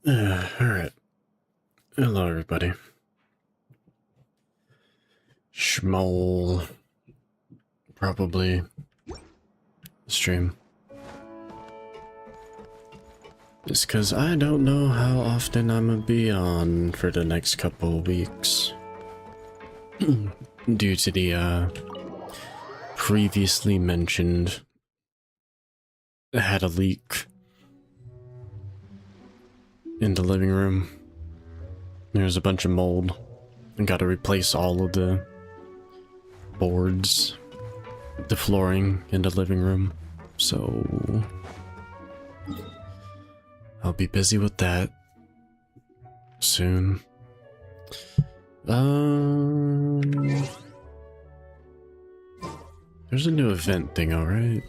Alright. Hello, everybody. Schmoll. Probably. Stream. Just because I don't know how often I'm gonna be on for the next couple of weeks. Due to the, previously mentioned... I had a leak in the living room. There's a bunch of mold. I gotta replace all of the boards, the flooring in the living room. So I'll be busy with that soon. There's a new event thing, alright?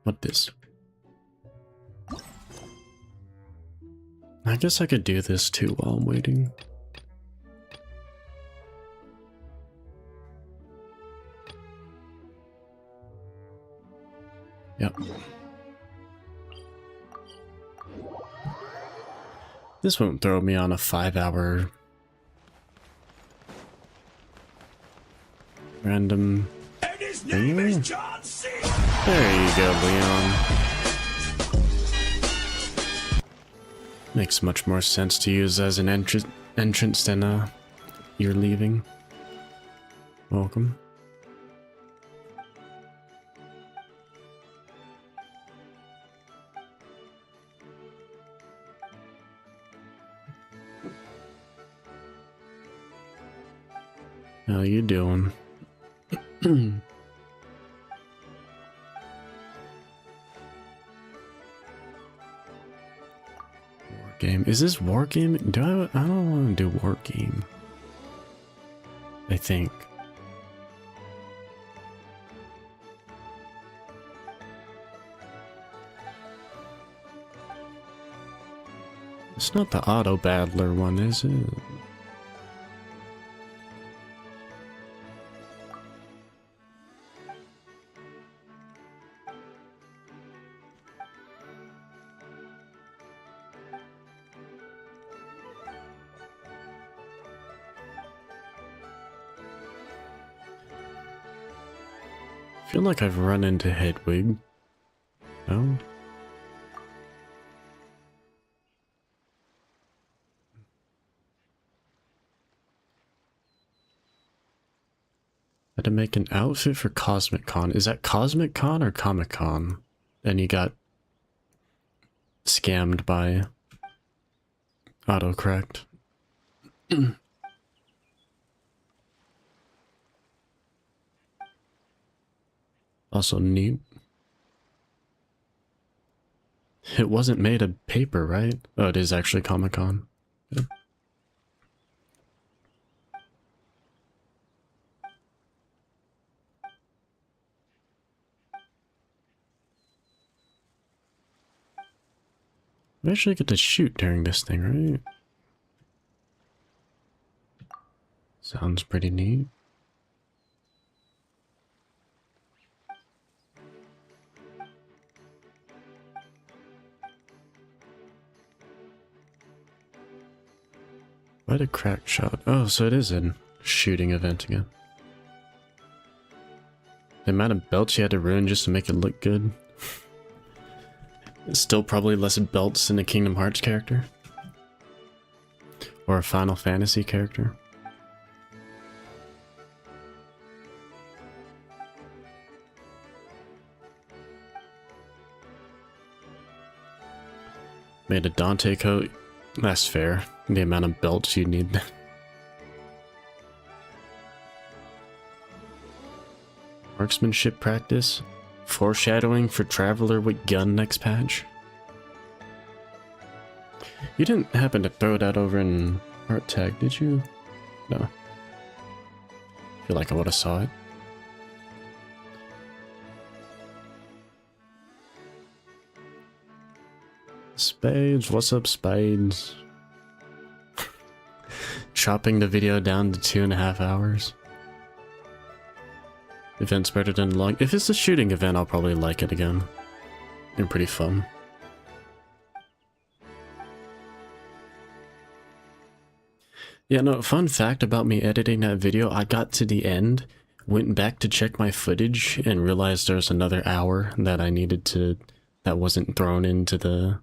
What this? I guess I could do this too while I'm waiting. Yep. This won't throw me on a 5-hour random thing. There you go, Leon. Makes much more sense to use as an entrance than you're leaving. Welcome. How you doing? Game. Is this war game? I don't want to do war game. I think. It's not the auto battler one, is it? I feel like I've run into Hedwig. No? Had to make an outfit for Cosmic Con. Is that Cosmic Con or Comic Con? And you got scammed by autocorrect. Also neat. It wasn't made of paper, right? Oh, it is actually Comic-Con. Yep. We actually get to shoot during this thing, right? Sounds pretty neat. What a crack shot. Oh, so it is a shooting event again. The amount of belts you had to ruin just to make it look good. It's still probably less belts than a Kingdom Hearts character. Or a Final Fantasy character. Made a Dante coat. That's fair. The amount of belts you need. Marksmanship practice. Foreshadowing for Traveler with gun next patch. You didn't happen to throw that over in Art Tag, did you? No. I feel like I would have saw it. Spades, what's up, Spades? Chopping the video down to 2.5 hours. Event's better than long. If it's a shooting event, I'll probably like it again. They're pretty fun. Yeah, no, fun fact about me editing that video, I got to the end, went back to check my footage, and realized there's another hour that I needed to, that wasn't thrown into the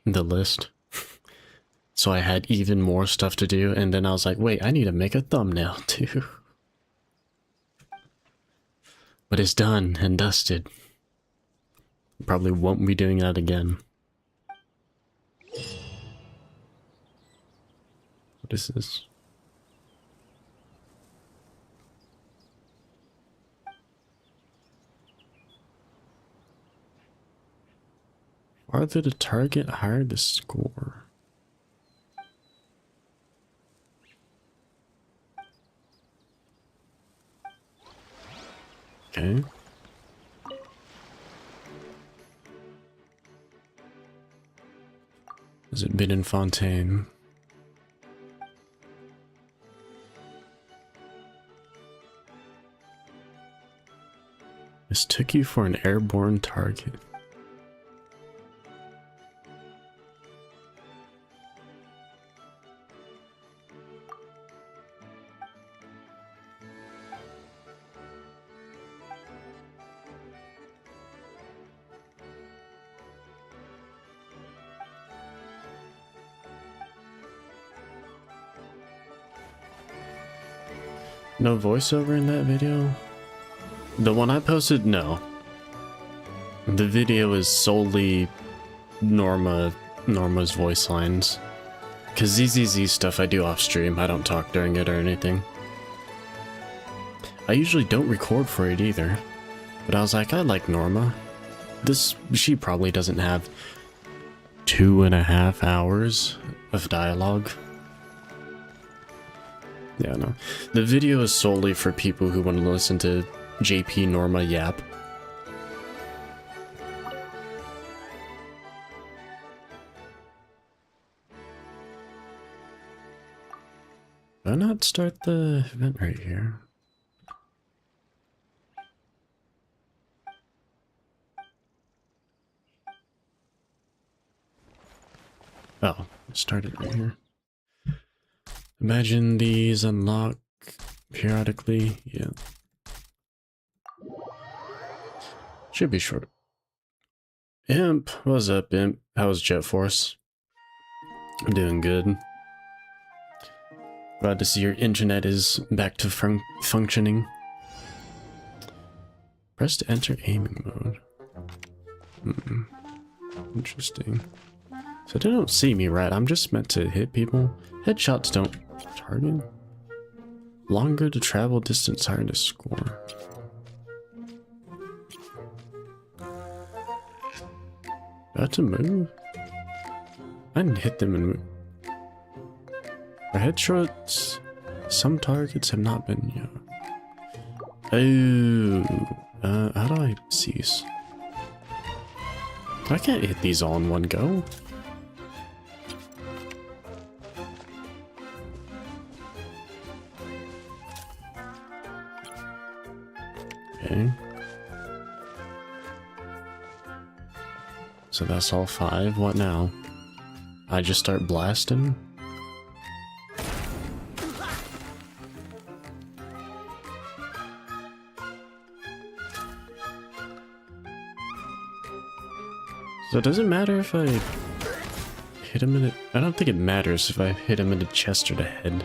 list. So I had even more stuff to do, and then I was like, wait, I need to make a thumbnail too. But it's done and dusted. Probably won't be doing that again. What is this? Farther to target, higher the score. Okay. Has it been in Fontaine? Mistook you for an airborne target. No voiceover in that video? The one I posted? No. The video is solely Norma's voice lines. Cause ZZZ stuff I do off stream, I don't talk during it or anything. I usually don't record for it either. But I was like, I like Norma. She probably doesn't have 2.5 hours of dialogue. Yeah, no. The video is solely for people who want to listen to JP Norma yap. Why not start the event right here? Oh, start it right here. Imagine these unlock periodically. Yeah. Should be short. Imp, what's up, Imp? How's Jet Force? I'm doing good. Glad to see your internet is back to functioning. Press to enter aiming mode. Interesting. So they don't see me, right? I'm just meant to hit people. Headshots don't target. Longer to travel distance, higher to score. Got to move? I didn't hit them and move. For headshots, some targets have not been, how do I cease? I can't hit these all in one go. Okay. So that's all 5. What now? I just start blasting? So does it matter if I hit him in the... I don't think it matters if I hit him in the chest or the head.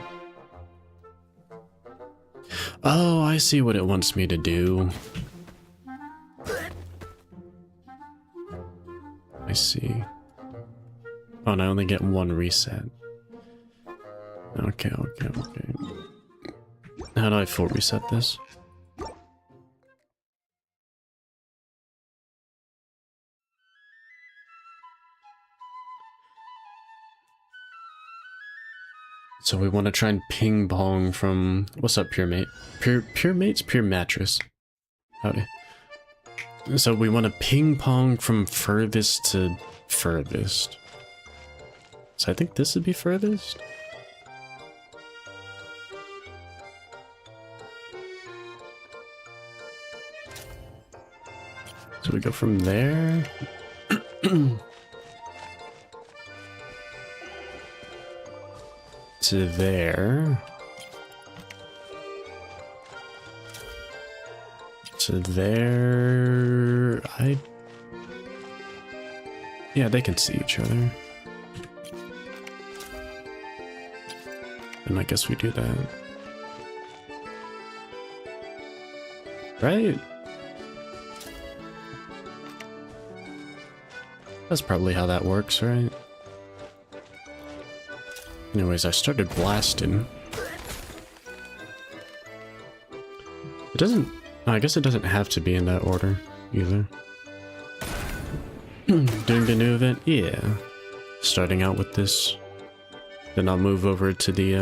Oh, I see what it wants me to do. I see. Oh, and I only get 1 reset. Okay. How do I full reset this? So we want to try and ping pong from... What's up, Pure Mate? Pure Mate's Pure Mattress. Howdy. So we want to ping pong from furthest to furthest. So I think this would be furthest. So we go from there. to there. To there. Yeah, they can see each other. And I guess we do that. Right? That's probably how that works, right? Anyways, I started blasting. It doesn't... I guess it doesn't have to be in that order, either. Doing the new event? Yeah. Starting out with this. Then I'll move over to the,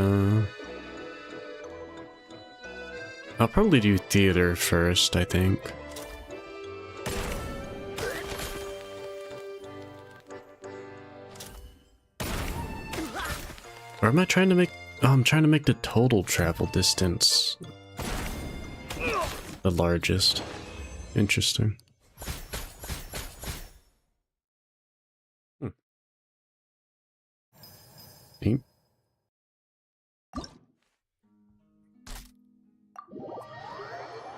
I'll probably do theater first, I think. Or am I trying to make... Oh, I'm trying to make the total travel distance the largest. Interesting. Neat.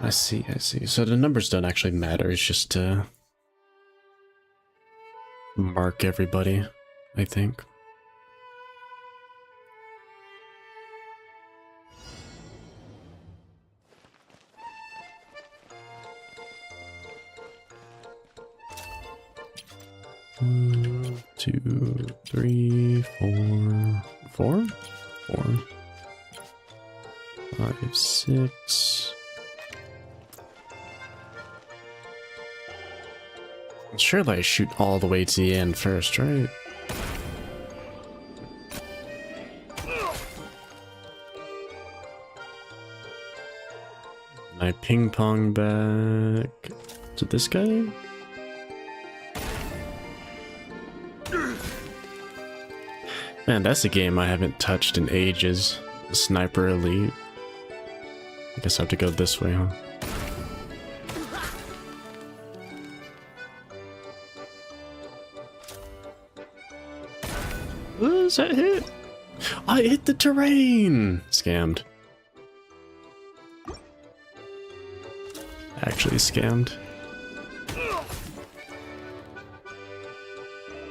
I see, I see. So the numbers don't actually matter, it's just to mark everybody, I think. One, 2, 3, 4, 4, 4, 5, 6. Surely I shoot all the way to the end first, right? I ping pong back to this guy. Man, that's a game I haven't touched in ages. Sniper Elite. I guess I have to go this way, huh? What does that hit? I hit the terrain! Scammed. Actually scammed.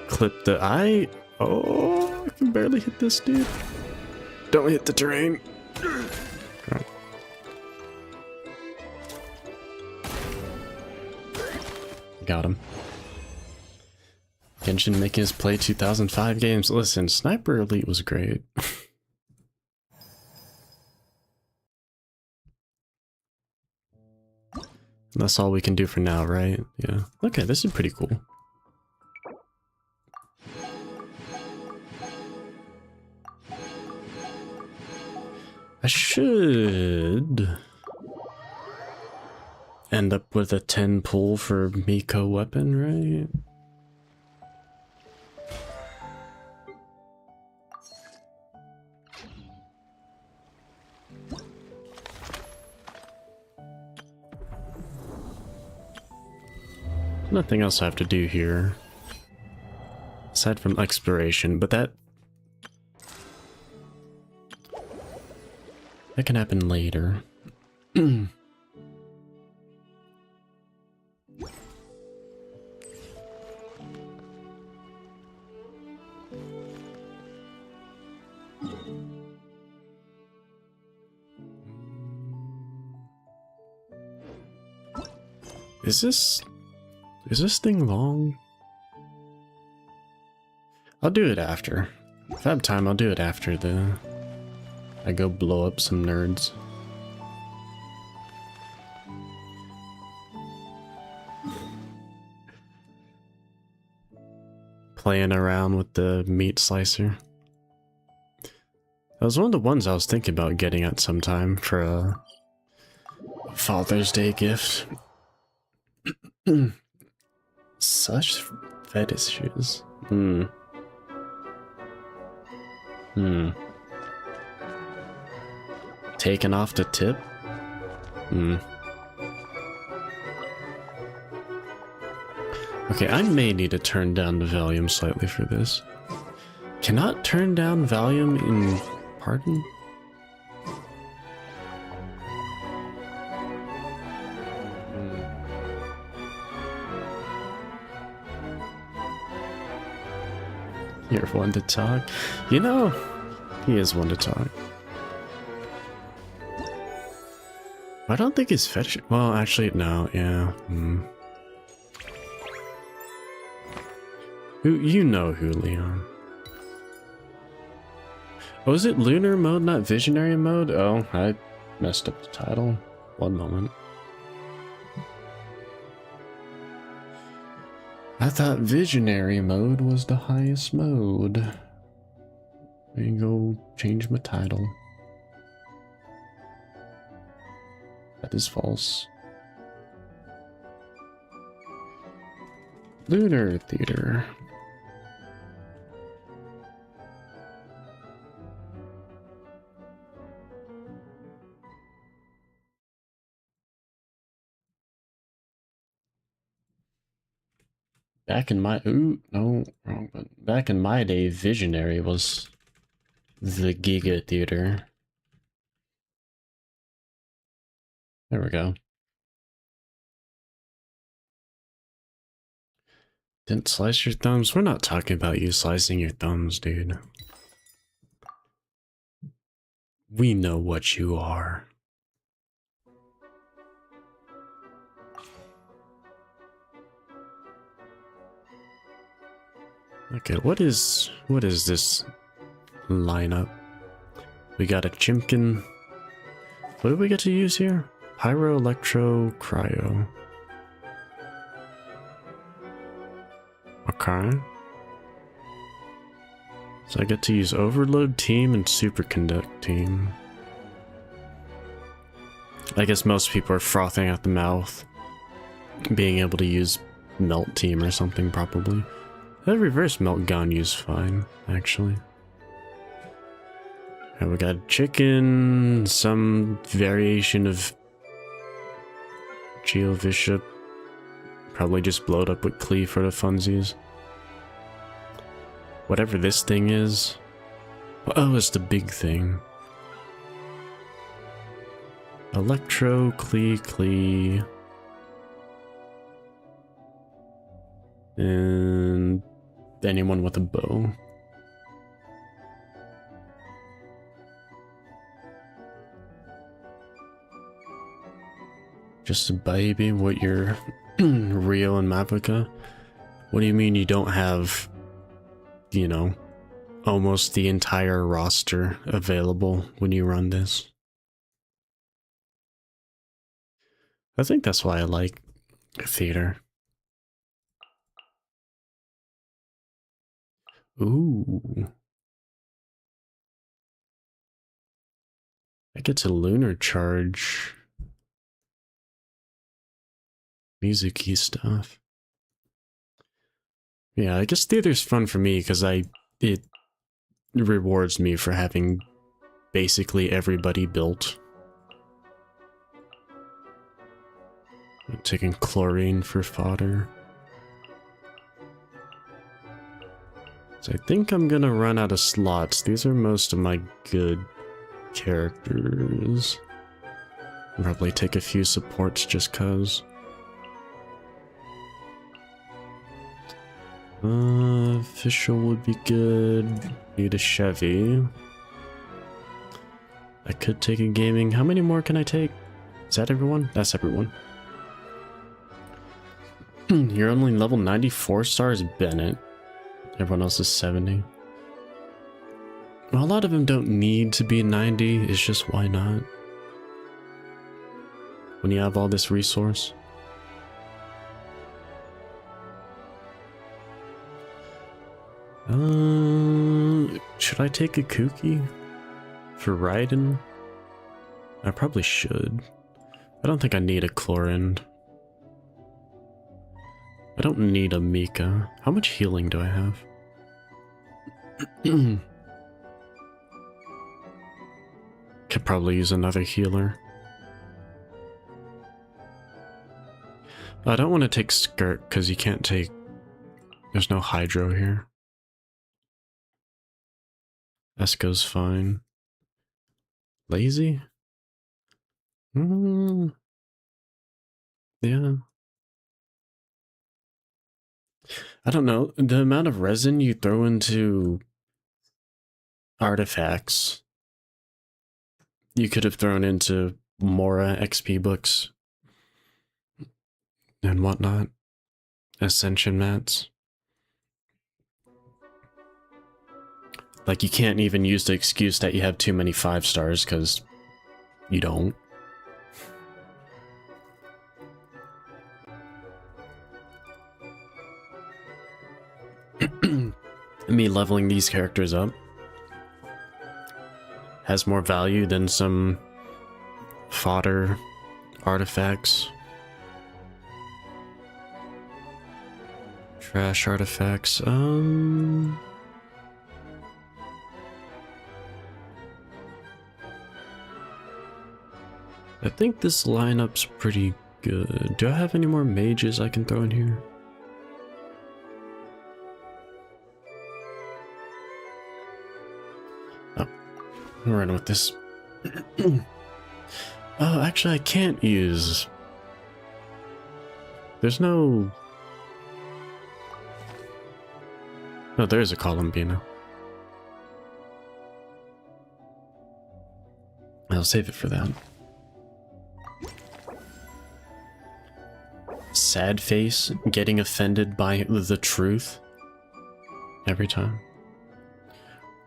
Clip the eye. Oh, I can barely hit this dude. Don't hit the terrain. Right. Got him. Genshin making us play 2005 games. Listen, Sniper Elite was great. That's all we can do for now, right? Yeah. Okay, this is pretty cool. I should end up with a 10 pull for Miko weapon, right? Nothing else I have to do here aside from exploration, but that can happen later. Is this thing long? I'll do it after. If I have time, I'll do it after I go blow up some nerds. Playing around with the meat slicer. That was one of the ones I was thinking about getting at sometime for a Father's Day gift. Such fetishes. Taken off the tip? Okay, I may need to turn down the volume slightly for this. Cannot turn down volume in Pardon? You're one to talk. You know, he is one to talk. I don't think he's fetish. Well, actually, no. Yeah. You know who, Leon? Oh, is it Lunar mode, not Visionary mode? Oh, I messed up the title. One moment. I thought Visionary mode was the highest mode. Let me go change my title. That is false. Lunar Theater. Back in my no, wrong button. Back in my day, Visionary was the Giga Theater. There we go. Didn't slice your thumbs? We're not talking about you slicing your thumbs, dude. We know what you are. Okay, what is this lineup? We got a Chimkin. What do we get to use here? Pyro, Electro, Cryo. Okay. So I get to use Overload Team and Superconduct Team. I guess most people are frothing at the mouth, being able to use Melt Team or something, probably. That reverse melt gun used fine, actually. And we got chicken, some variation of Geovishap. Probably just blowed up with Klee for the funsies. Whatever this thing is. Oh, it's the big thing. Electro, Klee. And anyone with a bow. Just a baby? What, you're Rio and Mavica? What do you mean you don't have, you know, almost the entire roster available when you run this? I think that's why I like theater. Ooh. I get to Lunar charge. Music-y stuff. Yeah, I guess theater's fun for me because it rewards me for having basically everybody built. I'm taking chlorine for fodder. So I think I'm gonna run out of slots. These are most of my good characters. I'll probably take a few supports just cause. Official would be good. Need a Chevy. I could take a gaming. How many more can I take? Is that everyone? That's everyone. You're only level 94 stars, Bennett. Everyone else is 70. Well, a lot of them don't need to be 90. It's just why not? When you have all this resource. Should I take a Kooky for riding? I probably should. I don't think I need a Chlorinde. I don't need a Mika. How much healing do I have? Could probably use another healer. I don't want to take Skirt because you can't take... There's no Hydro here. Esco's fine. Lazy? Yeah. I don't know. The amount of resin you throw into artifacts, you could have thrown into Mora XP books and whatnot. Ascension mats. Like, you can't even use the excuse that you have too many 5 stars, because you don't. Me leveling these characters up has more value than some fodder artifacts. Trash artifacts. I think this lineup's pretty good. Do I have any more mages I can throw in here? Oh, I'm running with this. Oh, actually I can't use... There's no... No, there is a Columbina. I'll save it for that. Sad face, getting offended by the truth. Every time.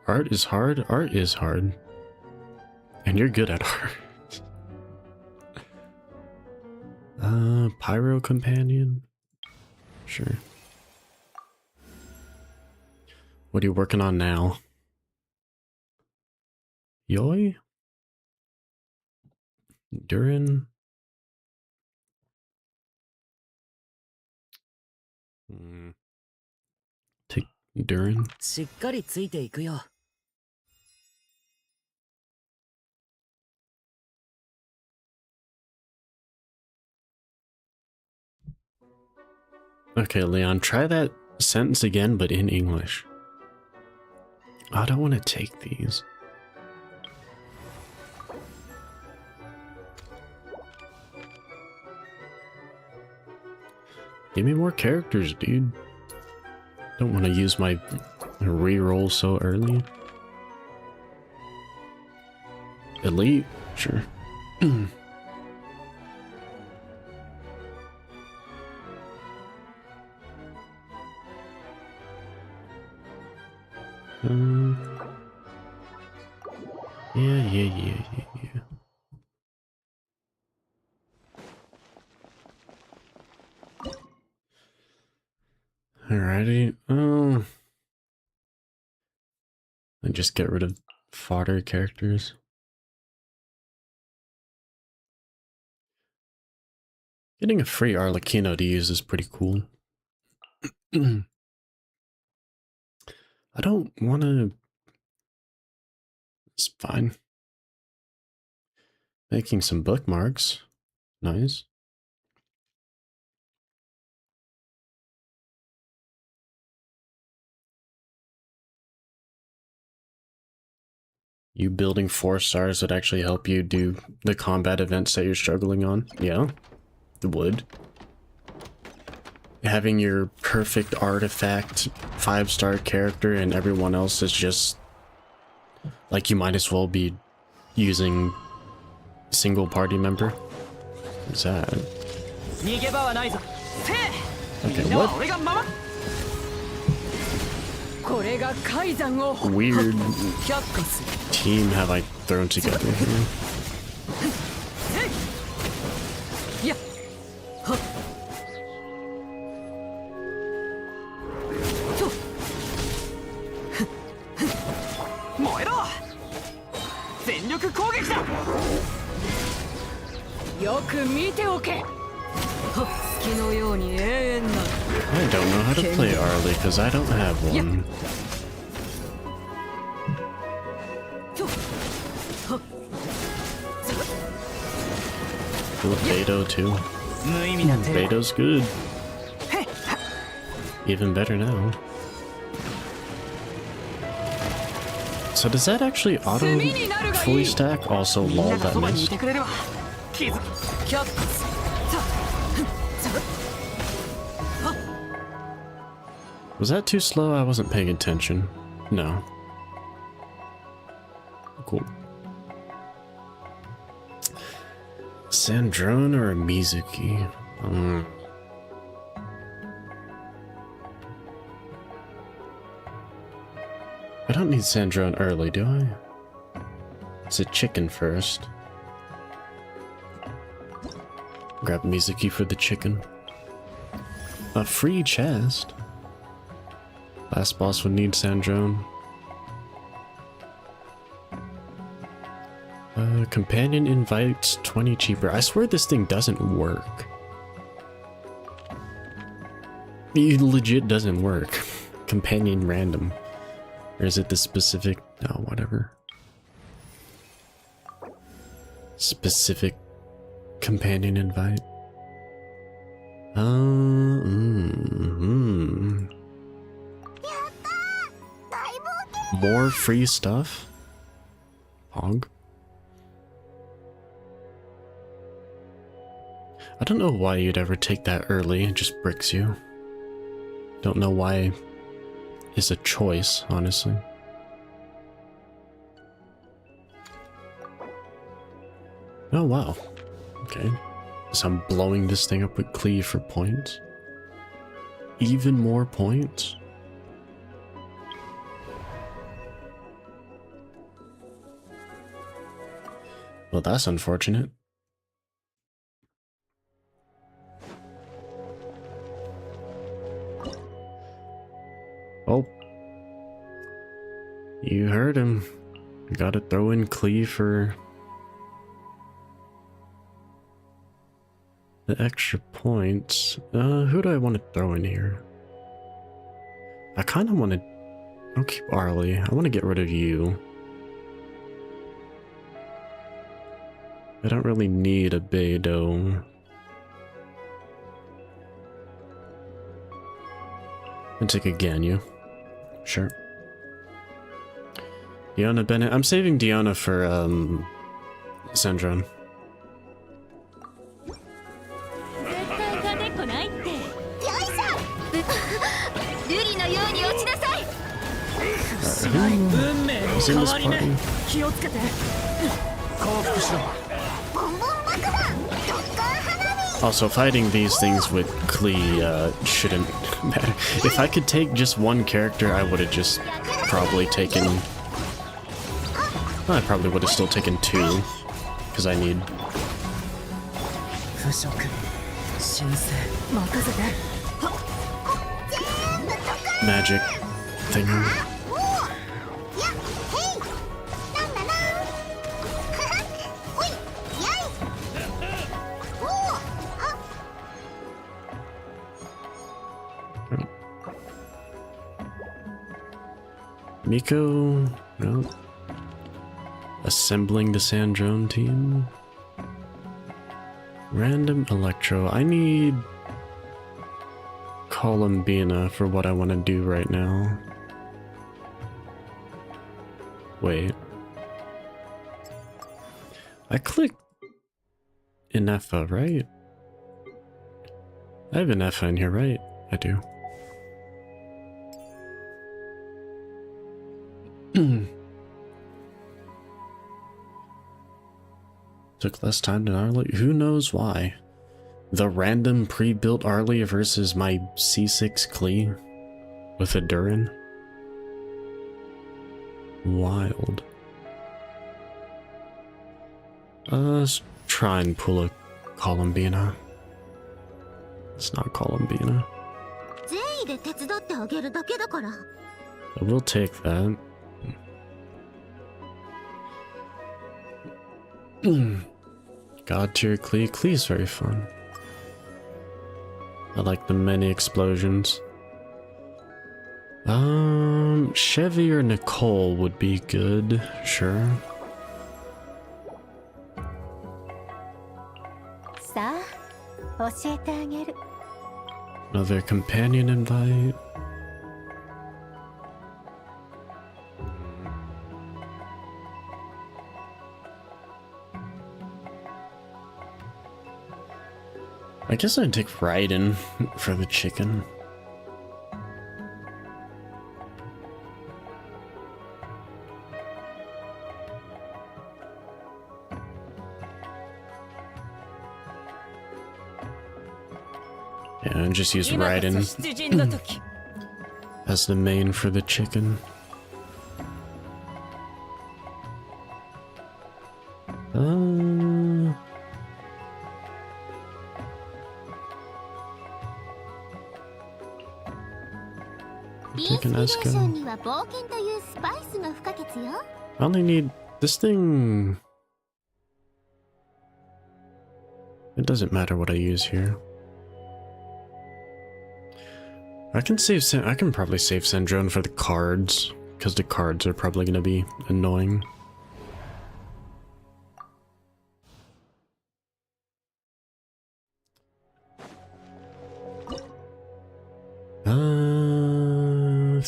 Art is hard? Art is hard. And you're good at art. Pyro Companion? Sure. What are you working on now? Yoi? Durin? Take Durin. Okay, Leon, try that sentence again, but in English. I don't want to take these. Give me more characters, dude. Don't want to use my reroll so early. Elite? Sure. Yeah. Alrighty. And just get rid of fodder characters. Getting a free Arlecchino to use is pretty cool. I don't want to... It's fine. Making some bookmarks. Nice. You building 4 stars would actually help you do the combat events that you're struggling on? Yeah, it would. Having your perfect artifact 5-star character and everyone else is just... Like, you might as well be using single party member. What's that? Okay, what? Weird team have I thrown together here? I don't know how to play Arlie because I don't have one. Cool, Beto too. Beto's good. Even better now. So does that actually auto fully stack? Also lol, that missed. Was that too slow? I wasn't paying attention. No. Cool. Sandrone or a Mizuki? I don't need Sandrone early, do I? It's a chicken first. Grab Mizuki for the chicken. A free chest. Last boss would need Sandrone. Companion invites 20 cheaper. I swear this thing doesn't work. It legit doesn't work. Companion random. Or is it the specific? No, whatever. Specific companion invite. More free stuff? Hog? I don't know why you'd ever take that early, it just bricks you. Don't know why it's a choice, honestly. Oh wow. Okay. So I'm blowing this thing up with cleave for points. Even more points? Well, that's unfortunate. Oh. You heard him. You gotta throw in cleave for the extra points. Who do I want to throw in here? I kind of want to... I'll keep Arlie. I want to get rid of you. I don't really need a Beidou. And take a Ganyu. Sure. Diona Bennett. I'm saving Diona for, Sandrone. Who's in this party? Also, fighting these things with Klee shouldn't matter. If I could take just one character, I would have just probably taken... Well, I probably would have still taken two, because I need... magic thing. Miko, no. Assembling the Sandrone team. Random Electro. I need Columbina for what I want to do right now. Wait. I clicked Inefa, right? I have Inefa in here, right? I do. Took less time than Arlie. Who knows why? The random pre-built Arlie versus my C6 Klee with a Durin. Wild. Let's try and pull a Columbina. It's not Columbina. I will take that. God tier Klee. Klee is very fun. I like the many explosions. Chevy or Nicole would be good, sure. Another companion invite. I guess I'd take Raiden for the chicken. Yeah, and just use Raiden as the main for the chicken. Take an Esko. I only need this thing. It doesn't matter what I use here. I can probably save Sandrone for the cards, because the cards are probably gonna be annoying.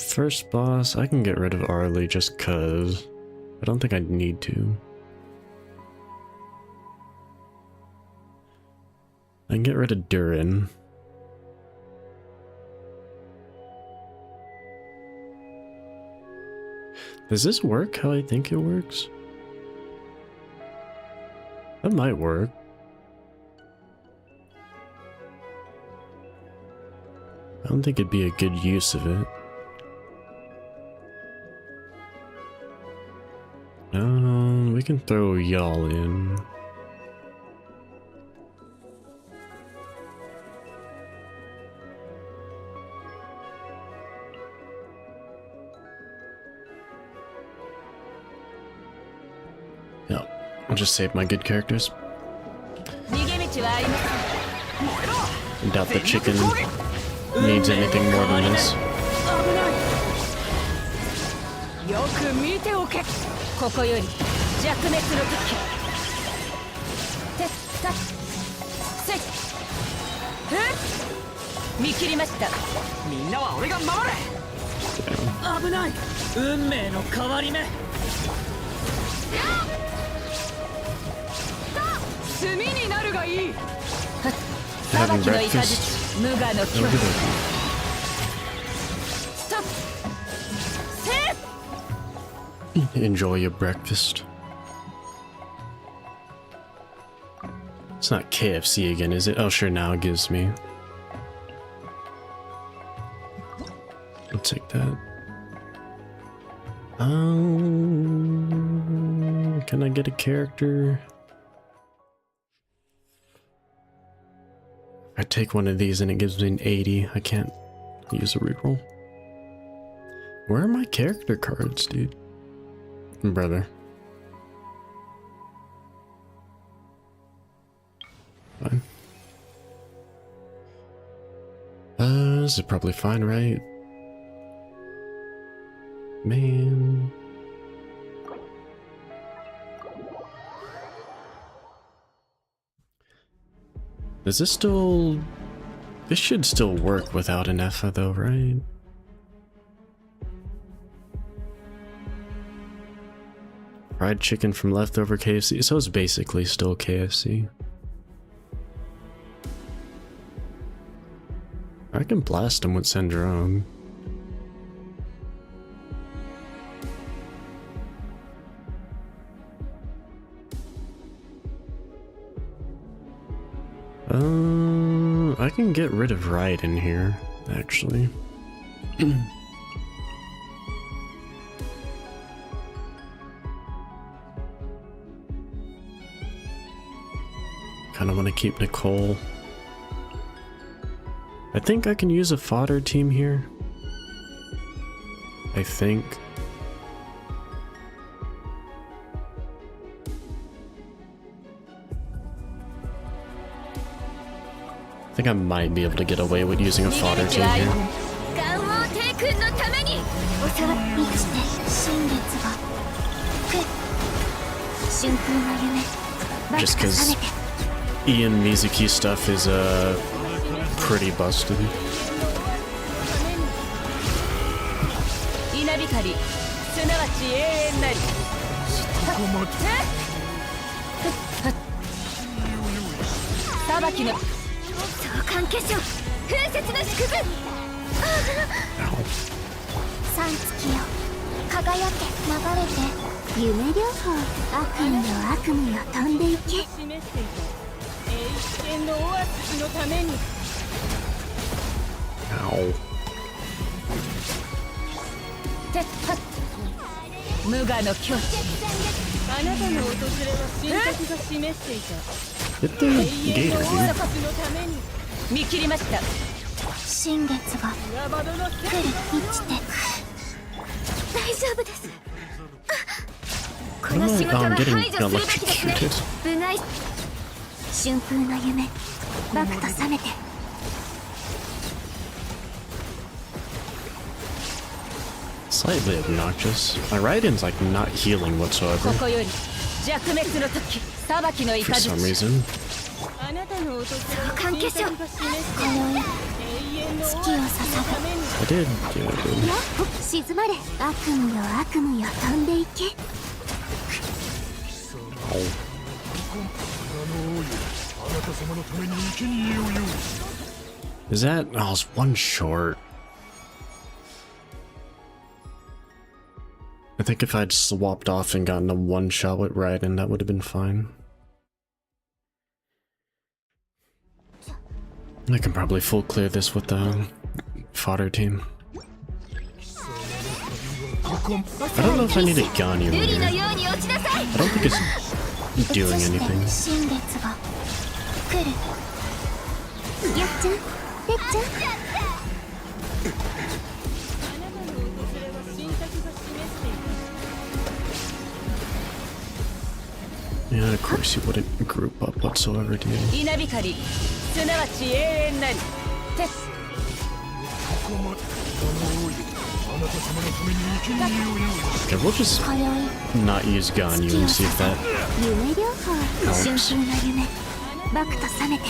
First boss, I can get rid of Arlie just cause. I don't think I'd need to. I can get rid of Durin. Does this work how I think it works? That might work. I don't think it'd be a good use of it. We can throw y'all in. Yeah, I'll just save my good characters. I doubt the chicken needs anything more than this. Having breakfast. Enjoy your breakfast. It's not KFC again, is it? Oh, sure, now it gives me. I'll take that. Can I get a character? I take one of these and it gives me an 80. I can't use a reroll. Where are my character cards, dude? Brother. Fine. This is probably fine, right? Man. Does this still... This should still work without an Effa though, right? Fried chicken from leftover KFC, so it's basically still KFC. I can blast him with Sandrone. I can get rid of Raiden here, actually. Kinda wanna keep Nicole. I think I can use a fodder team here. I think. I think I might be able to get away with using a fodder team here. Just because Ian Mizuki stuff is pretty busted. 召喚化粧風雪の祝福 Ow. 三月よ輝け流れて夢療法悪夢よ悪夢よ飛んでいけ示していた永遠のオアシスのために Ow. てっはっ無我の境地あなたの訪れは神格が示していた Hit the 永 gator, 遠のオア dude. シスのために見切りました新月がラバドの来る満ちて大丈夫ですこの仕事は排除するべきですね部外春風の夢バクと覚めて Slightly obnoxious. My Raiden's like not healing こ whatsoever こより弱滅の時裁きの for 雷 some reason. あなたの訪れは召喚化粧神格が示して今宵永遠のオアシスのために I did. Yeah, I did. よ静まれ悪夢よ悪夢よ飛んでいけ Ow. Is that? Oh, it's one short. I think if I'd swapped off and gotten a one shot with Raiden, that would have been fine. I can probably full clear this with the fodder team. I don't know if I need a Ganyu 瑠 in 璃の here. ように落ちなさい I don't think it's doing anything. 新月が来るやっちゃんてっちゃん Yeah, of course you wouldn't group up whatsoever, do you? 稲光すなわち永遠なりてっ Okay, we'll just 今宵 not use Ganyu and see if that 夢療法春風の夢バクと覚めて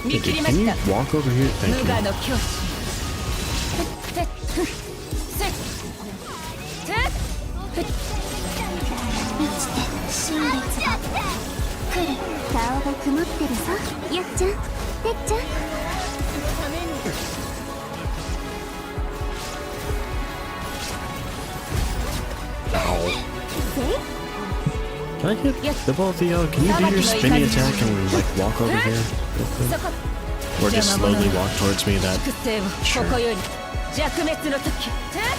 見 Hey, 切 dude, りま can し you た walk over here? 無 Thank 我 you. の境地てっふっせってっ満ちて新月が来る顔が曇ってるぞやっちゃんてっちゃん Can I hit the both of y'all? Can you do your spinny attack and like walk over here? real quick? そこ Or just slowly walk towards me? That 粛清をここより弱滅の時てっ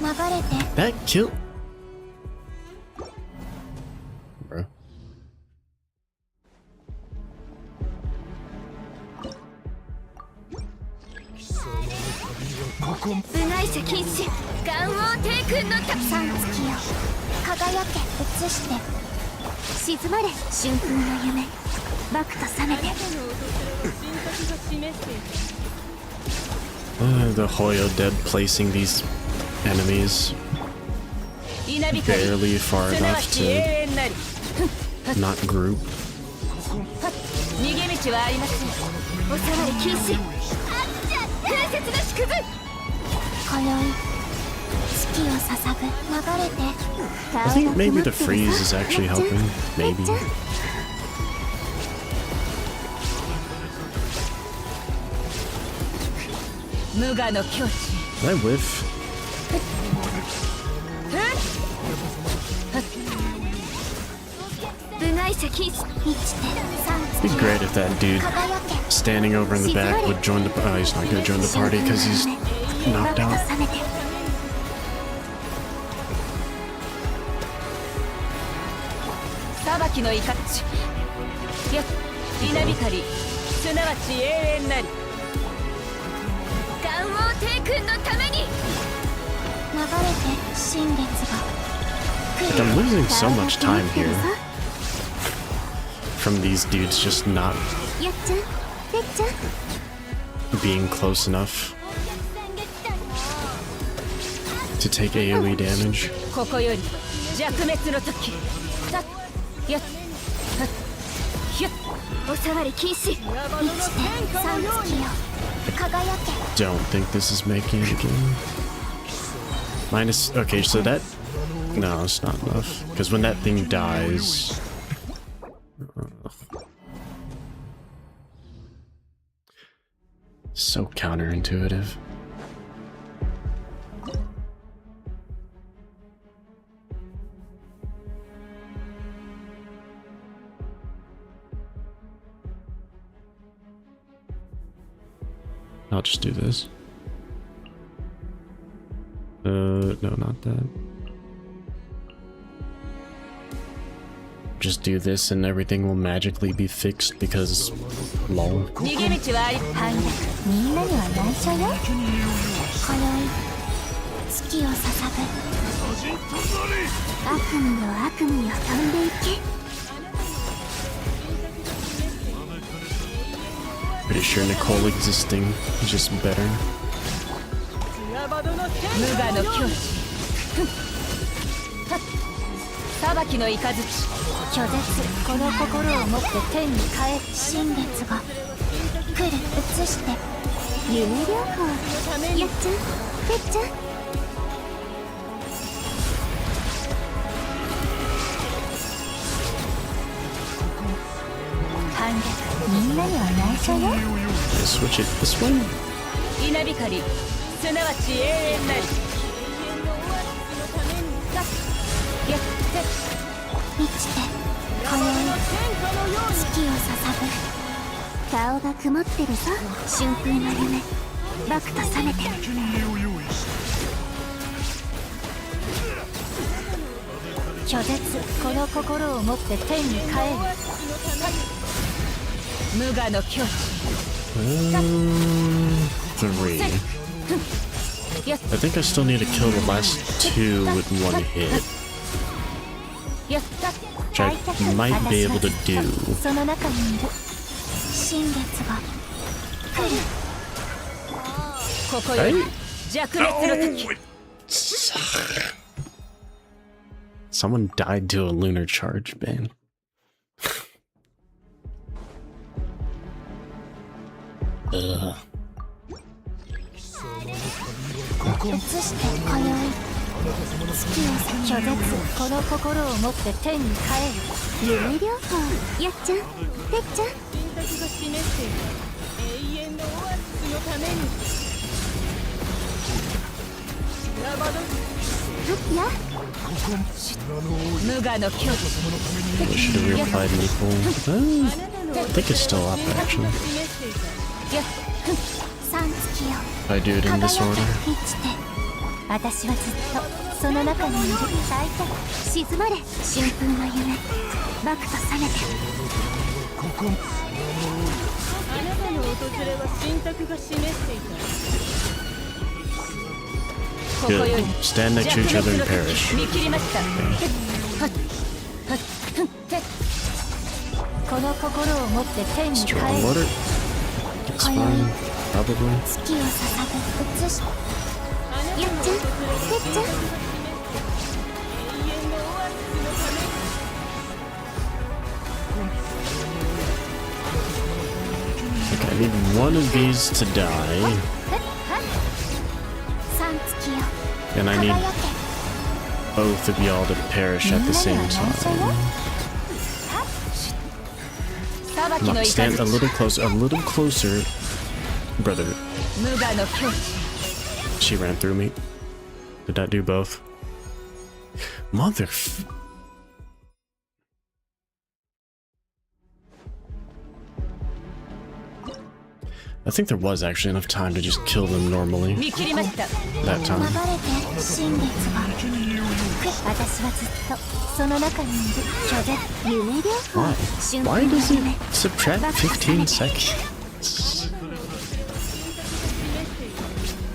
流れて that kill, bro. 部外者禁止眼王帝君のた三月よ輝け映して静まれ春風の夢バクと覚めて The Hoyo dead placing these enemies 稲光 barely far すなわ enough ち永 to 遠なり not group. 逃げ道はありませんおさわり禁止風雪の祝福今宵月を捧ぐ流れて I think maybe the freeze is actually helping. Maybe. 無我の境地 Did I whiff? 部外者禁止満ちて三 It'd be 月 great if that dude 輝け standing over in the back would join the. Oh, he's not gonna join the party because he's knocked out. 覚めて 裁きのイカッチや稲光すなわち永遠なり眼王帝君のために流れて新月が来 Like, I'm losing so 顔が much 曇 time ってる here ぞ from these dudes just not やっちゃんてっちゃん being close enough to take AoE damage. ここより弱滅の時たやっはっひゅっおさわり禁止満ちて三月よ輝け Don't think this is making it again. Minus. Okay, so that No, it's not enough. Because when that thing dies... So counterintuitive. I'll just do this. No, not that. Just do this and everything will magically be fixed because lol. 逃げ道はあり反逆みんなには内緒よ。今宵月を捧ぐ悪夢よ悪夢よ飛んでいけ。 Pretty sure Nicole existing is just better. 無我の境地裁きの雷拒絶この心を持って天に帰る新月が来る移して夢療法やっちゃんてっちゃん反逆みんなには内緒よ。 Switch it this way. 稲光すなわち永遠なりやって生きて今宵月を捧ぐ顔が曇ってるぞ春風の夢バクと覚めて拒絶この心を持って天に帰る無我の境地 3. I think I still need to kill the last 2 with 1 hit. Which I might be able to do. その中にいる新月が来るここより弱滅の時 Someone died to a lunar charge, man. Ugh. 移して今宵月を拒絶この心を持って天に帰る夢療法やっちゃんてっちゃん選択が示している永遠のオアシスのためにラバドや無我の境地 I should have reapplied Nicole. I think it's still up, actually. 三月よ If I do it in this order. 生きて私はずっとその中にいる大体静まれ春風の夢バクと覚めてあなたの訪れは神託が示していたここよ Good. り Stand next to each other and perish. 見切りましたこの心を持って天に帰 Strong る water. It's fine. Probably. 月を捧ぐ移しやっちゃんてっちゃん Okay, I need one of these to die. 三月よ And I need 輝け both of y'all to perish at the same time. 裁き Come の on, stand 雷 a little closer, brother. 無我の境地 She ran through me. Did that do both? Mother. I think there was actually enough time to just kill them normally 見切りました that time. 流れて新月が私はずっとその中にいる拒絶夢療法 Why? 春 Why 風の does it 夢 subtract 15 seconds?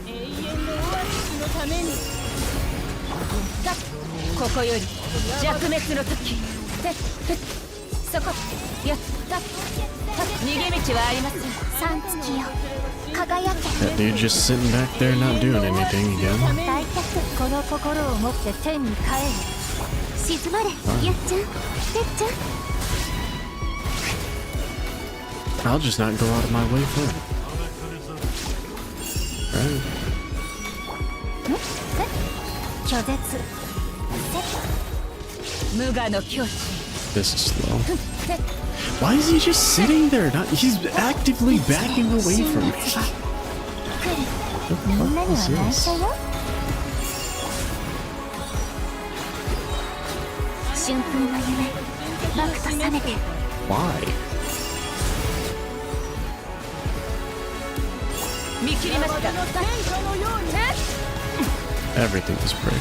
永遠のオアシスのためにここより弱滅の時そこやった逃げ道はありません三月よ輝け That dude just sitting back there not doing anything again. 大脚この心を持って天に帰る静まれやっちゃんてっちゃん I'll just not go out of my way for it. Right. 拒絶無我の境地 This is slow. Why is he just sitting there? He's actively backing away from me. What the fuck is this? 春風の夢バクと覚めて Why? 見切りました Everything is brick.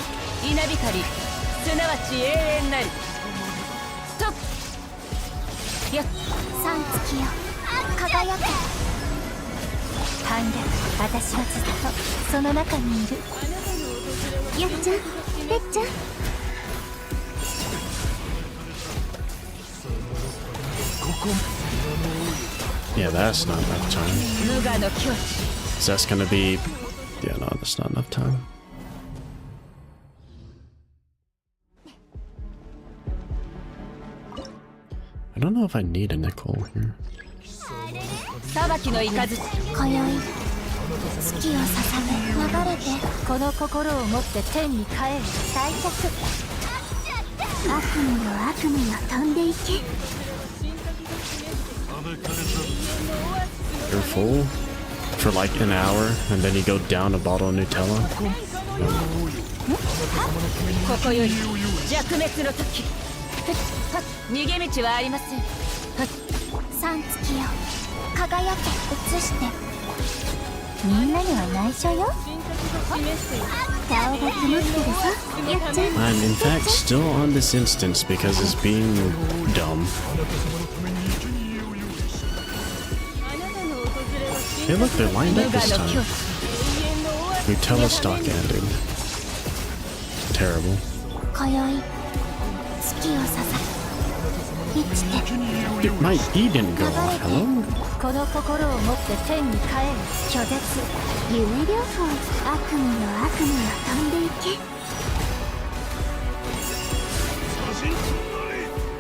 稲光すなわち永遠なりストップやっ三月よ輝け反逆私はずっとその中にいるやっちゃんてっちゃん Yeah, that's not enough time. 無我の境地 So that's gonna be... Yeah, no, that's not enough time. I don't know if I need a nickel here. 裁きの雷今宵月を捧げ流れてこの心を持って天に帰る大脚悪夢よ悪夢よ飛んでいけ You're full for like an hour, and then you go down a bottle of Nutella? ここより弱滅の時はっ逃げ道はありませんはっ三月よ輝け映してみんなには内緒よ顔が曇ってるぞやっちゃん I'm in fact still on this instance because it's being dumb. Hey look, they're lined up this time. Nutella stock ended. Terrible. 今宵月を捧げ生きて Dude, my E didn't go off. Hello? この心を持って天に帰る拒絶夢療法悪夢よ悪夢よ飛んでいけ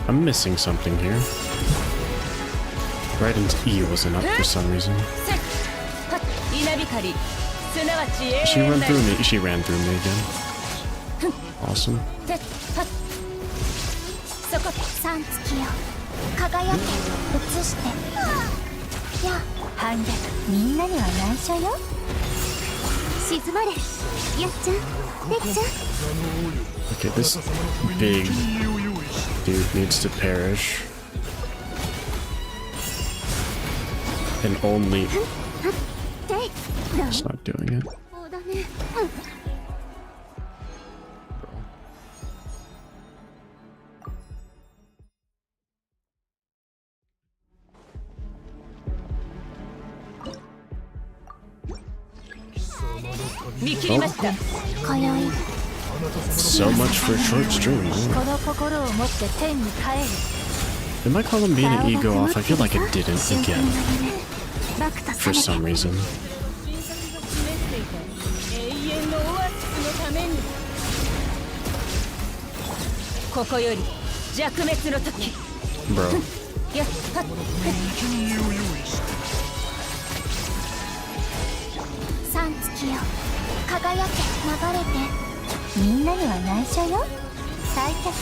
I'm missing something here. Right into E wasn't up for some reason. はっ稲光すなわち永 She 遠 ran な through り me. She ran through me again. Awesome. てはっそこ三月よ輝け映してや反逆みんなには内緒よ静まれやっちゃんてっちゃん Okay, this big dude needs to perish. And only... でどう It's not doing it. そうだね 見切りました 今宵 So much for a short stream. この心を持って天に帰る Did my column being an ego off? I feel like it didn't again. バクと For 覚 some めて reason. 永遠のオアシスのためにここより弱滅の時 Bro. やっはっ三月よ輝け流れてみんなには内緒よ大脚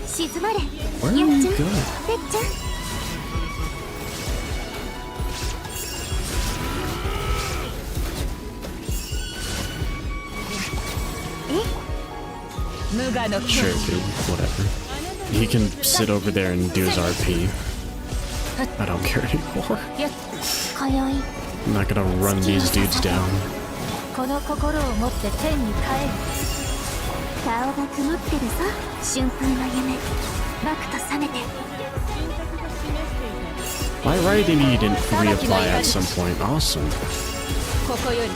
静まれやっ Where ちゃ are ん you てっ going? ちゃん無我の境 Sure, 地 dude. Whatever. He can sit over there and do his RP. I don't care anymore. やっ今宵 I'm not gonna run these dudes down. この心を持って天に帰る顔が曇ってるぞ春風の夢バクと覚めて My writing E didn't reapply at some point. Awesome. ここより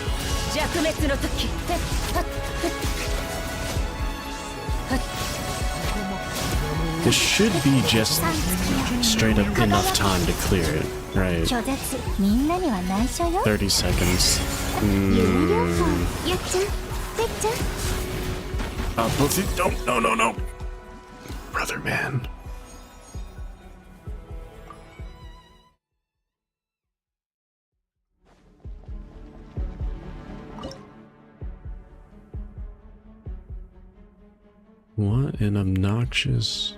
弱滅の時はっはっ This should be just 三月よ straight up enough time to clear it, right? 拒絶みんなには内緒よ30 seconds. 夢療法やっちゃんてっちゃん Both of you. No, no, no, no. Brother, man. and obnoxious.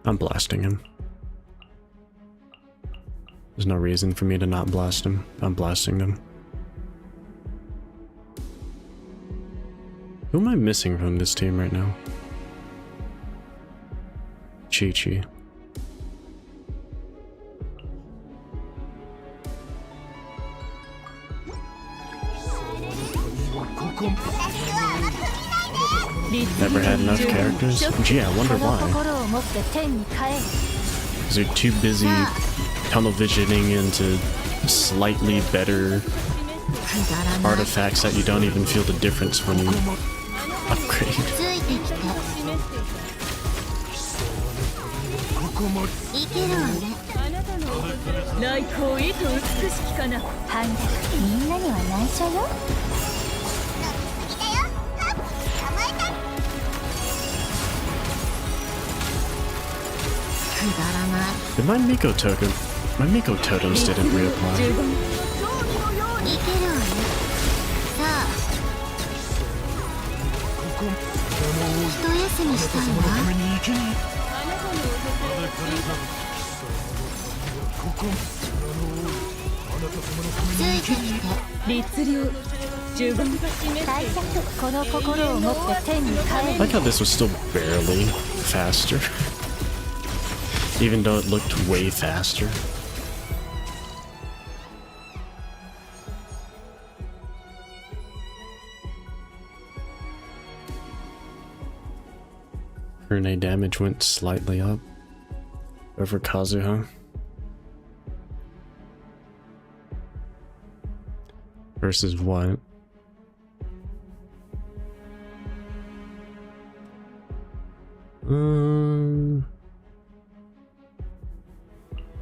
I'm blasting him. There's no reason for me to not blast him. I'm blasting them. Who am I missing from this team right now? Chi-Chi. Never had enough characters? Gee, I wonder why. Because they're too busy tunnel visioning into slightly better artifacts that you don't even feel the difference when you upgrade. Did my Miko totems didn't reapply. I like how this was still barely faster. Even though it looked way faster. Grenade damage went slightly up over Kazuha. Versus what?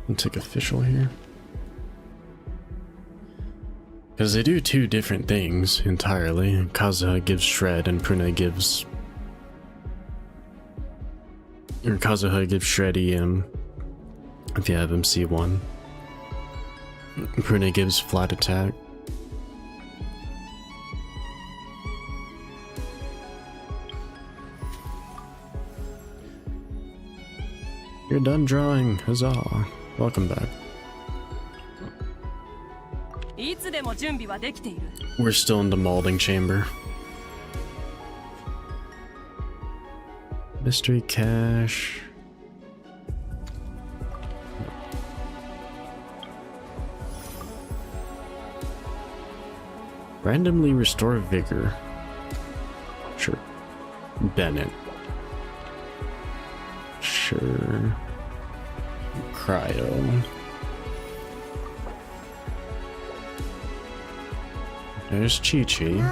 I'll take official here. Because they do two different things entirely. Kazuha gives Shred and Prune gives... Or Kazuha gives Shred EM if you have him C1. Prune gives flat attack. You're done drawing, huzzah. Welcome back. We're still in the Malding chamber. Mystery cache. Randomly restore vigor. Sure. Bennett. Sure. Cryo. There's Chi-Chi.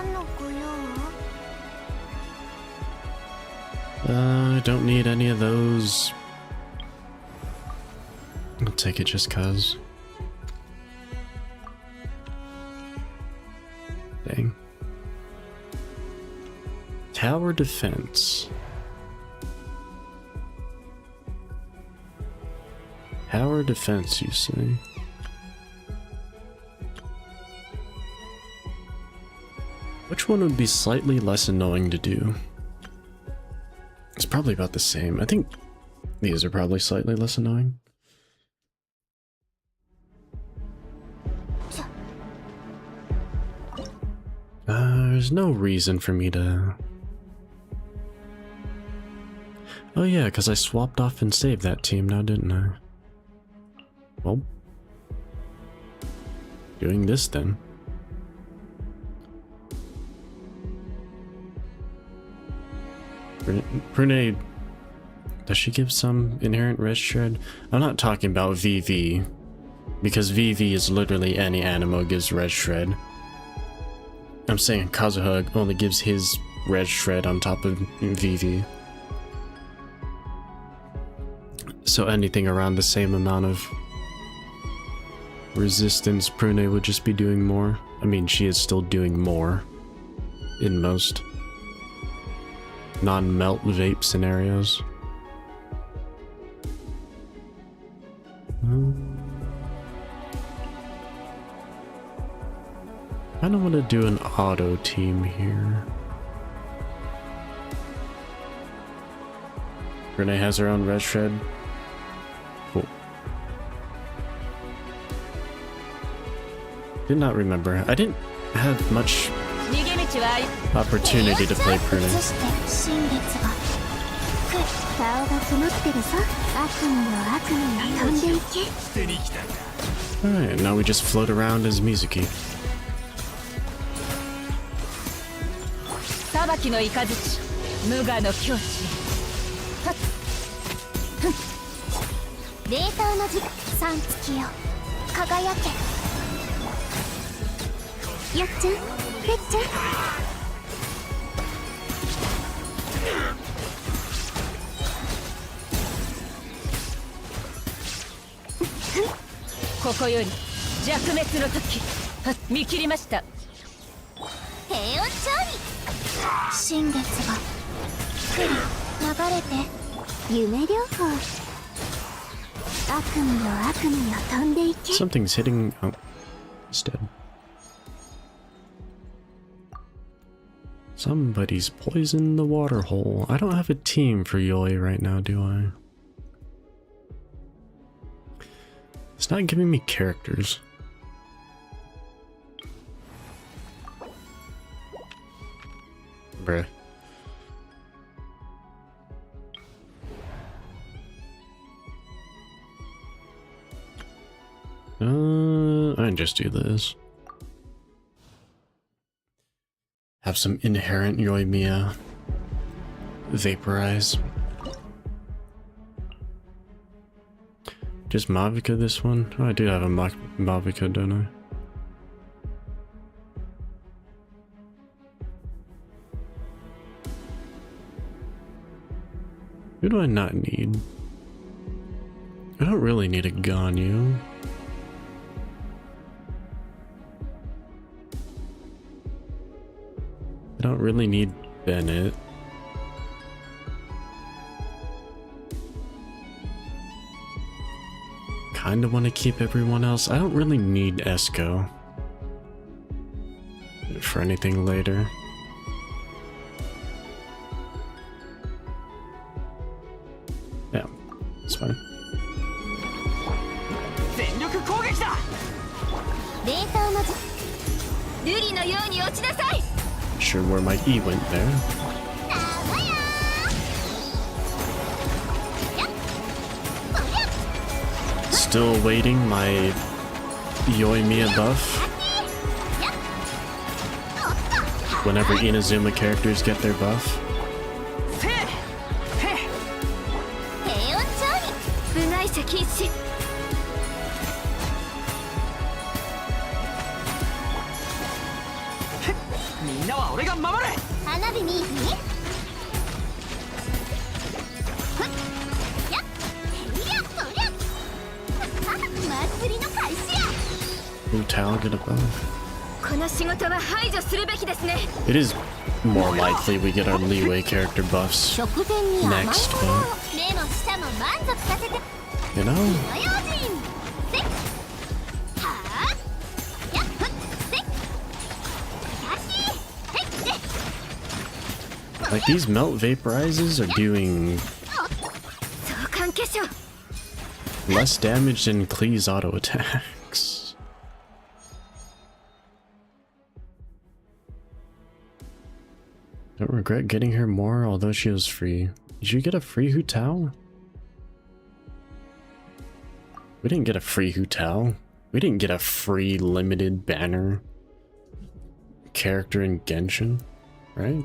I don't need any of those. I'll take it just cuz. Dang. Tower defense. Tower defense, you say? Which one would be slightly less annoying to do? It's probably about the same. I think these are probably slightly less annoying. There's no reason for me to... Oh yeah, because I swapped off and saved that team now, didn't I? Well, doing this then. Prune, does she give some inherent red shred? I'm not talking about VV, because VV is literally any Animo gives red shred. I'm saying Kazuha only gives his red shred on top of VV. So anything around the same amount of resistance, Prune would just be doing more. I mean, she is still doing more in most non-melt vape scenarios. I don't want to do an auto team here. Renee has her own red shred. Cool. Did not remember. I didn't have much opportunity to play Prune. Alright, now we just float around as Mizuki. 裁きの雷無我の境地冷凍の時三月よ輝けよっちゃんふっちゃんここより弱滅の時見切りました。平穏調理新月が来る流れて夢療法悪夢よ悪夢よ飛んでいけ Something's hitting. Oh, it's dead. Somebody's poisoned the water hole. I don't have a team for Yoi right now, do I? It's not giving me characters. Bruh. I can just do this. Have some inherent Yoimiya vaporize. Just Mavica this one? Oh, I do have a Mavica, don't I? Who do I not need? I don't really need a Ganyu. I don't really need Bennett. Kinda want to keep everyone else. I don't really need Esco for anything later. Yeah, it's fine. Sure where my E went there. Still waiting my Yoimiya buff. Whenever Inazuma characters get their buff. Tao get above. It is more likely we get our leeway character buffs next, but you know, like these melt vaporizes are doing less damage than Klee's auto attacks. Don't regret getting her more, although she was free. Did you get a free Hu Tao? We didn't get a free Hu Tao. We didn't get a free limited banner character in Genshin, right?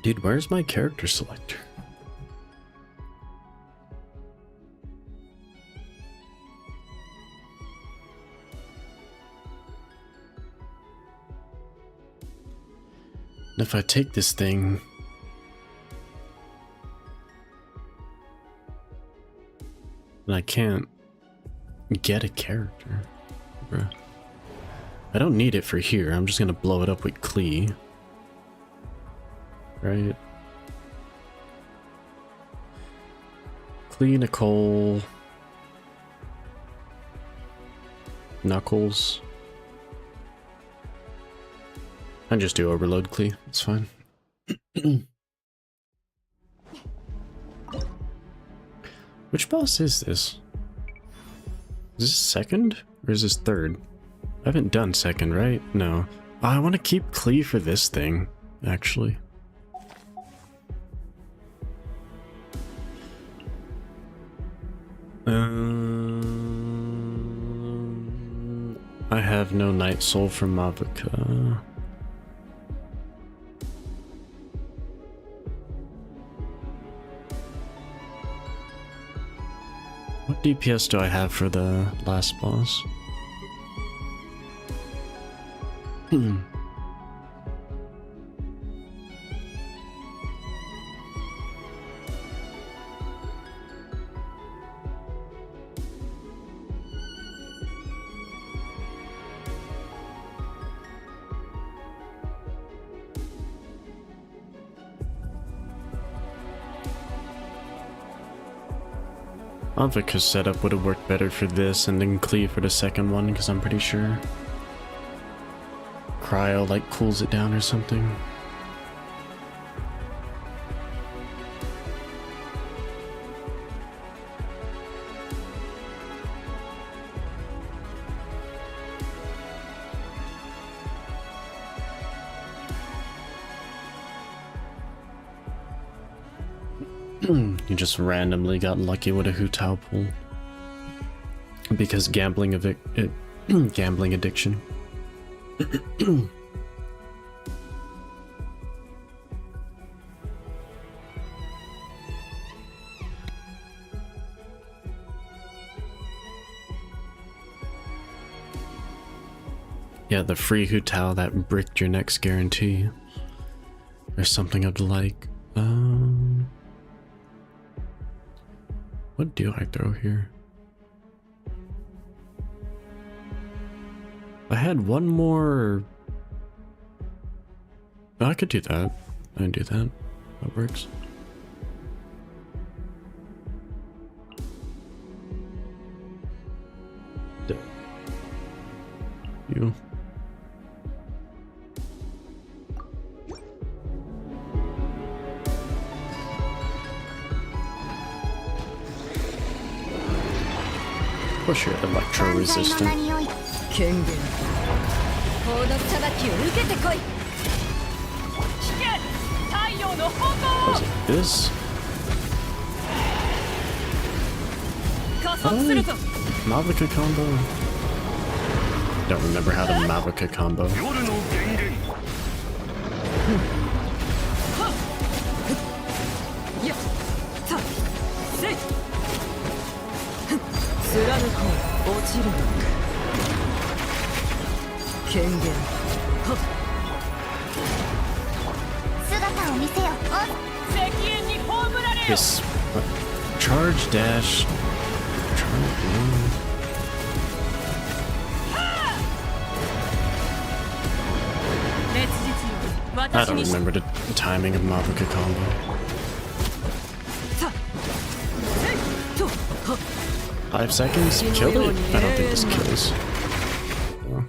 Dude, where's my character selector? And if I take this thing, then I can't get a character. Bruh. I don't need it for here. I'm just gonna blow it up with Klee. Right? Klee, Nicole, Knuckles. I just do overload Klee, it's fine. Which boss is this? Is this second? Or is this third? I haven't done second, right? No. Oh, I want to keep Klee for this thing, actually. I have no Night Soul from Mavuka. What DPS do I have for the last boss? Mavuka's setup would have worked better for this and then Klee for the second one, because I'm pretty sure Cryo like cools it down or something. You just randomly got lucky with a Hu Tao pool. Because gambling addiction. Yeah, the free Hu Tao that bricked your next guarantee. Or something of the like. What do I throw here? I had one more. Oh, I could do that. I can do that. That works. You. Push your electro resistant. Was it this? Mavuka combo? Don't remember how to Mavuka combo. This charge dash. I don't remember the timing of Mavuka combo. 5 seconds? Kill it? I don't think this kills. Oh.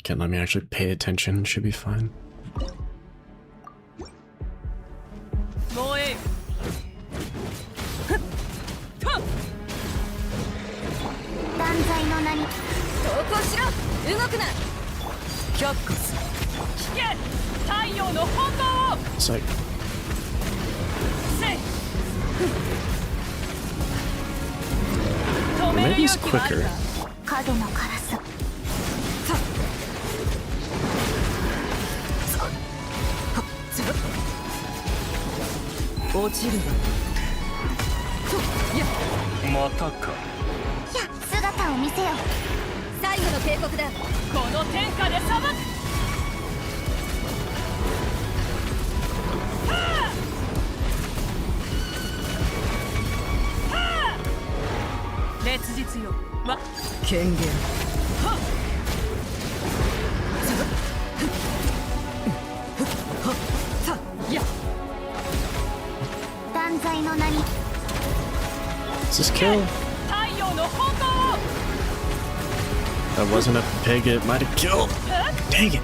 Can't let me actually pay attention, should be fine. It's like... Maybe he's quicker. Does this kill? That wasn't a pig, it might have killed. Dang it.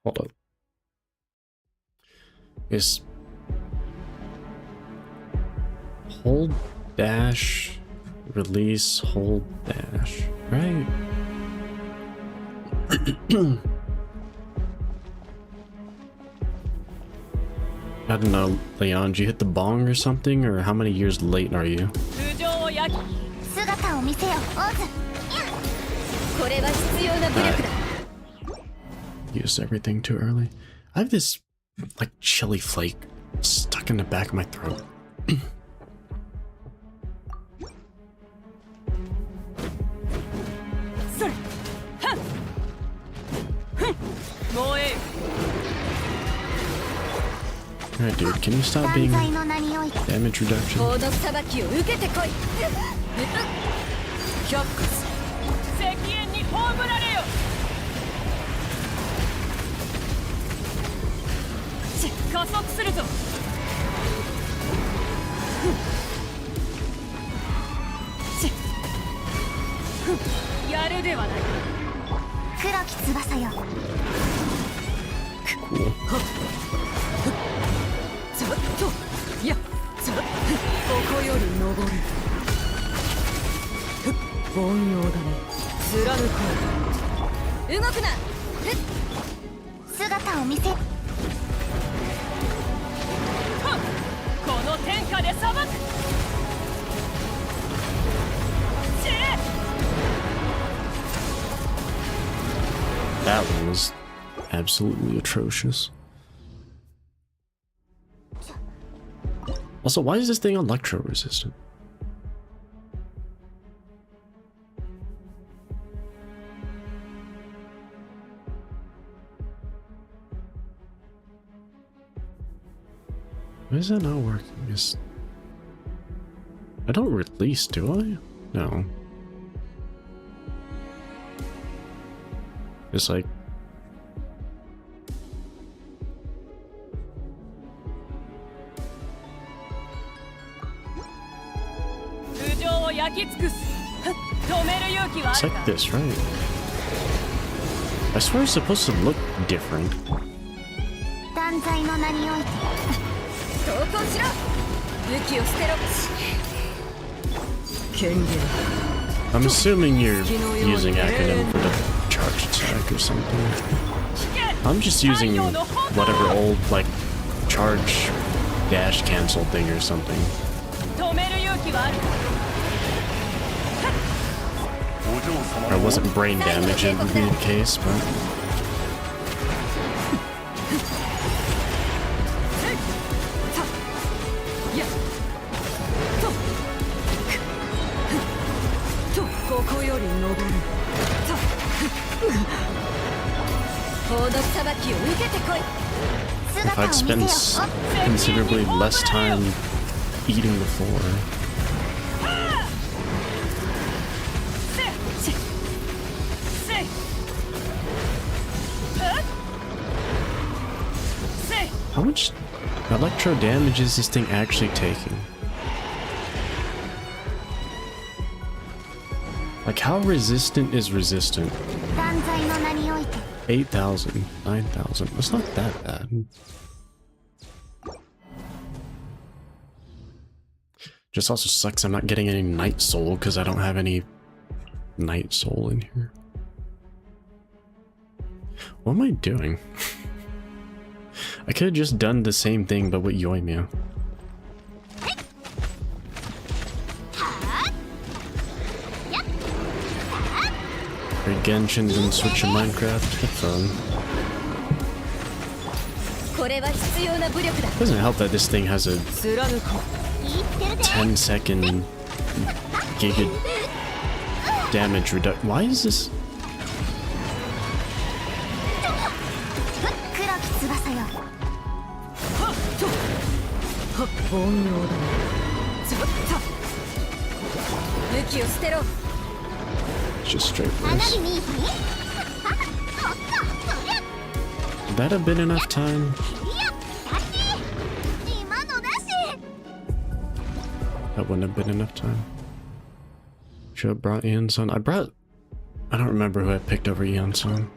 Hold up. Is hold dash, release, hold dash, right? I don't know, Leon, did you hit the bong or something, or how many years late are you? Used everything too early. I have this, like, chili flake stuck in the back of my throat. Alright, dude, can you stop being damage reduction? That one was absolutely atrocious. Also, why is this thing electro resistant? Why is that not working? I don't release, do I? No. It's like... It's like this, right? I swear it's supposed to look different. I'm assuming you're using acronym for the charge attack or something. I'm just using whatever old, like, charge dash cancel thing or something. Or it wasn't brain damage, it would be the case, but... If I'd spent considerably less time eating the floor. How much electro damage is this thing actually taking? Like, how resistant is resistant? 8,000, 9,000. It's not that bad. Just also sucks I'm not getting any night soul because I don't have any night soul in here. What am I doing? I could have just done the same thing but with Yoimiya. Or Genshin didn't switch to Minecraft. Have fun. Doesn't help that this thing has a 10-second giga damage reduction. Why is this? Just straight this. Would that have been enough time? That wouldn't have been enough time. Should have brought Ian's son. I don't remember who I picked over Ian's son.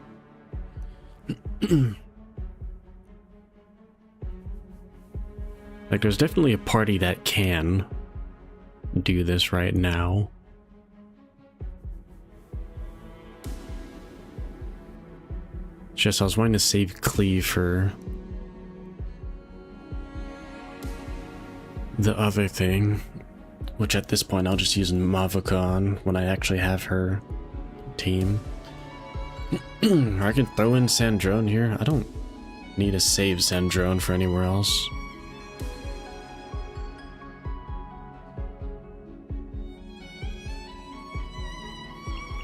Like, there's definitely a party that can do this right now. It's just I was wanting to save Cleve for the other thing, which at this point I'll just use Mavuka on when I actually have her team. Or I can throw in Sandrone here. I don't need to save Sandrone for anywhere else.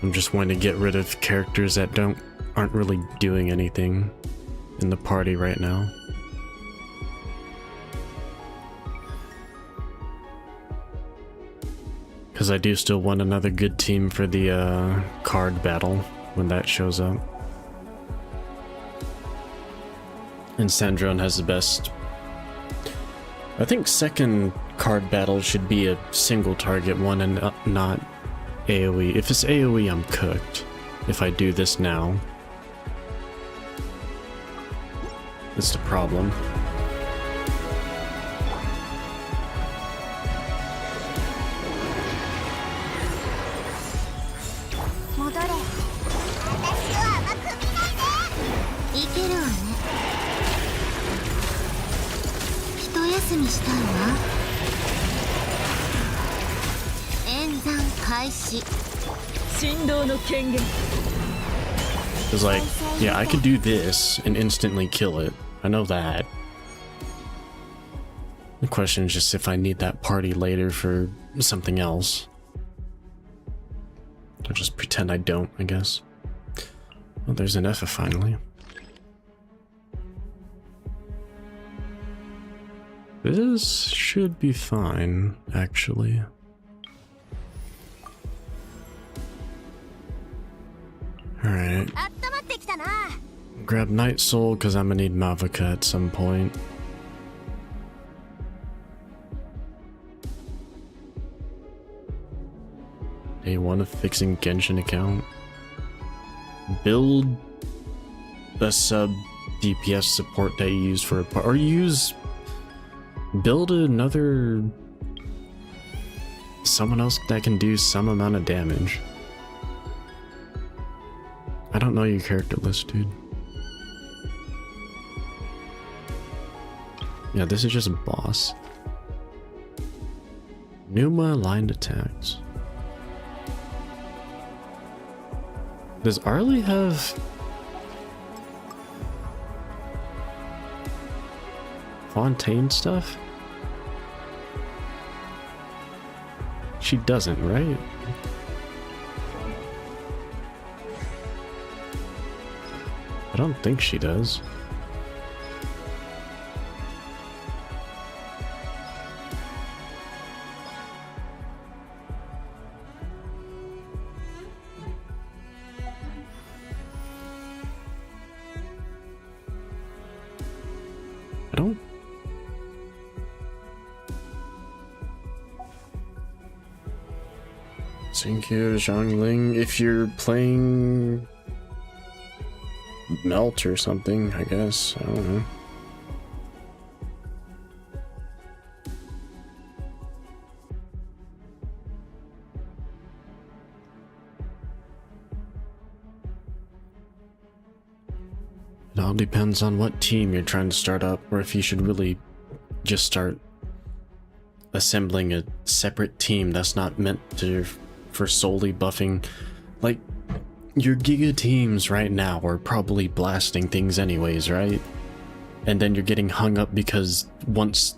I'm just wanting to get rid of characters that aren't really doing anything in the party right now. Because I do still want another good team for the card battle when that shows up. And Sandrone has the best. I think second card battle should be a single target one and not AoE. If it's AoE, I'm cooked. If I do this now. That's the problem. It's like, yeah, I could do this and instantly kill it. I know that. The question is just if I need that party later for something else. I'll just pretend I don't, I guess. Oh, there's an Effa finally. This should be fine, actually. Alright. Grab Night Soul because I'm gonna need Mavuka at some point. Day 1 of fixing Genshin account. Build a sub DPS support that you use for a or build another someone else that can do some amount of damage. I don't know your character list, dude. Yeah, this is just a boss. Numa aligned attacks. Does Arlie have Fontaine stuff? She doesn't, right? I don't think she does. I don't. Xinkyu, Zhongling, if you're playing Melt or something, I guess. I don't know. It all depends on what team you're trying to start up, or if you should really just start assembling a separate team that's not meant for solely buffing. Like, your Giga teams right now are probably blasting things anyways, right? And then you're getting hung up because once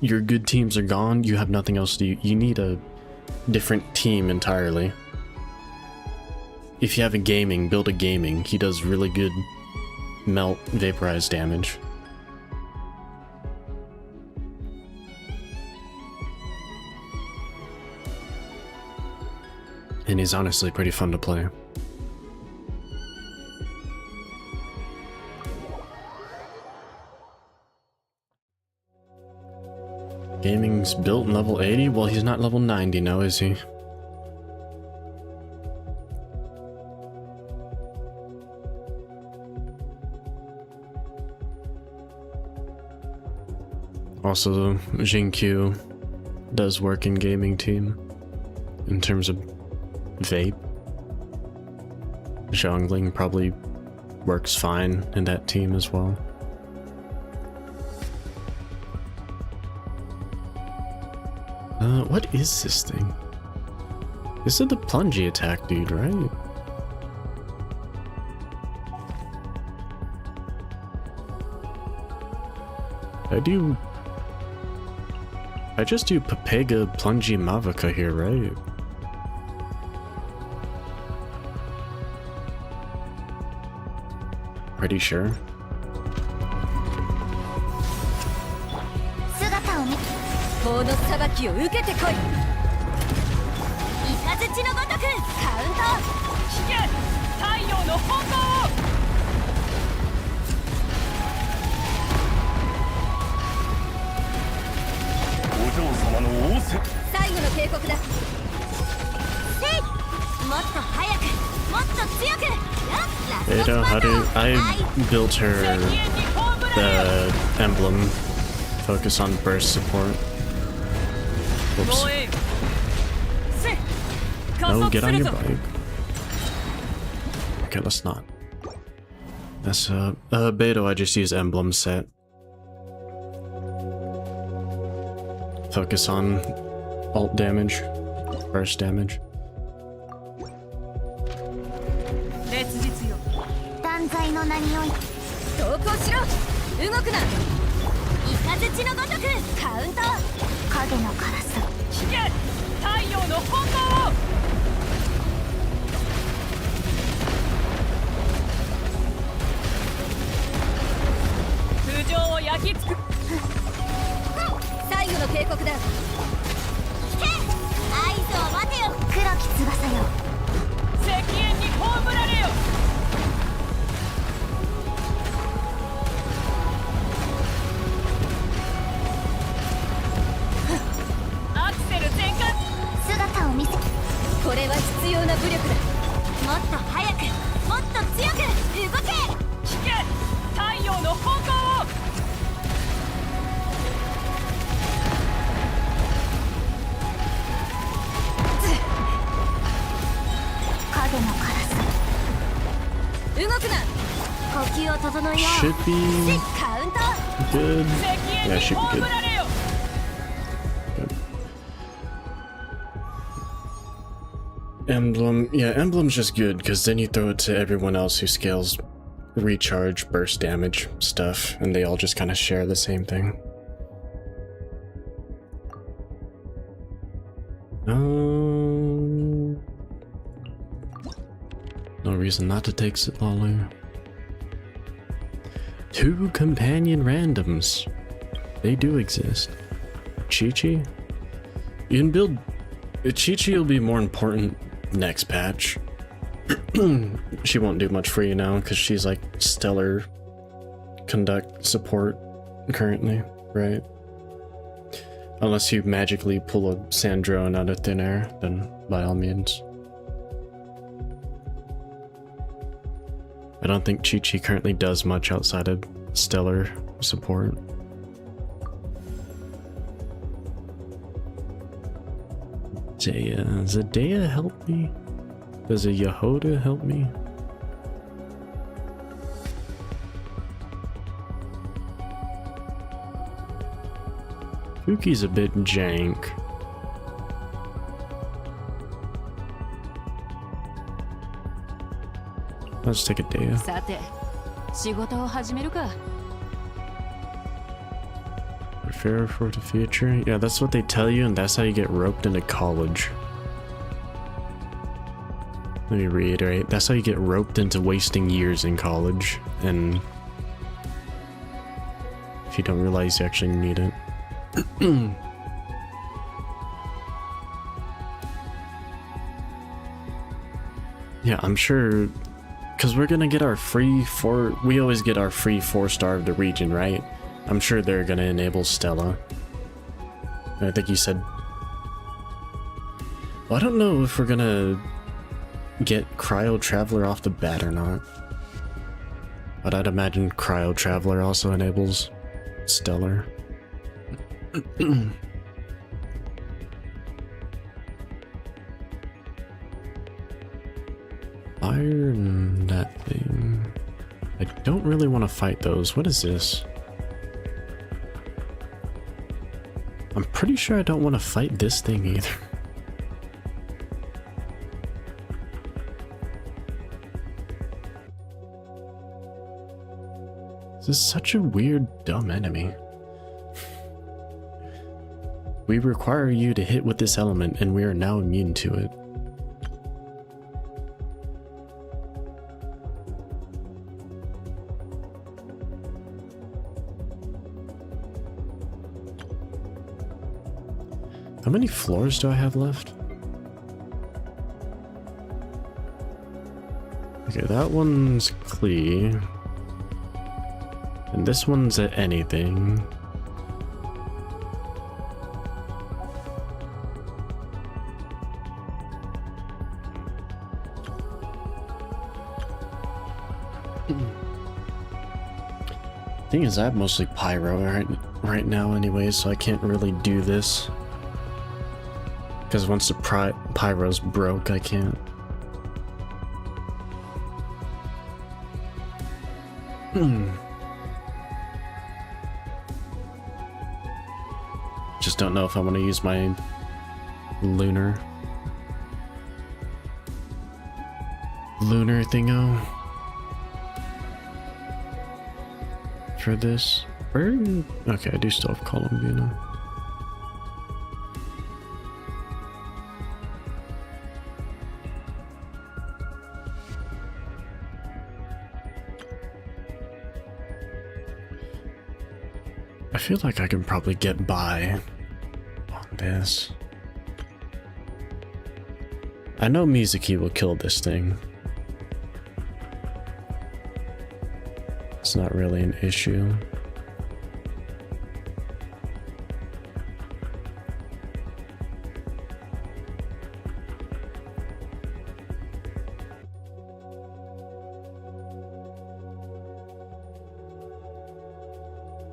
your good teams are gone, you have nothing else to do. You need a different team entirely. If you have a gaming, build a gaming. He does really good melt vaporize damage. And he's honestly pretty fun to play. Gaming's built in level 80? Well, he's not level 90 now, is he? Also, Jinkyu does work in gaming team in terms of vape. Zhongling probably works fine in that team as well. What is this thing? This is the plungy attack dude, right? I just do Papega Plungy Mavaka here, right? Pretty sure. Beta, how do I built her the emblem, focus on burst support. Whoops. No, get on your bike. Okay, let's not. That's Beta, I just use emblem set. Focus on alt damage, burst damage. Should be good. Yeah, should be good. Emblem, yeah, emblem's just good because then you throw it to everyone else who scales recharge, burst damage stuff, and they all just kind of share the same thing. No reason not to take Sitlolly. 2 companion randoms. They do exist. Chi-Chi? You can build... Chi-Chi will be more important next patch. She won't do much for you now because she's like stellar conduct support currently, right? Unless you magically pull a Sandrone out of thin air, then by all means. I don't think Chi-Chi currently does much outside of stellar support. Zendaya help me? Does a Yehoda help me? Fuki's a bit jank. Let's take a Dea. Prepare for the future. Yeah, that's what they tell you, and that's how you get roped into college. Let me reiterate, that's how you get roped into wasting years in college, and if you don't realize you actually need it. Yeah, I'm sure, because we're gonna get our free we always get our free 4-star of the region, right? I'm sure they're gonna enable Stella. I think you said... Well, I don't know if we're gonna get Cryo Traveler off the bat or not. But I'd imagine Cryo Traveler also enables Stellar. Fire and that thing. I don't really want to fight those. What is this? I'm pretty sure I don't want to fight this thing either. This is such a weird, dumb enemy. We require you to hit with this element, and we are now immune to it. How many floors do I have left? Okay, that one's Klee. And this one's at anything. Thing is, I have mostly pyro right now anyway, so I can't really do this. Because once the pyro's broke, I can't. Just don't know if I want to use my Lunar thingo for this. Okay, I do still have Columbina. I feel like I can probably get by on this. I know Mizuki will kill this thing. It's not really an issue.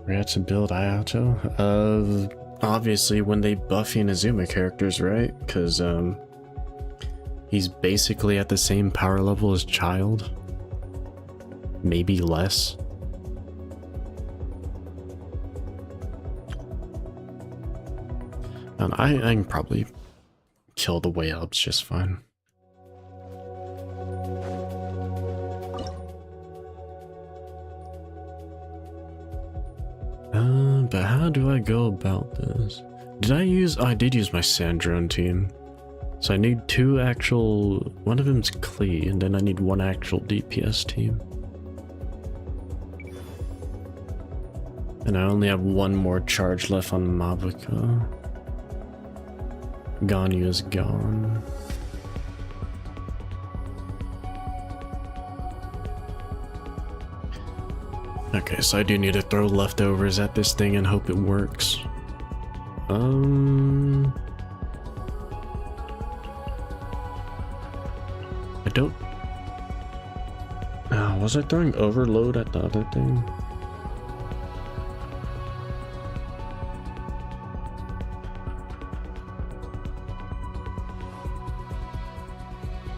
We had to build Ayato. Obviously when they buff Inazuma characters, right? Because he's basically at the same power level as Child. Maybe less. And I can probably kill the way ups just fine. But how do I go about this? I did use my Sandrone team. So I need two actual, one of them's Klee, and then I need one actual DPS team. And I only have one more charge left on Mavuka. Ganyu is gone. Okay, so I do need to throw leftovers at this thing and hope it works. I don't... was I throwing overload at the other thing?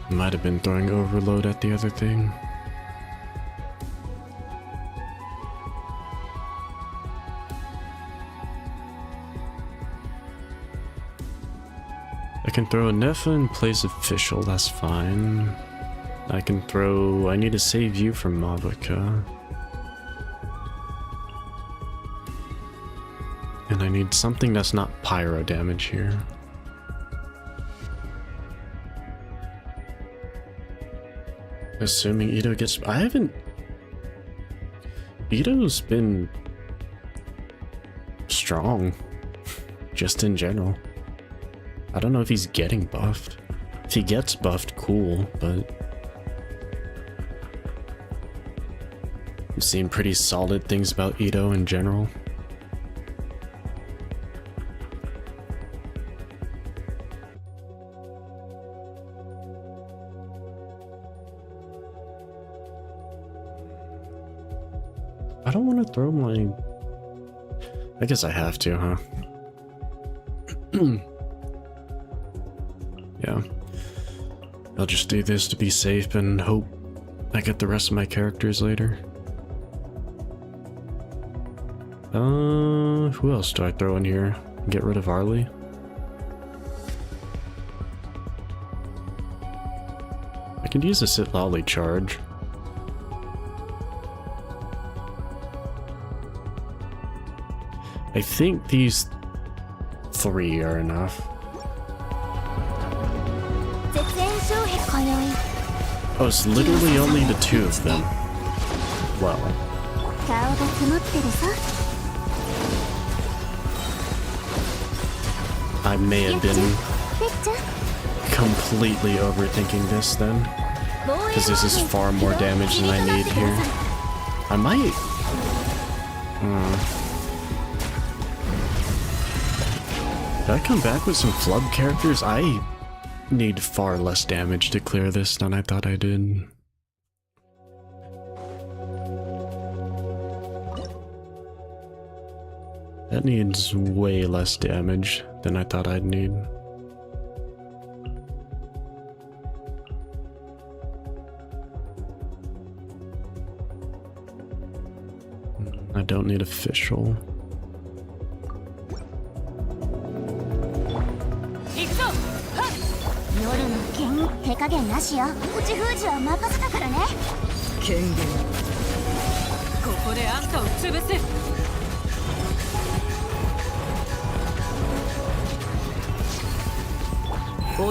Might have been throwing overload at the other thing. I can throw a Nepha in place of Fischl, that's fine. I can throw... I need to save you from Mavuka. And I need something that's not pyro damage here. Assuming Ito gets... I haven't... Ito's been... strong. Just in general. I don't know if he's getting buffed. If he gets buffed, cool, but... I've seen pretty solid things about Ito in general. I don't want to throw my... I guess I have to, huh? Yeah. I'll just do this to be safe and hope I get the rest of my characters later. Who else do I throw in here? Get rid of Arlie? I could use a Sit Lolly charge. I think these 3 are enough. Oh, it's literally only the 2 of them. Well. I may have been completely overthinking this then. Because this is far more damage than I need here. I might... Did I come back with some flub characters? I need far less damage to clear this than I thought I did. That needs way less damage than I thought I'd need. I don't need official. I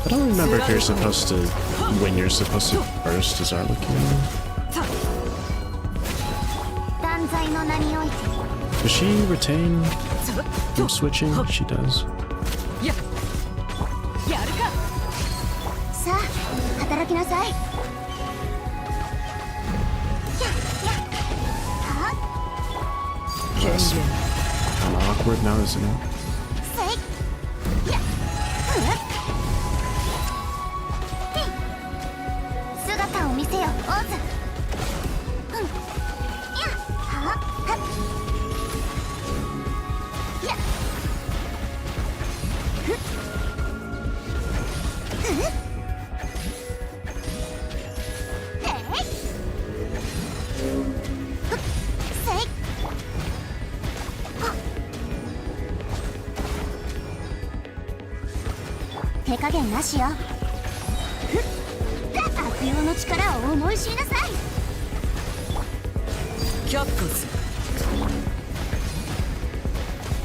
don't remember if you're supposed to, when you're supposed to burst as Arlequin. Does she retain from switching? She does. That's kind of awkward now, isn't it?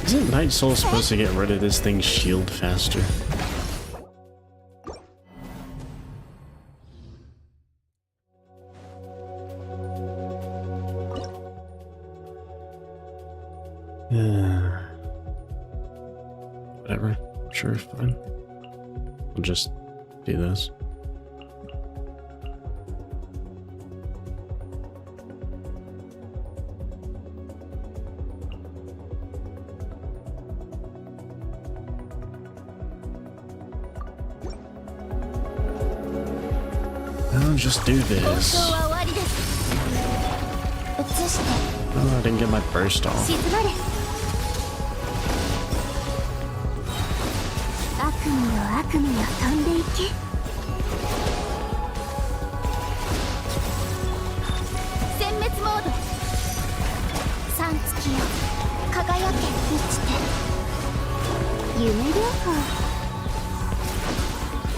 Isn't Night Soul supposed to get rid of this thing's shield faster? Whatever. Sure, fine. I'll just do this. I'll just do this. Oh, I didn't get my burst off.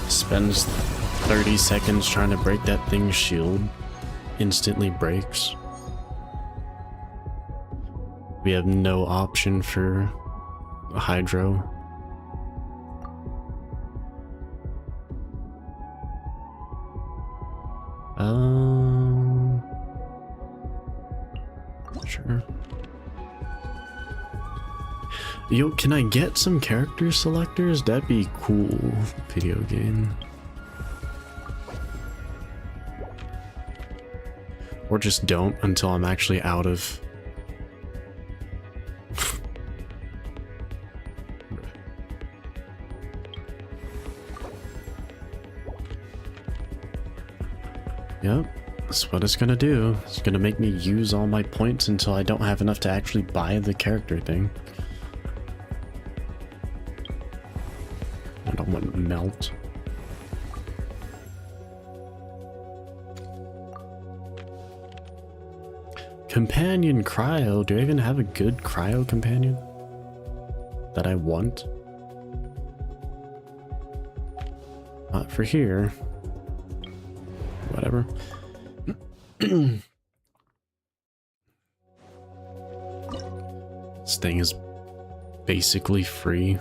Spends 30 seconds trying to break that thing's shield. Instantly breaks. We have no option for a Hydro. Sure. Yo, can I get some character selectors? That'd be cool. Video game. Or just don't until I'm actually out of... Yep. That's what it's gonna do. It's gonna make me use all my points until I don't have enough to actually buy the character thing. I don't want melt. Companion cryo. Do I even have a good cryo companion that I want? Not for here. Whatever. This thing is basically free.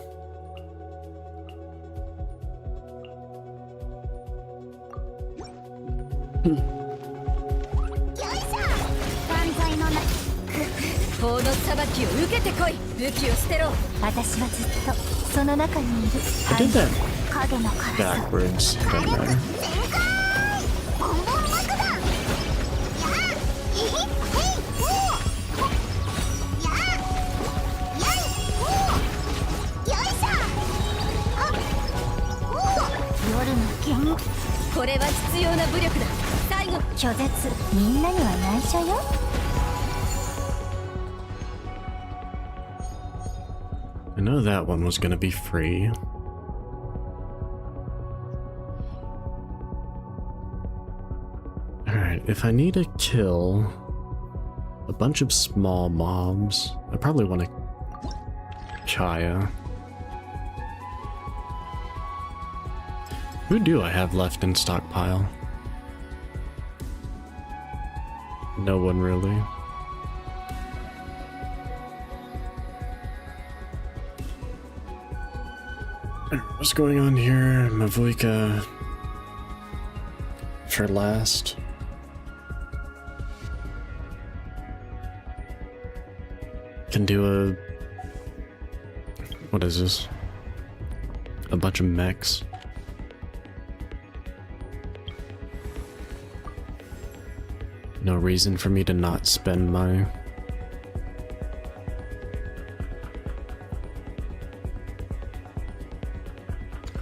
I did that backwards. Doesn't matter. I know that one was gonna be free. Alright, if I need to kill a bunch of small mobs, I probably want to Chaya. Who do I have left in stockpile? No one really. What's going on here? Mavuika for last. Can do a... What is this? A bunch of mechs. No reason for me to not spend my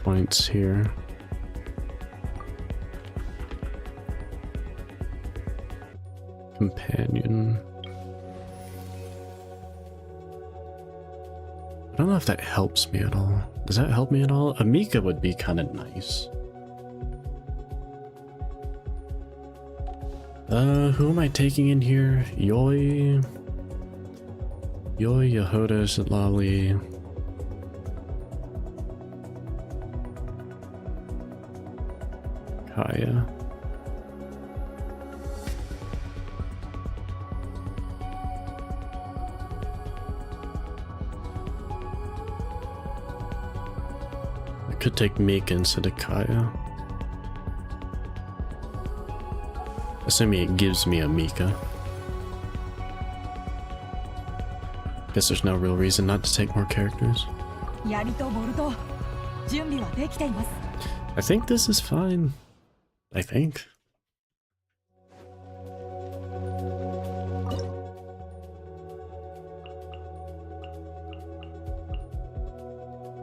points here. Companion. I don't know if that helps me at all. Does that help me at all? Amika would be kind of nice. Who am I taking in here? Yoi, Yahoda, Sitlali. Kaya. I could take Mika instead of Kaya. Assuming it gives me a Mika. Guess there's no real reason not to take more characters. I think this is fine. I think.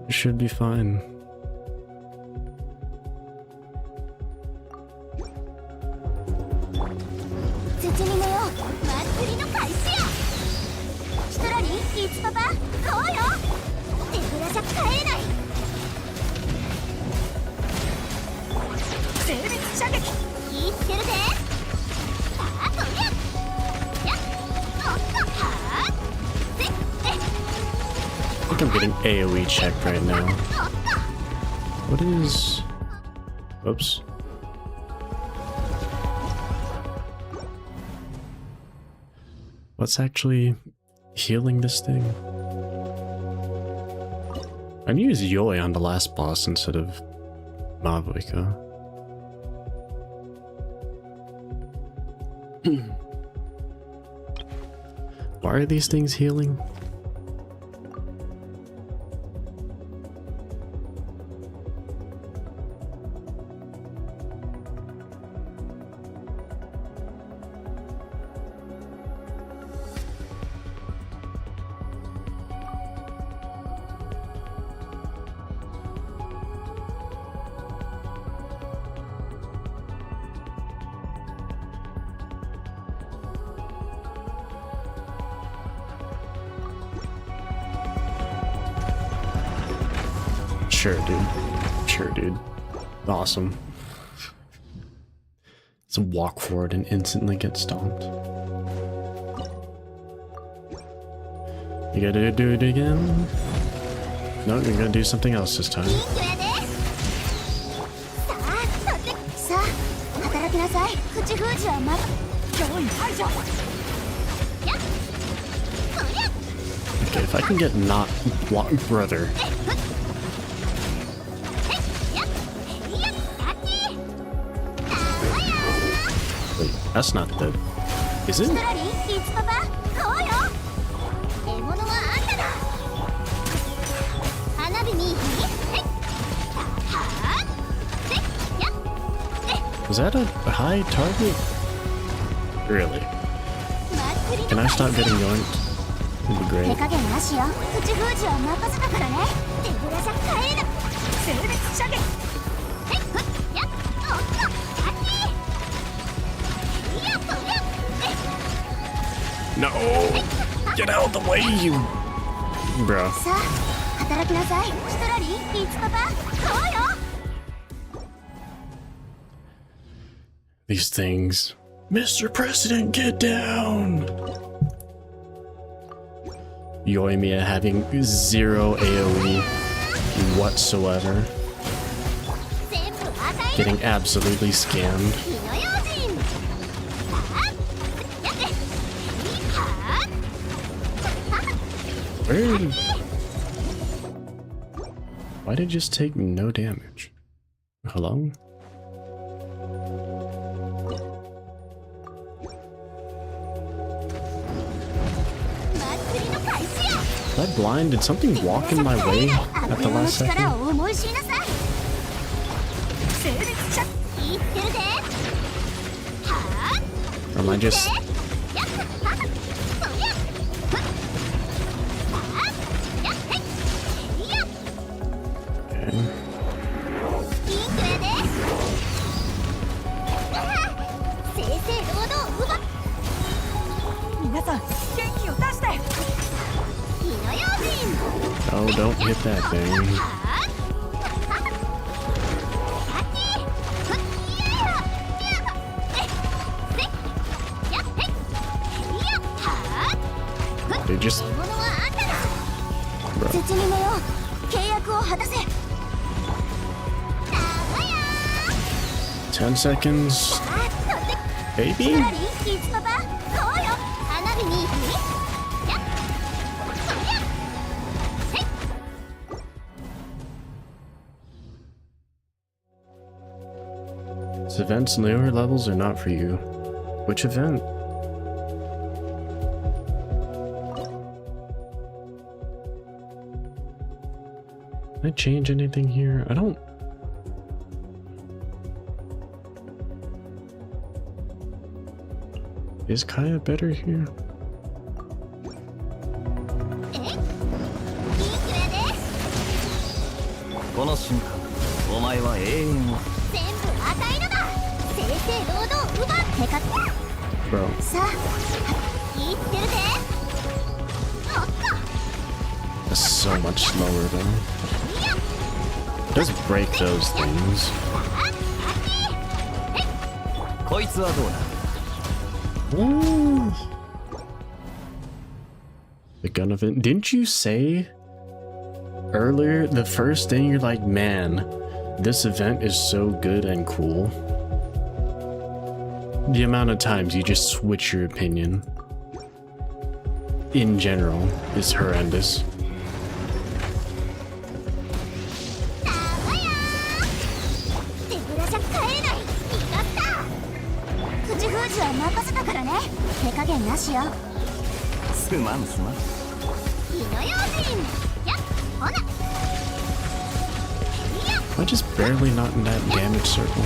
It should be fine. I think I'm getting AoE checked right now. What is... Oops. What's actually healing this thing? I need to use Yoi on the last boss instead of Mavuika. Why are these things healing? Sure, dude. Sure, dude. Awesome. So walk forward and instantly get stomped. You gotta do it again? No, you're gonna do something else this time. Okay, if I can get not block, brother. Wait, that's not the. Is it? Was that a high target? Really? Can I stop getting yoinked? It'd be great. No! Get out of the way, you... Bro. These things. Mr. President, get down! Yoimiya having 0 AoE whatsoever. Getting absolutely scammed. Where? Why did it just take no damage? Hello? Was I blind? Did something walk in my way at the last second? Or am I just... Okay. Oh, don't hit that thing. They just... Bro. 10 seconds. Baby? These events lower levels are not for you. Which event? Can I change anything here? I don't... Is Kaya better here? Bro. That's so much slower though. It does break those things. Ooh. The gun event. Didn't you say earlier, the first thing you're like, man, this event is so good and cool? The amount of times you just switch your opinion in general is horrendous. Am I just barely not in that damage circle?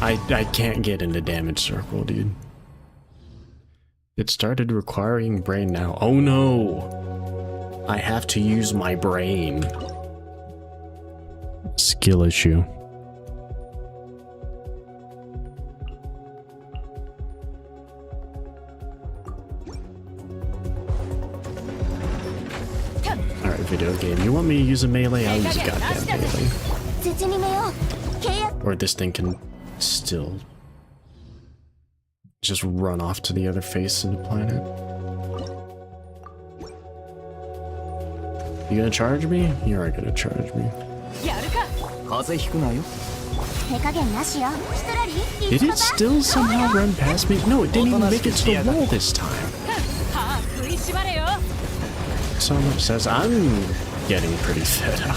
I can't get into damage circle, dude. It started requiring brain now. Oh no! I have to use my brain. Skill issue. game. You want me to use a melee? I'll use a goddamn melee. 絶にめよう契約 Or this thing can still just run off to the other face of the planet. You gonna charge me? You are gonna charge me. やるか 風邪ひくなよ。手加減なしよヒトラリ Did it still somehow run past me? No, it didn't even make it to the wall this time. 歯食いしばれよ Someone says I'm getting pretty fed up.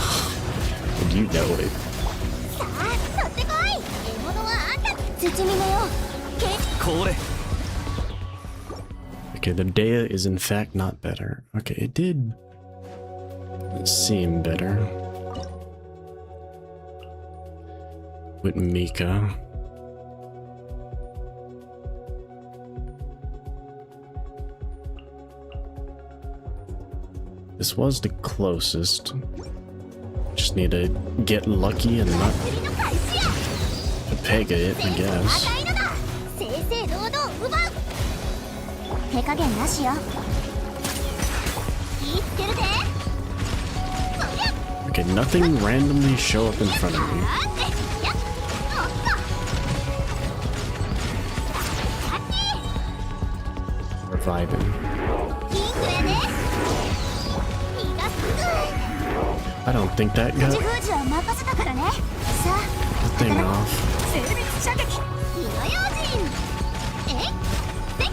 And you know it. さあ取ってこい獲物はあんた絶にめよう契これ Okay, the Dea is in fact not better. Okay, it did seem better with Mika. This was the closest. Just need to get lucky and not 釣りの開始や pega it, I guess. 赤いのだ正々堂々奪う手加減なしよ気ぃつけるで Okay, nothing randomly show up in front of me. あってやっおっと Reviving. キングやで逃がす I don't think that 口 got 封じは任せたからねさあ the thing off. 精密射撃火の用心えいせいへい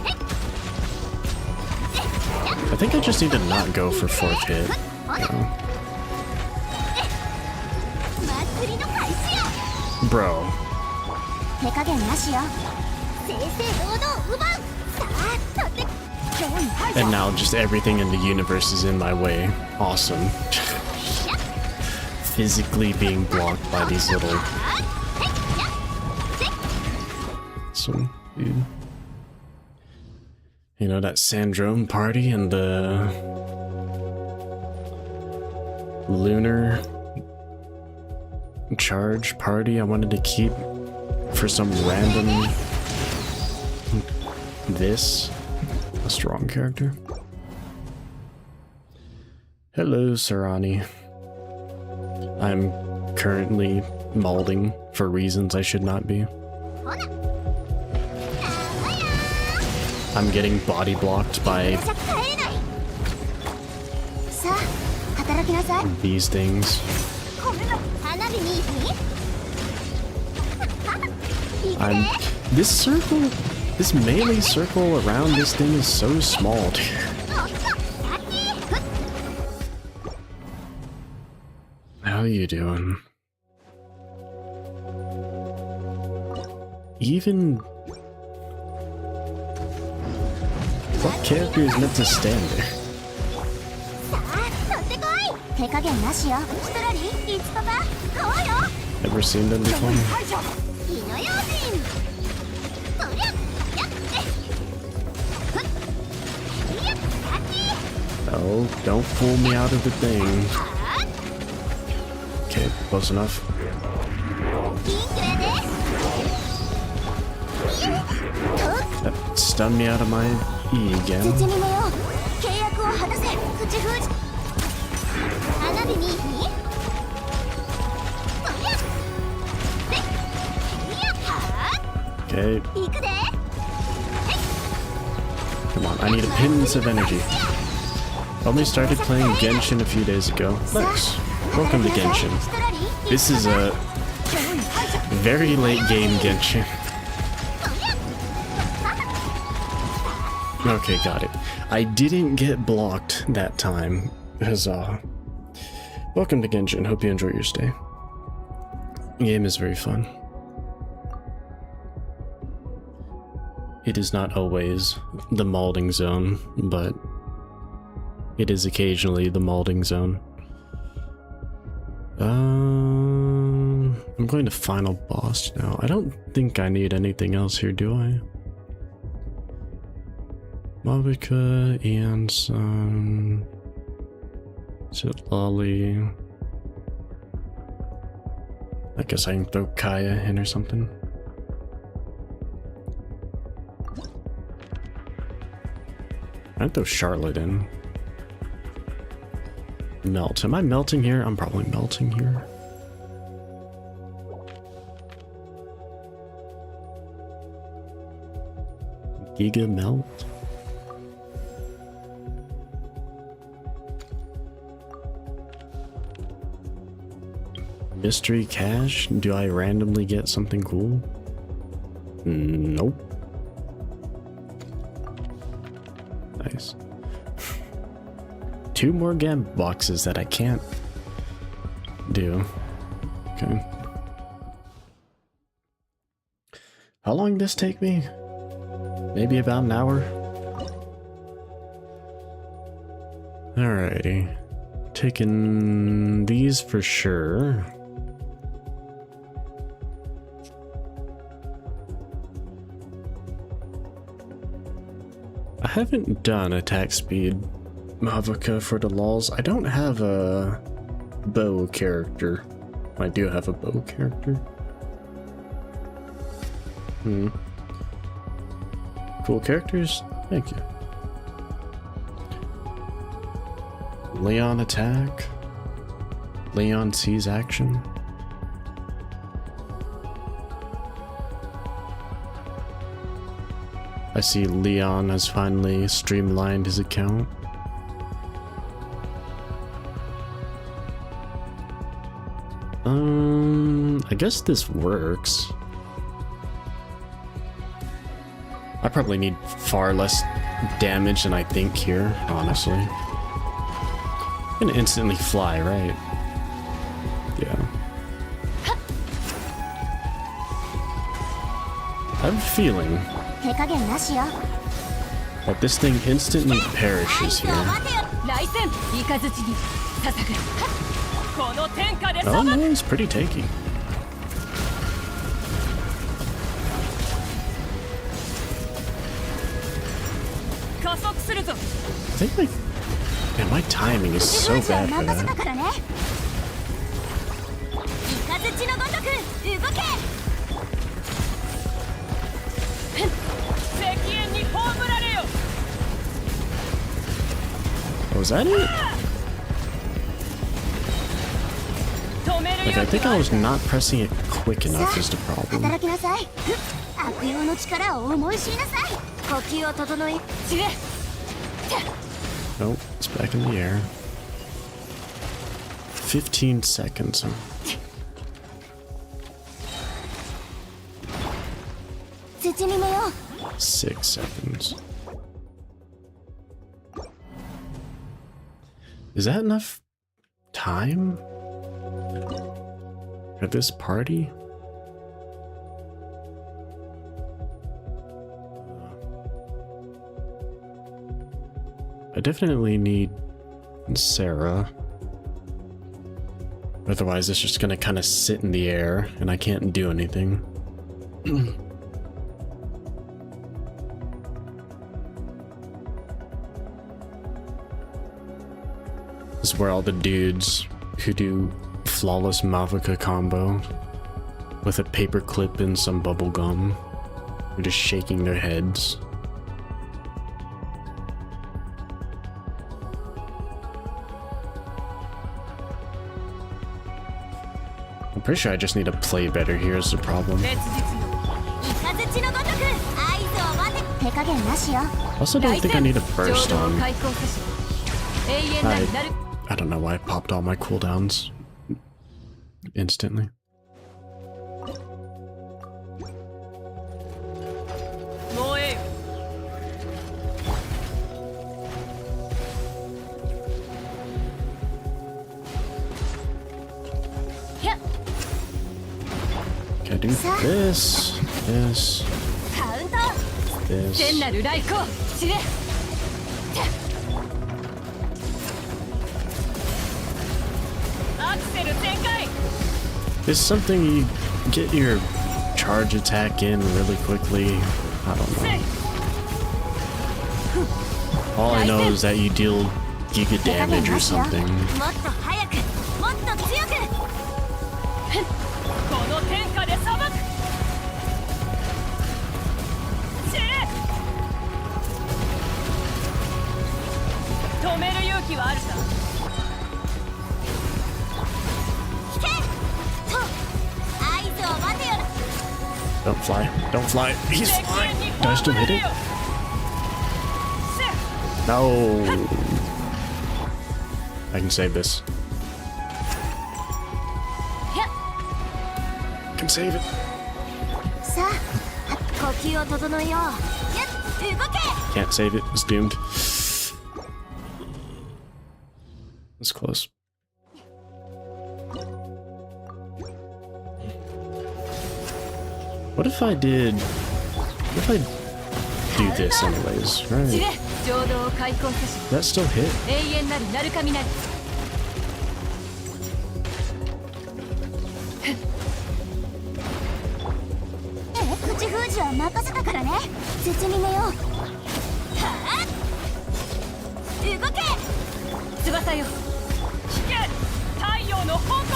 I think I just need to not go for fourth hit. ほな You know? 祭りの開始や Bro, 手加減なしよ正々堂々奪うさあ取って今日に排除 and now just everything in the universe is in my way. Awesome. Physically being blocked by these little... So, dude. You know, that Sandrome party and the... Lunar... charge party I wanted to keep for some random... This? A strong character? Hello, Sarani. I'm currently Malding for reasons I should not be. ほな I'm getting body blocked by じゃ帰れないさあ働きなさい these things. これの花火に行く I'm... で This circle... This melee circle around this thing is so small, dude. おっとさっき How you doing? Even... What character is meant to stand there? さあ取ってこい手加減なしよヒトラリいつとかこうよ Never seen them before? 排除火の用心そりゃやってふっいやさっき Oh, don't pull me out of the thing. はあ Okay, close enough. キングやでいやと That stunned me out of my E 絶 again. にめよう契約を果たせ口封じ花火にそりゃでいやはあ Okay, 行くで come on. I need a pittance of energy. Only started playing Genshin a few days ago. Nice. Welcome to Genshin. This is a very late game Genshin. Okay, got it. I didn't get blocked that time. Huzzah. Welcome to Genshin. Hope you enjoy your stay. The game is very fun. It is not always the Malding zone, but it is occasionally the Malding zone. I'm going to final boss now. I don't think I need anything else here, do I? Mavika, Ianson, Lolly. I guess I can throw Kaya in or something. I'd throw Charlotte in. Melt. Am I melting here? I'm probably melting here. Giga melt. Mystery cache? Do I randomly get something cool? Nope. Nice. 2 more gem boxes that I can't do. Okay. How long did this take me? Maybe about an hour? Alrighty. Taking these for sure. I haven't done attack speed Mavuka for the lulz. I don't have a bow character. I do have a bow character. Cool characters? Thank you. Leon attack. Leon sees action. I see Leon has finally streamlined his account. I guess this works. I probably need far less damage than I think here, honestly. I'm gonna instantly fly, right? Yeah. I have a feeling that this thing instantly perishes here. Oh no, it's pretty tanky. I think my timing is so bad for that. Oh, was that it? Like, I think I was not pressing it quick enough is the problem. Nope, it's back in the air. 15 seconds. 6 seconds. Is that enough time for this party? I definitely need Sarah. Otherwise, it's just gonna kind of sit in the air and I can't do anything. This is where all the dudes who do flawless Mavuka combo with a paperclip and some bubble gum are just shaking their heads. I'm pretty sure I just need to play better here is the problem. Also don't think I need a burst on. I don't know why I popped all my cooldowns instantly. Can I do this, this, this? Is something you get your charge attack in really quickly? I don't know. All I know is that you deal giga damage or something. Don't fly. Don't fly. He's flying. Do I still hit it? No. I can save this. I can save it. さあ、呼吸を整えよう。動け。 Can't save it. It's doomed. It's close. What if I did... What if I do this anyways, right? Does that still hit? 口封じは任せたからね。絶に寝よう。はあ、動け。翼よ。引け。太陽の方向。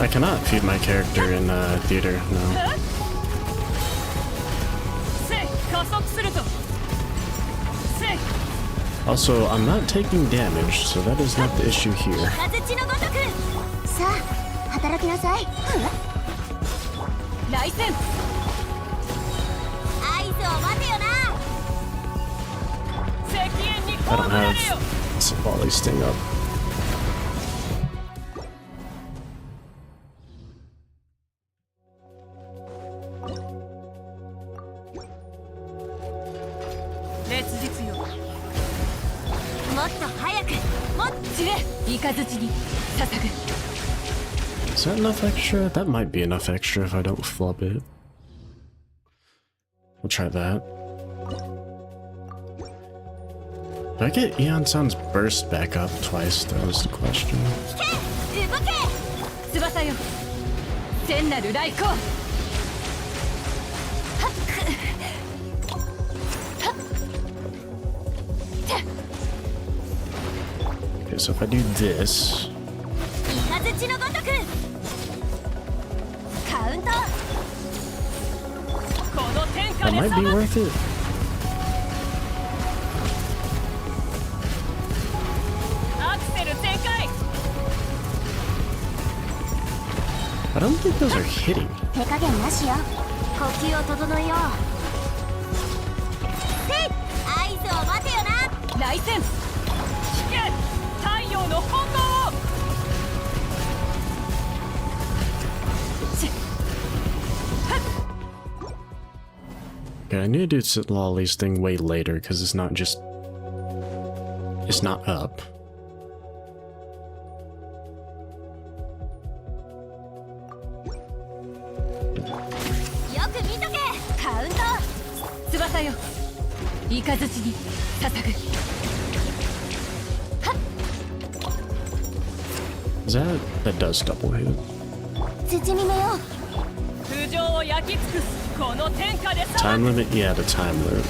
I cannot feed my character in theater, no. Also, I'm not taking damage, so that is not the issue here. さあ、働きなさい。来戦。合図を待てよな。 I don't have Savali Sting up. Is that enough extra? That might be enough extra if I don't flub it. We'll try that. Do I get Eon Sun's burst back up twice? That was the question. Okay, so if I do this... That might be worth it. I don't think those are hitting. Okay, I need to do Lolly's thing way later because it's not just... It's not up. Is that does double hit. Time limit? Yeah, the time limit.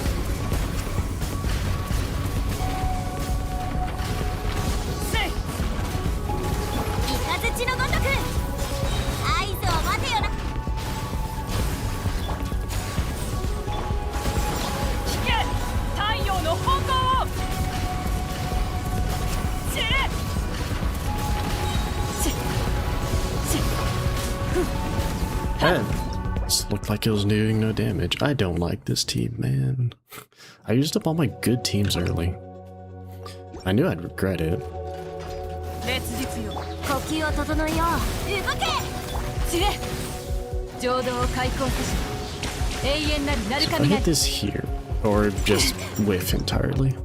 This looked like it was doing no damage. I don't like this team, man. I used up all my good teams early. I knew I'd regret it. So if I hit this here, or just whiff entirely.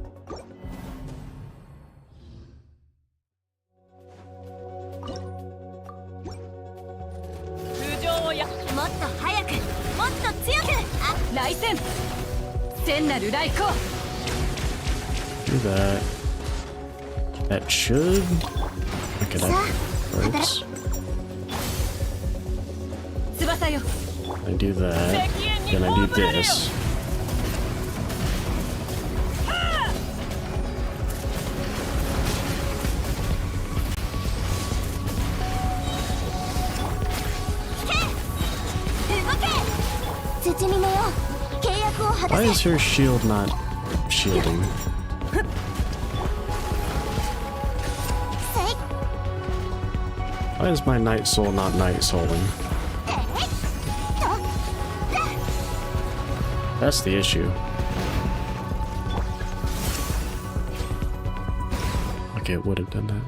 Do that. That should... Okay, that hurts. I do that, then I do this. Why is her shield not shielding? Why is my Night Soul not Night Souling? That's the issue. Okay, it would have done that.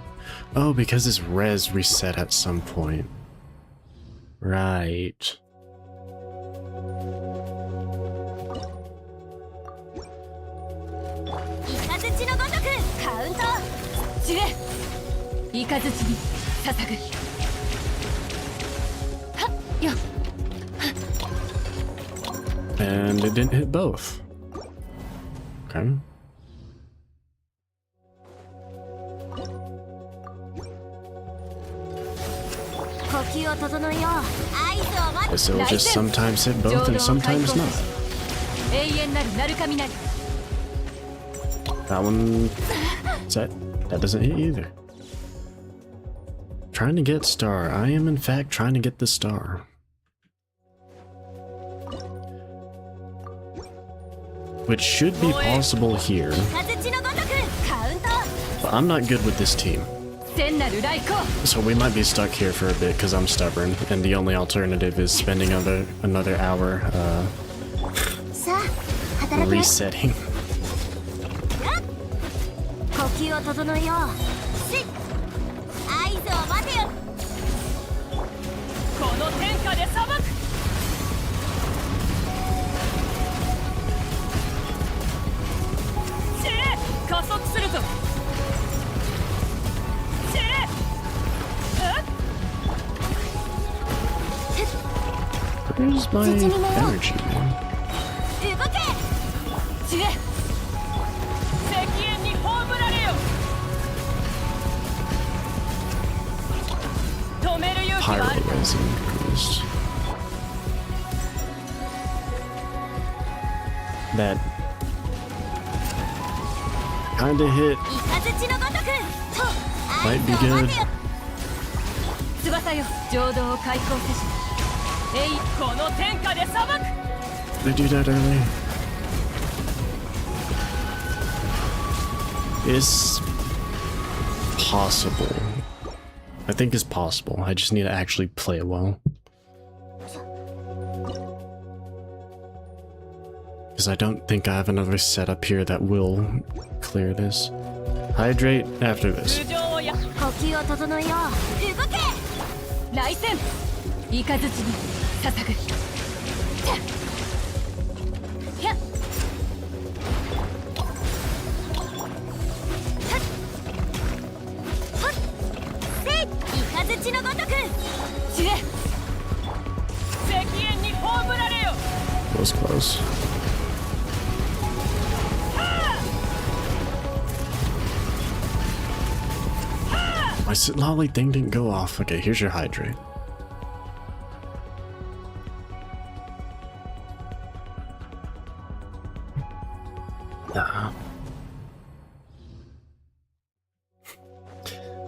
Oh, because his res reset at some point. Right. And it didn't hit both. Okay. Guess it'll just sometimes hit both and sometimes not. That one... That doesn't hit either. Trying to get star. I am in fact trying to get the star. Which should be possible here. But I'm not good with this team. So we might be stuck here for a bit because I'm stubborn, and the only alternative is spending another hour resetting. Where's my energy, man? Pyro res increased. That kinda hit. Might be good. They do that early. It's possible. I think it's possible. I just need to actually play it well. Because I don't think I have another setup here that will clear this. Hydrate after this. Was close. My lolly thing didn't go off. Okay, here's your hydrate.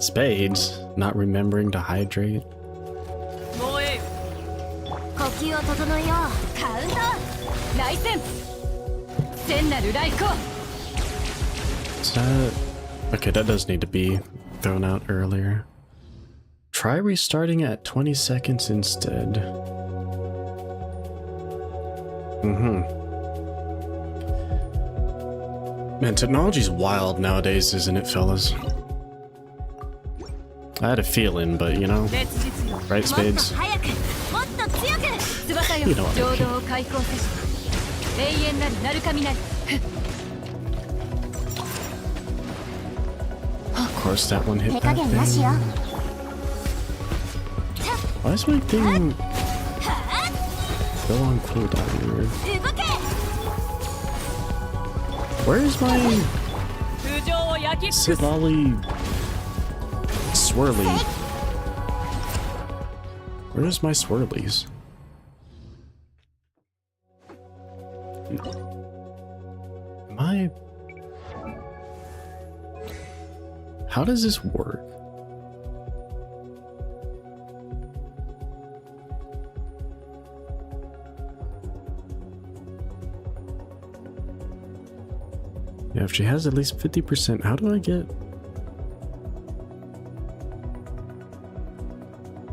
Spades, not remembering to hydrate. Is that... Okay, that does need to be thrown out earlier. Try restarting at 20 seconds instead. Man, technology's wild nowadays, isn't it, fellas? I had a feeling, but you know, right, Spades? You know what I mean. Of course, that one hit that thing. Why is my thing still on cooldown? Weird. Where is my sit volley swirly? Where's my swirlies? Am I... How does this work? Yeah, if she has at least 50%, how do I get...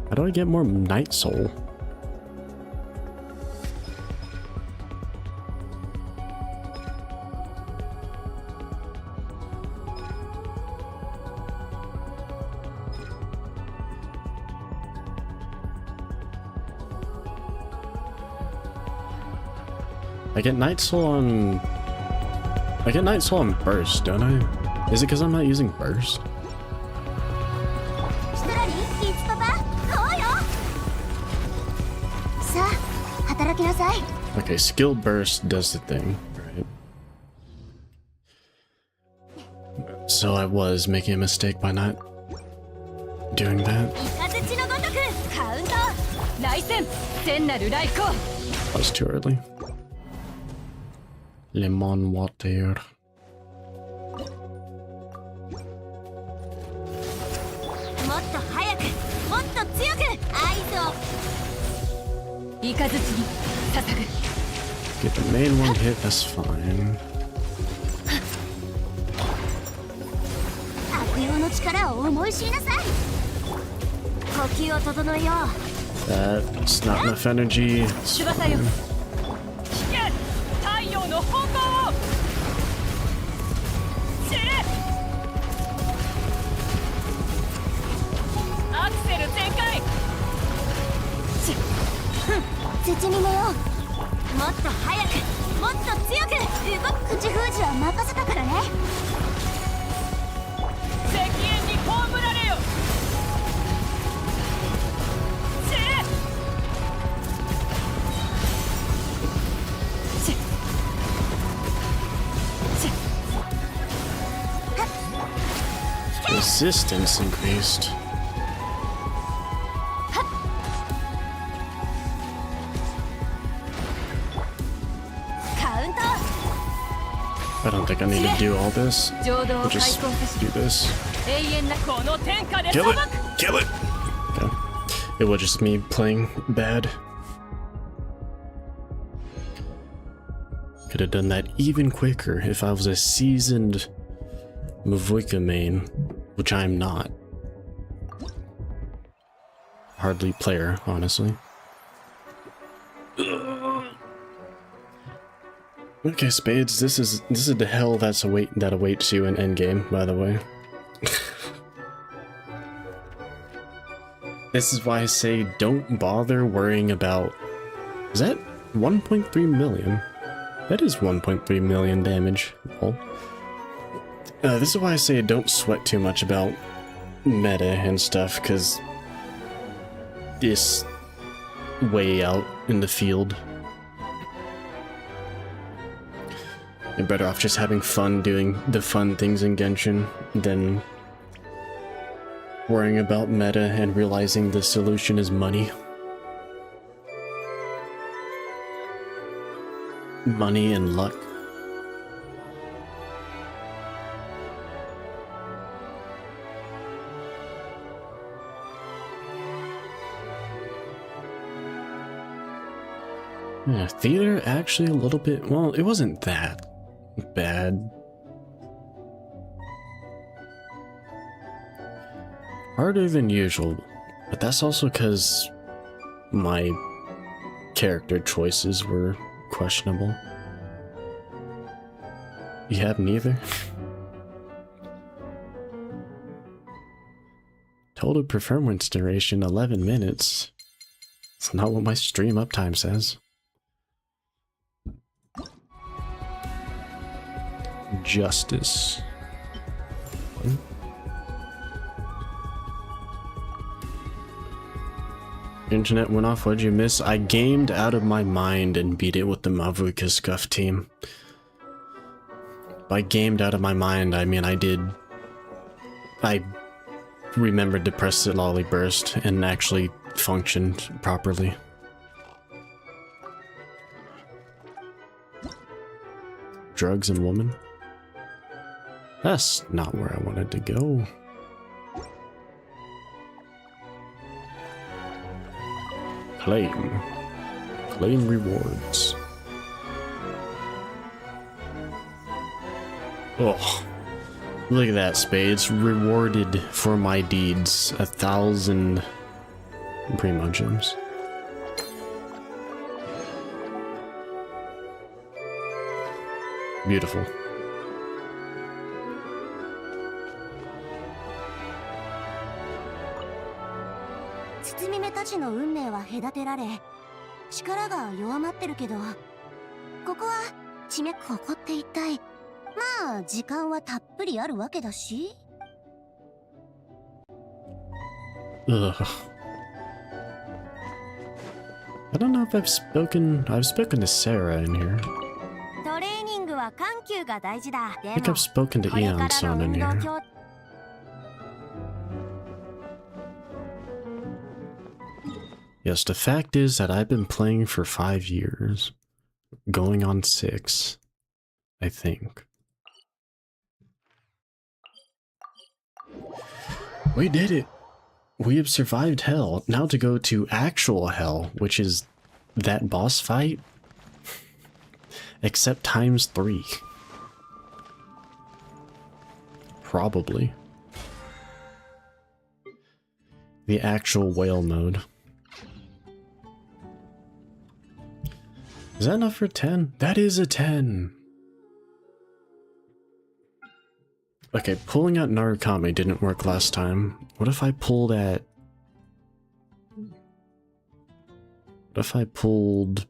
How do I get more Night Soul? I get Night Soul on... I get Night Soul on Burst, don't I? Is it because I'm not using Burst? Okay, Skill Burst does the thing, right? So I was making a mistake by not doing that. That was too early. Lemon water. Get the main one hit, that's fine. That's not enough energy. It's fine. Resistance increased. I don't think I need to do all this. I'll just do this. Kill it! Kill it! Okay. It was just me playing bad. Could have done that even quicker if I was a seasoned Mavuika main, which I'm not. Hardly player, honestly. Okay, Spades, this is the hell that awaits you in endgame, by the way. This is why I say don't bother worrying about... Is that 1.3 million? That is 1.3 million damage. Oh. This is why I say don't sweat too much about meta and stuff, because it's way out in the field. You're better off just having fun doing the fun things in Genshin than worrying about meta and realizing the solution is money. Money and luck. Yeah, theater actually a little bit, well, it wasn't that bad. Harder than usual, but that's also because my character choices were questionable. You have neither? Total performance duration 11 minutes. It's not what my stream uptime says. Justice. Internet went off, what'd you miss? I gamed out of my mind and beat it with the Mavuika Scuff team. By gamed out of my mind, I mean I remembered to press the lolly burst and actually functioned properly. Drugs and woman? That's not where I wanted to go. Claim. Claim rewards. Oh, look at that, Spades. Rewarded for my deeds. 1,000 Primo gems. Beautiful. ここはここって一体、まあ時間はたっぷりあるわけだし。Ugh. I don't know if I've spoken to Sarah in here. トレーニングは緩急が大事だ。 I think I've spoken to Eon-san in here. Yes, the fact is that I've been playing for 5 years. Going on 6, I think. We did it! We have survived hell. Now to go to actual hell, which is that boss fight, except times 3. Probably. The actual whale mode. Is that enough for 10? That is a 10! Okay, pulling out Narukami didn't work last time. What if I pulled at... What if I pulled...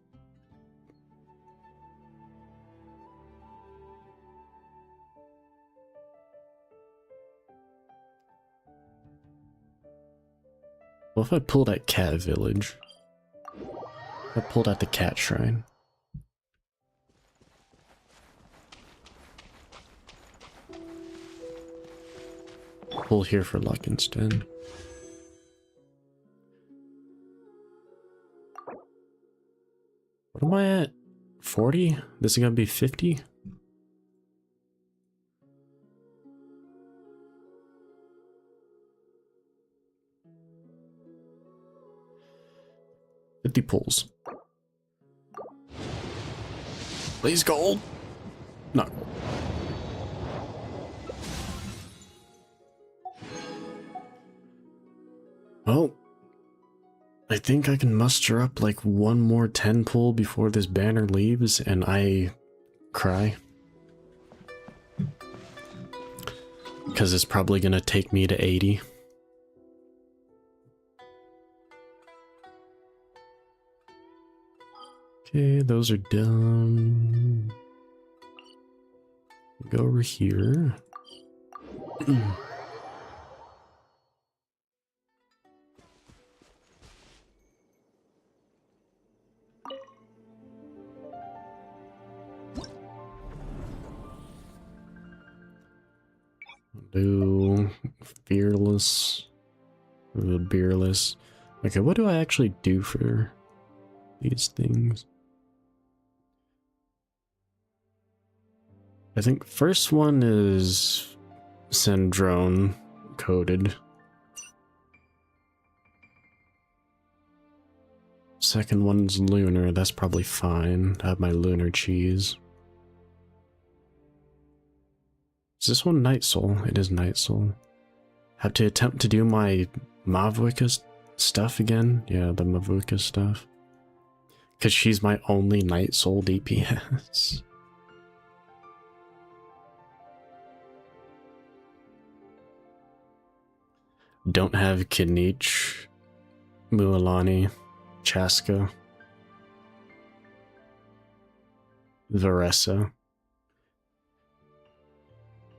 What if I pulled at Cat Village? I pulled at the Cat Shrine. Pull here for luck instead. What am I at? 40? This is gonna be 50? Pulls. Please gold. Not gold. Well, I think I can muster up like one more 10 pull before this banner leaves and I cry. Because it's probably gonna take me to 80. Okay, those are done. Go over here. Do fearless, beerless. Okay, what do I actually do for these things? I think first one is Syndrome coded. Second one's Lunar, that's probably fine. I have my Lunar cheese. Is this one Night Soul? It is Night Soul. Have to attempt to do my Mavuka stuff again? Yeah, the Mavuka stuff. Because she's my only Night Soul DPS. Don't have Kinich, Mualani, Chaska, Varessa.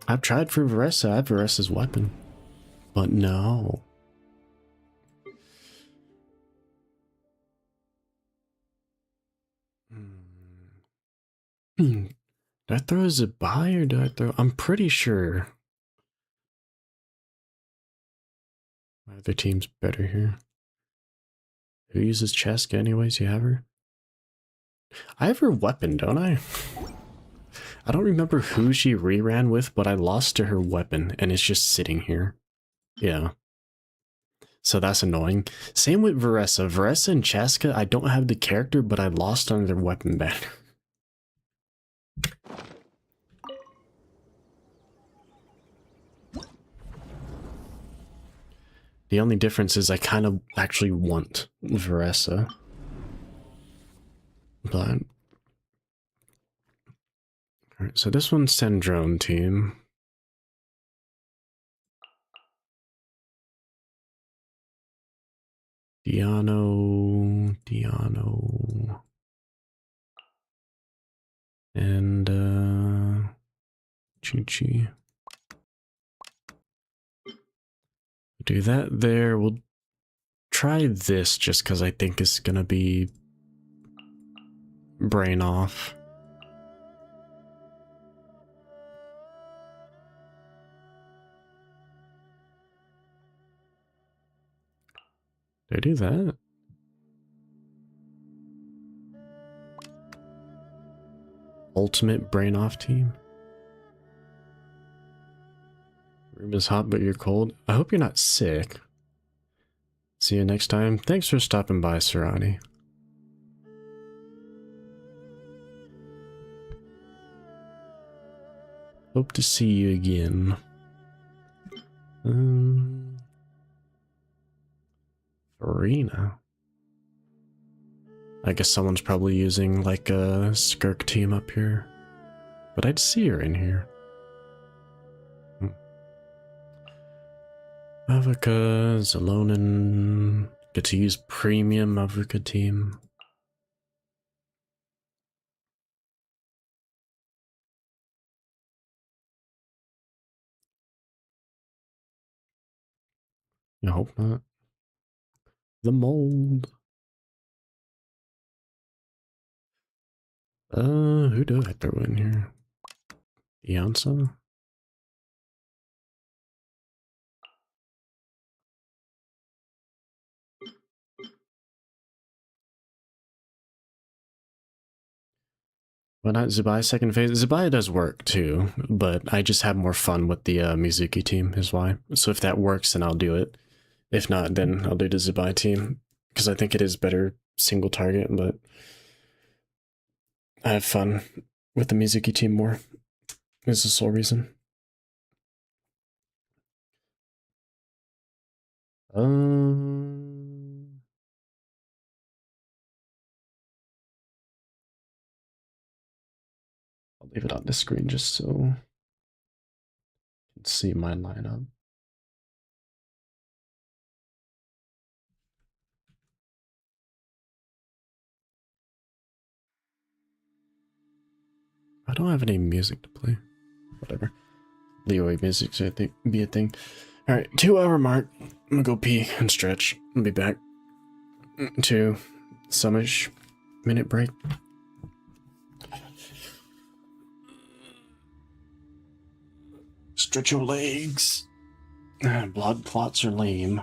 I've tried for Varessa. I have Varessa's weapon. But no. Do I throw a Zabai or do I throw... I'm pretty sure my other team's better here. Who uses Chaska anyways? You have her? I have her weapon, don't I? I don't remember who she reran with, but I lost to her weapon and it's just sitting here. Yeah. So that's annoying. Same with Varessa. Varessa and Chaska, I don't have the character, but I lost on their weapon banner. The only difference is I kind of actually want Varessa. But... Alright, so this one's Syndrome team. Diano... And Chi-Chi. Do that there. We'll try this just because I think it's gonna be brain off. Did I do that? Ultimate brain off team. Room is hot, but you're cold. I hope you're not sick. See you next time. Thanks for stopping by, Sarani. Hope to see you again. Arena. I guess someone's probably using like a Skirk team up here. But I'd see her in here. Avuka, Zalonin. Get to use premium Avuka team. I hope not. The mold. Who do I throw in here? Beyonce? Why not Zubai second phase? Zubai does work too, but I just have more fun with the Mizuki team is why. So if that works, then I'll do it. If not, then I'll do the Zubai team. Because I think it is better single target, but I have fun with the Mizuki team more. Is the sole reason. I'll leave it on the screen just so you can see my lineup. I don't have any music to play. Whatever. Leeway music should I think be a thing. Alright, 2-hour mark. I'm gonna go pee and stretch. I'll be back to some-ish minute break. Stretch your legs. Blood clots are lame.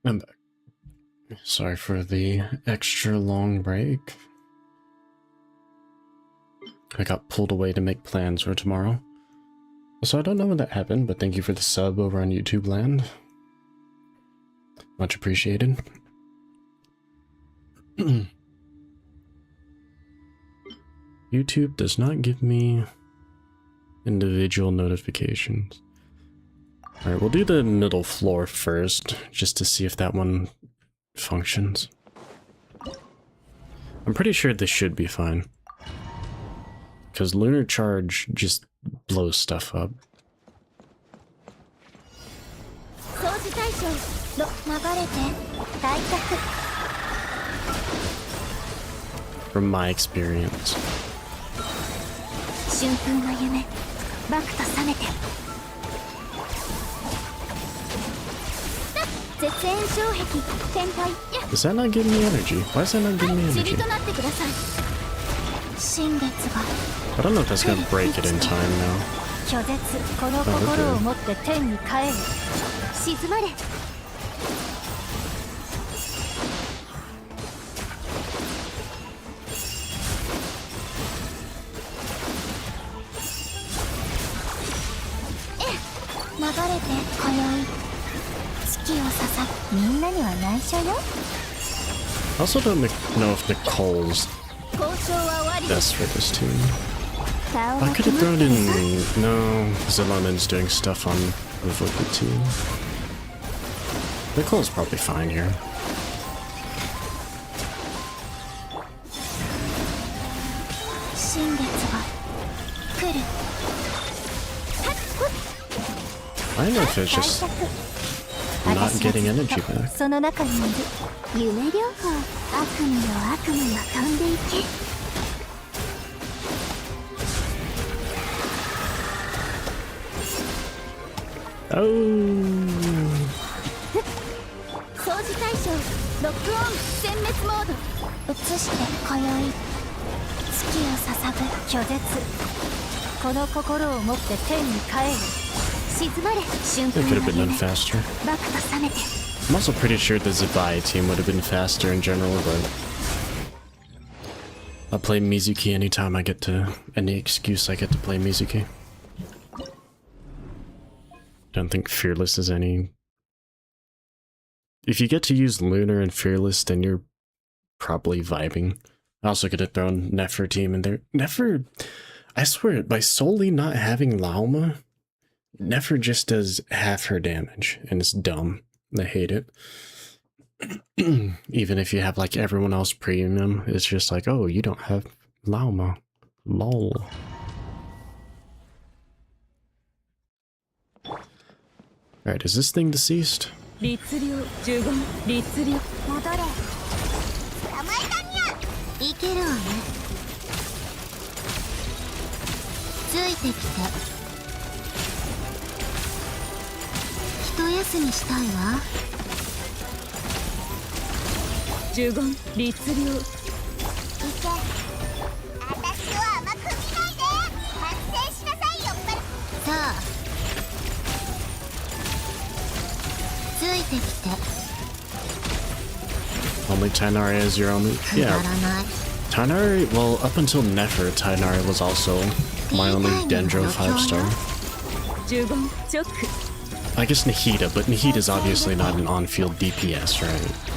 I'm back. Sorry for the extra long break. I got pulled away to make plans for tomorrow. So I don't know when that happened, but thank you for the sub over on YouTube land. Much appreciated. YouTube does not give me individual notifications. Alright, we'll do the middle floor first, just to see if that one functions. I'm pretty sure this should be fine. Because Lunar Charge just blows stuff up. From my experience. Does that not give me energy? Why is that not giving me energy? I don't know if that's gonna break it in time now. Oh, okay. I also don't know if Nicole's best for this team. I could have thrown in... No, Zillaman's doing stuff on the Vocal team. Nicole's probably fine here. I don't know if it's just not getting energy back. It could have been done faster. I'm also pretty sure the Zabai team would have been faster in general, but I'll play Mizuki anytime I get to, any excuse I get to play Mizuki. Don't think Fearless is any... If you get to use Lunar and Fearless, then you're probably vibing. I also could have thrown Nefer team in there. Nefer, I swear, by solely not having Lauma, Nefer just does half her damage, and it's dumb. I hate it. Even if you have like everyone else premium, it's just like, oh, you don't have Lauma. Lol. Alright, is this thing deceased? Only Tainari as your only... Yeah. Tainari, well, up until Nefer, Tainari was also my only Dendro 5-star. I guess Nahida, but Nahida's obviously not an on-field DPS, right?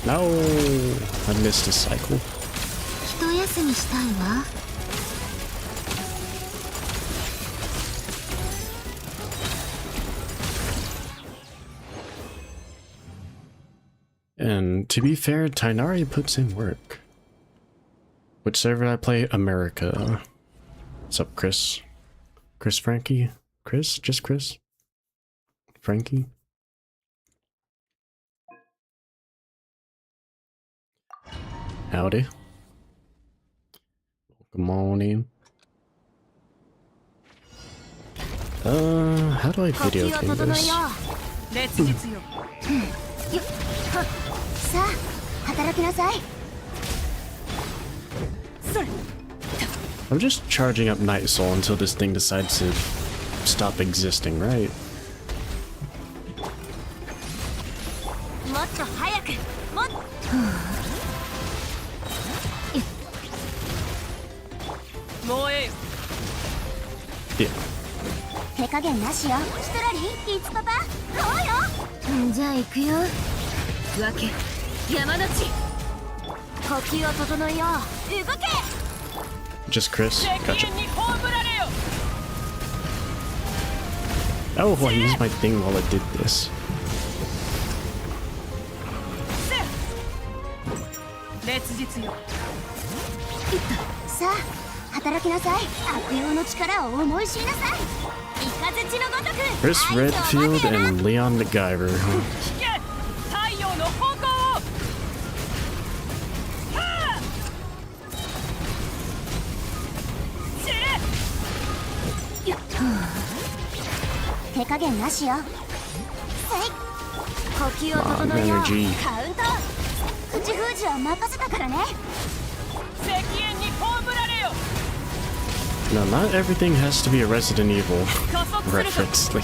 No, I missed a cycle. And to be fair, Tainari puts in work. Which server I play? America. What's up, Chris? Chris Frankie? Chris? Just Chris? Frankie? Howdy. Welcome on in. How do I video game this? I'm just charging up Night Soul until this thing decides to stop existing, right? もっと早くもっともうええよ Yeah. 手加減なしよ。シトラリン、いつパパどうよ。じゃあ行くよ。わけ山の地呼吸を整えよう。動け Just Chris. 敵 Gotcha. に葬られよ Oh, well, I used my thing while it did this. 烈日よさあ働きなさい。悪用の力を思い知りなさい。雷のごとく Chris 合図を待 Redfield てな。 and Leon MacGyver. 引け太陽の方向をはあ散れ手加減なしよ。はい。呼吸を整えよう。 Energy. カウント。口封じは任せたからね。石煙に葬られよ No, not everything has to be a Resident Evil 加速するぞ reference, Leon.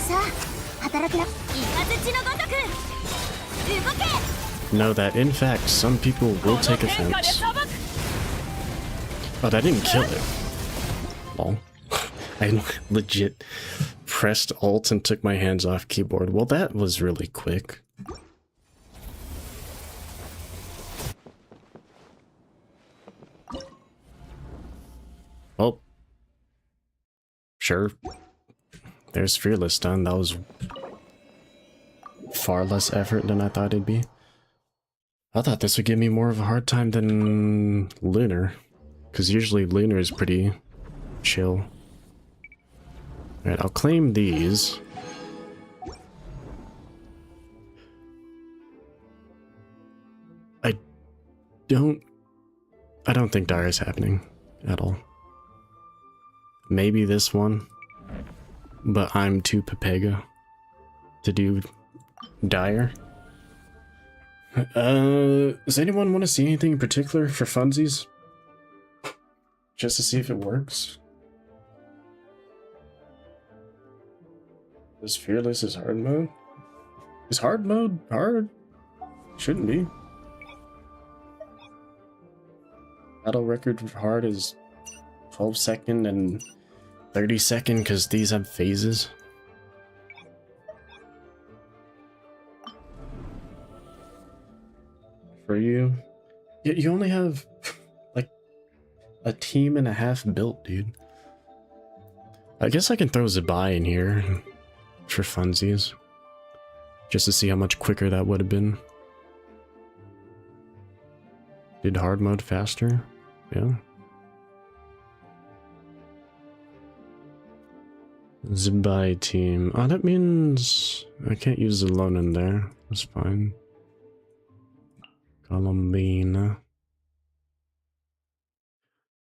さあ働きな。雷のごとく動け。 Know that, in fact, some people こ will の take 天下で offense. 裁く Oh, that didn't kill it. Lol. I legit pressed Alt and took my hands off keyboard. Well, that was really quick. Oh. Sure. There's Fearless done. That was far less effort than I thought it'd be. I thought this would give me more of a hard time than Lunar. Because usually Lunar is pretty chill. Alright, I'll claim these. I don't think Dire is happening at all. Maybe this one. But I'm too Pepega to do Dire. Does anyone want to see anything in particular for funsies? Just to see if it works. This Fearless is hard mode? Is hard mode hard? Shouldn't be. Battle record for hard is 12 second and 30 second because these have phases. For you? You only have like a team and a half built, dude. I guess I can throw Zabai in here for funsies. Just to see how much quicker that would have been. Did hard mode faster? Yeah. Zabai team. Oh, that means I can't use Alone in there. That's fine. Columbina.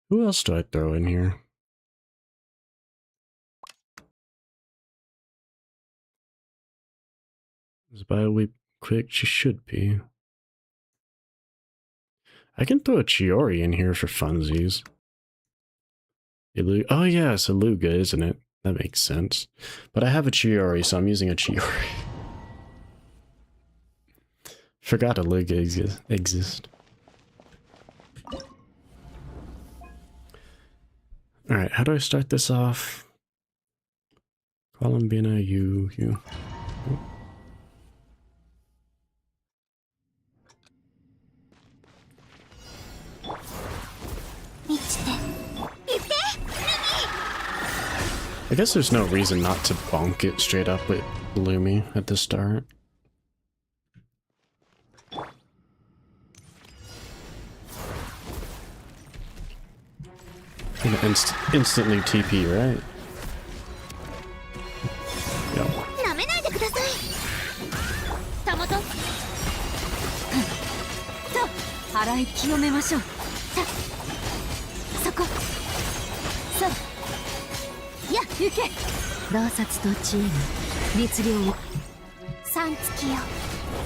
Who else do I throw in here? Zabai Weep quick, she should be. I can throw a Chiori in here for funsies. Oh yeah, it's a Luga, isn't it? That makes sense. But I have a Chiori, so I'm using a Chiori. Forgot a Luga exists. Alright, how do I start this off? Columbina, you. Oh. I guess there's no reason not to bonk it straight up with Lumi at the start. Gonna instantly TP, right? Yep. なめないでください。たもと。さあ、洗い清めましょう。さあ、そこ。さあ。いや、行け。洞察と知恵の律令を。さんつきよ。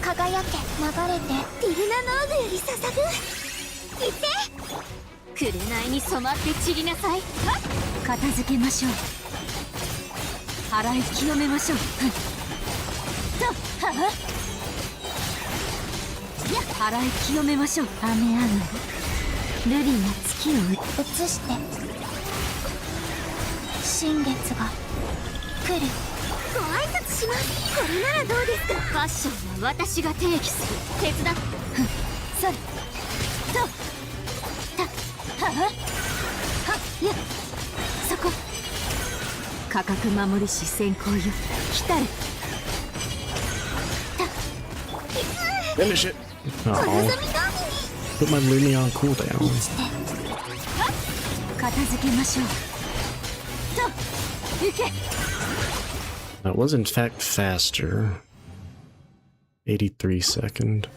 輝け流れてディルナノーグより捧ぐ行って紅に染まって散りなさい片付けましょう払い清めましょうとはは払い清めましょう雨上がりルリが月を映して新月が来るご挨拶しますこれならどうですかファッションは私が提起する手伝っそれとはははっやそこ価格守りし先行よ来たる Finish it! お望 Oh, み通りに put my Lumi on cooldown. 片付けましょうと行け That was in fact faster. 83 second.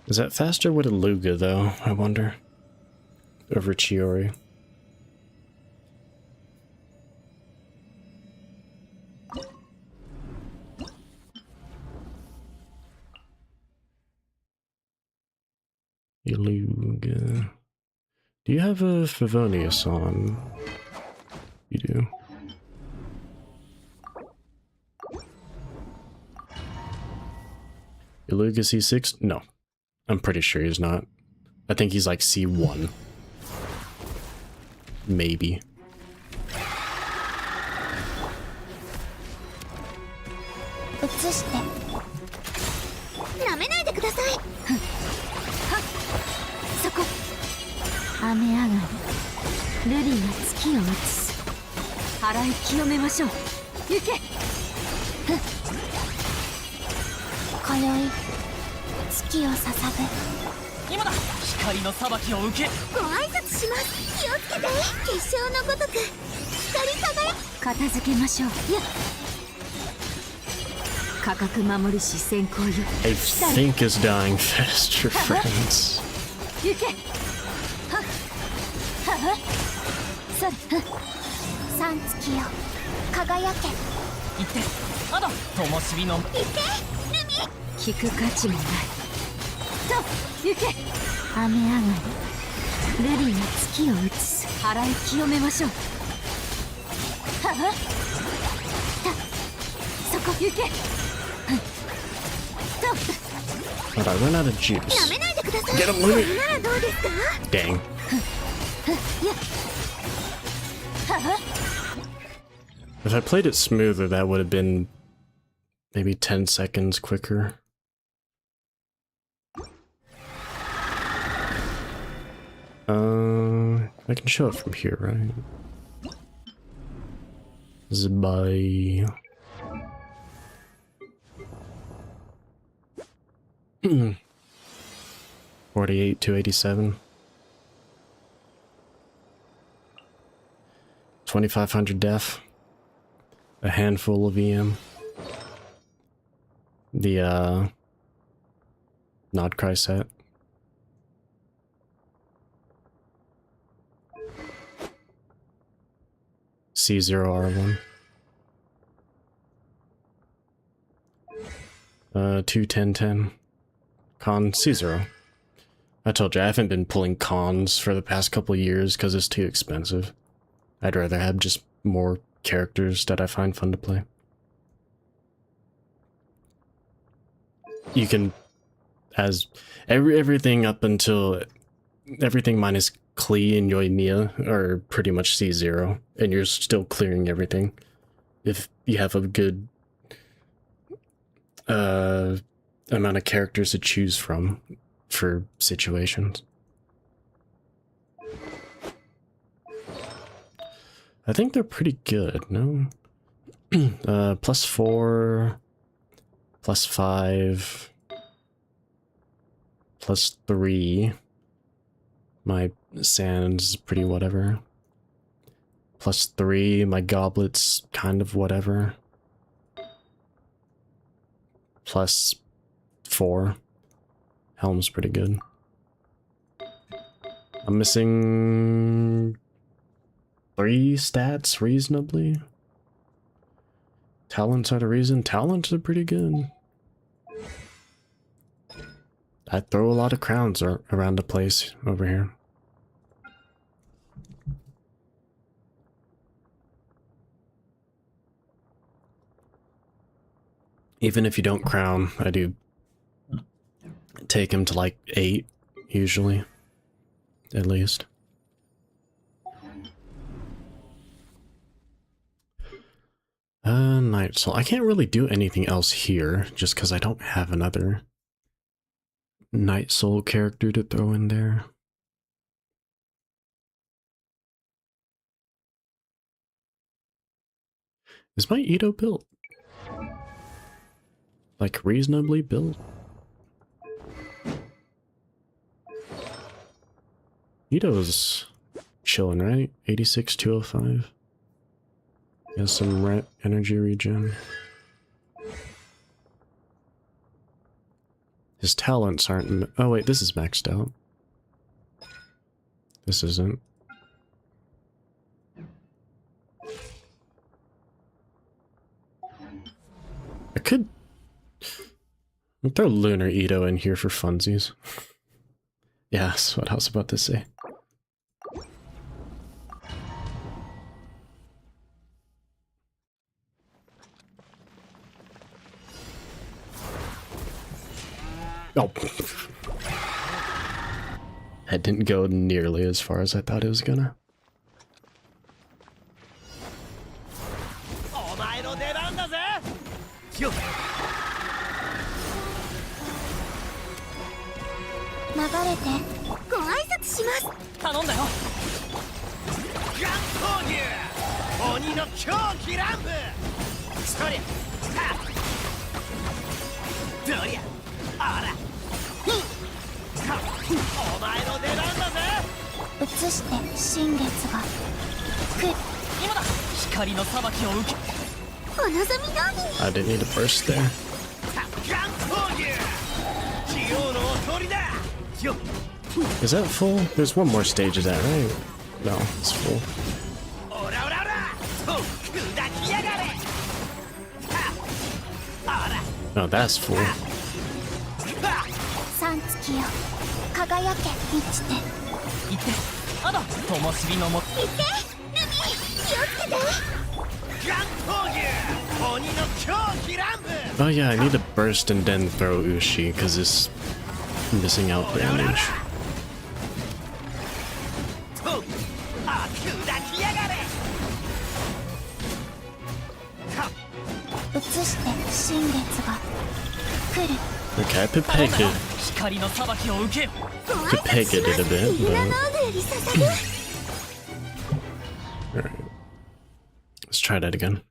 Is that faster with a Luga though, I wonder? Over Chiori. Luga. Do you have a Favonius on? You do. Iluga C6? No. I'm pretty sure he's not. I think he's like C1. Maybe. I think it's dying faster, friends. 聞く価値もないと行け雨上がりルリが月を映す払い清めましょうははそこ行け But I run out of juice. やめないでください Get him, Lumi! ならどうですか Dang. はは If I played it smoother, that would have been maybe 10 seconds quicker. I can show it from here, right? Zbai. 48 to 87. 2500 def. A handful of EM. The Nod Cry set. C0R1. 21010. Con C0. I told you I haven't been pulling cons for the past couple of years because it's too expensive. I'd rather have just more characters that I find fun to play. You can, as everything up until everything minus Klee and Yoimiya are pretty much C0, and you're still clearing everything if you have a good amount of characters to choose from for situations. I think they're pretty good, no? +4, +5, +3. My sand's pretty whatever. +3, my goblet's kind of whatever. +4. Helm's pretty good. I'm missing 3 stats reasonably. Talents are the reason. Talents are pretty good. I throw a lot of crowns around the place over here. Even if you don't crown, I do take him to like 8, usually. At least. Night Soul. I can't really do anything else here, just because I don't have another Night Soul character to throw in there. Is my Ito built? Like, reasonably built? Ito's chilling, right? 86, 205. He has some energy regen. His talents aren't... Oh wait, this is maxed out. This isn't. I could... I'll throw Lunar Ito in here for funsies. Yeah, that's what I was about to say. Oh. That didn't go nearly as far as I thought it was gonna. I didn't need a burst there. Is that full? There's one more stage of that, right? No, it's full. No, that's full. Oh yeah, I need to burst and then throw Ushi because it's missing out damage. Okay, I pegged it. Pegged it a bit, but... Alright. Let's try that again.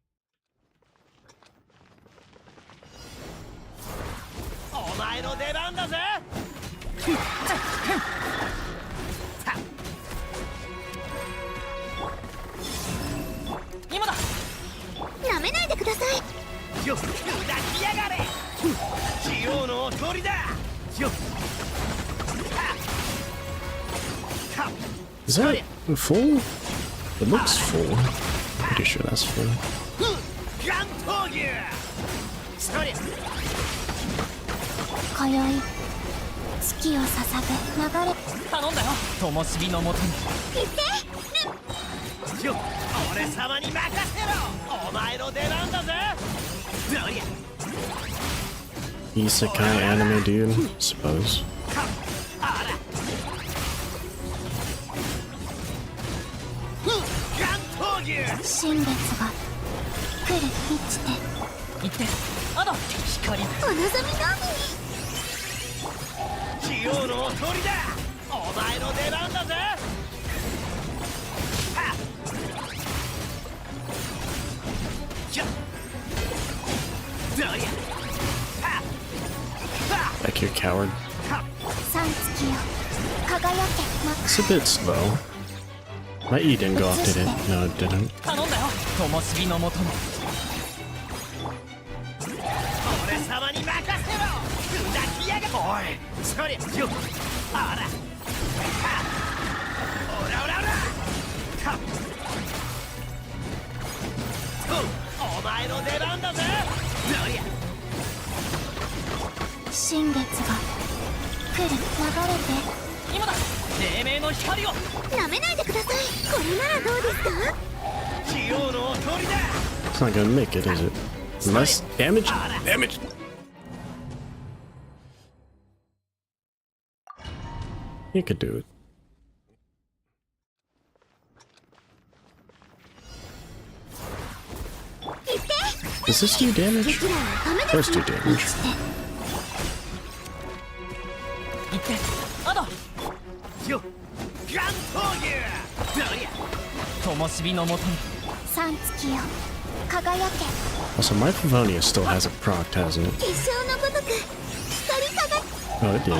Is that full? It looks full. Pretty sure that's full. Isekai anime dude, suppose. Like you're a coward. It's a bit slow. My E didn't go off, did it? No, it didn't. 新月が来る、流れて。今だ、黎明の光を。なめないでください。これならどうですか。 It's not gonna make it, is it? Unless damage? Damage! You could do it. Does this do damage? Does do damage. 三月よ、輝け。 Also, my Favonia still hasn't procced, hasn't it? 結晶のごとく光り輝く。 Oh, it did.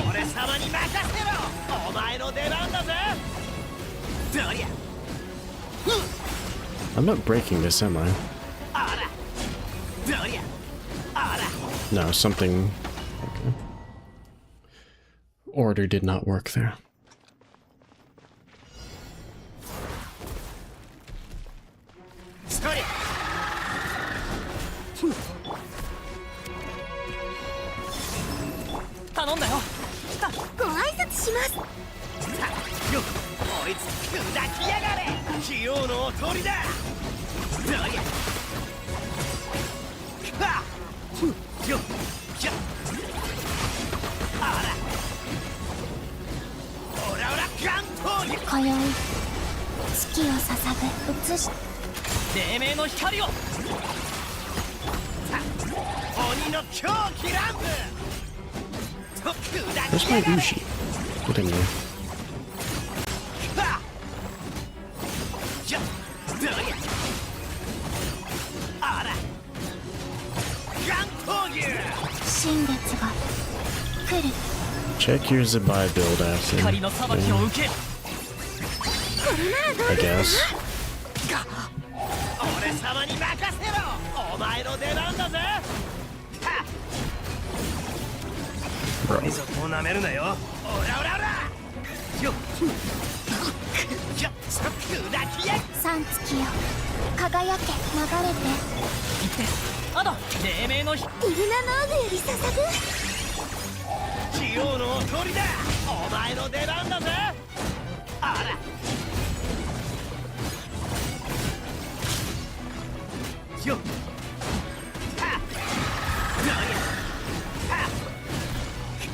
I'm not breaking this, am I? No, something... Okay. Order did not work there.今宵月を捧ぐ、映し。黎明の光を。鬼の狂気乱舞。 Where's my Ushi? Get in there. Check your Zabai build after. Yeah. I guess. Bro.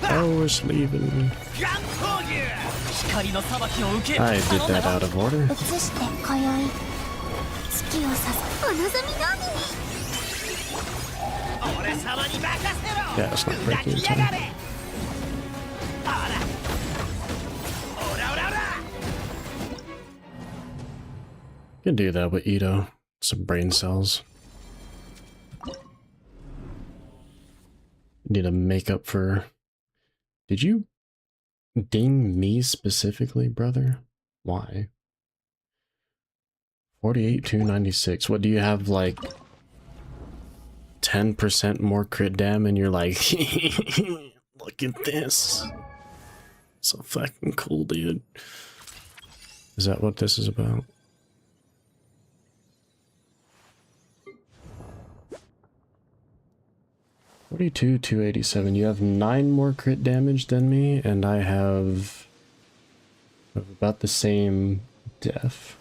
I was leaving. I did that out of order. Yeah, it's not breaking in time. You can do that with Ito. Some brain cells. Need to make up for... Did you ding me specifically, brother? Why? 48,296. What do you have, like 10% more crit dam and you're like, look at this. So fucking cool, dude. Is that what this is about? $42,287. You have 9 more crit damage than me, and I have about the same death.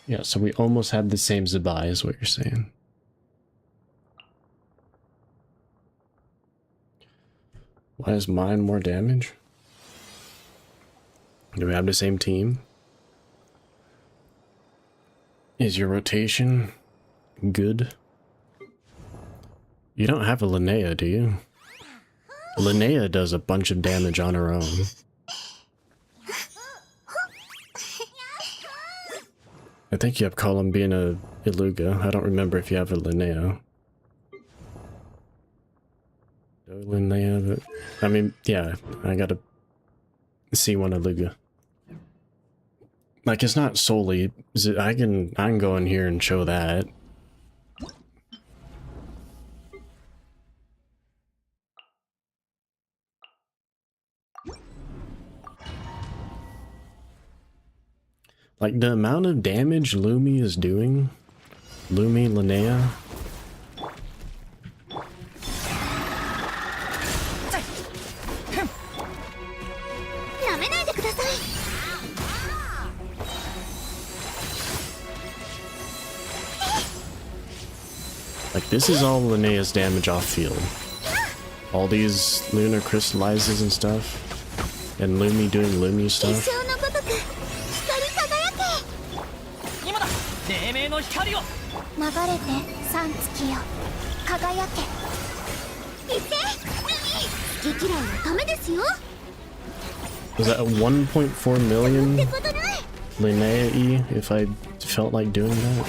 Yeah, so we almost had the same Zabai, is what you're saying. Why is mine more damage? Do we have the same team? Is your rotation good? You don't have a Linnea, do you? Linnea does a bunch of damage on her own. I think you have Columbina Iluga. I don't remember if you have a Linnea. No Linnea, but... I mean, yeah, I gotta see one Iluga. Like, it's not solely... I can go in here and show that. Like, the amount of damage Lumi is doing Lumi, Linnea. Like, this is all Linnea's damage off field. All these Lunar crystallizes and stuff. And Lumi doing Lumi stuff. Was that a 1.4 million Linnea E if I felt like doing that?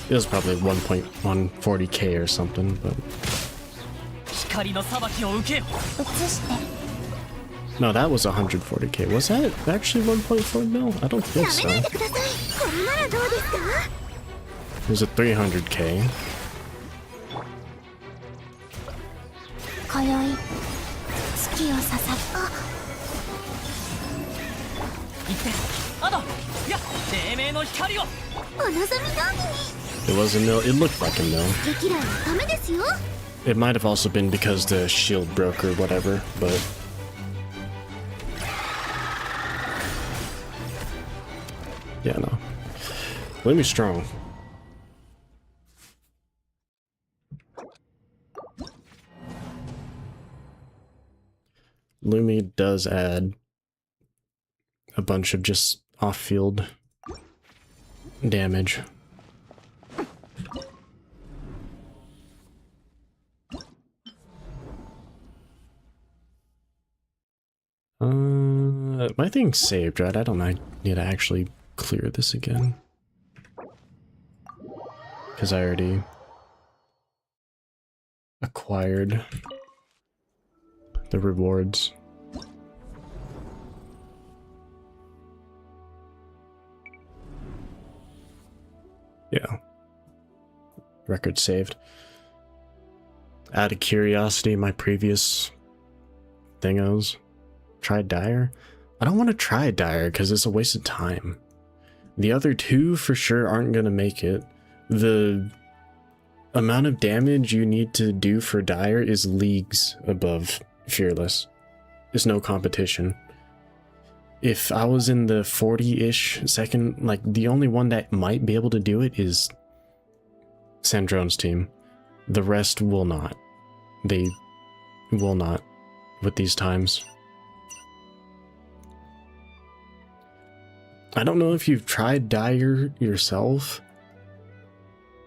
It was probably 1.140k or something, but... No, that was 140k. Was that actually 1.4 mil? I don't think so. It was a 300k. It was a mill. It looked like a mill. It might have also been because the shield broke or whatever, but... Yeah, no. Let me strong. Lumi does add a bunch of just off-field damage. My thing's saved, right? I don't need to actually clear this again. Because I already acquired the rewards. Yeah. Record saved. Out of curiosity, my previous thingos. Try Dire? I don't want to try Dire because it's a waste of time. The other two for sure aren't going to make it. The amount of damage you need to do for Dire is leagues above Fearless. There's no competition. If I was in the 40-ish second, like the only one that might be able to do it is Sandrone's team. The rest will not. They will not with these times. I don't know if you've tried Dire yourself,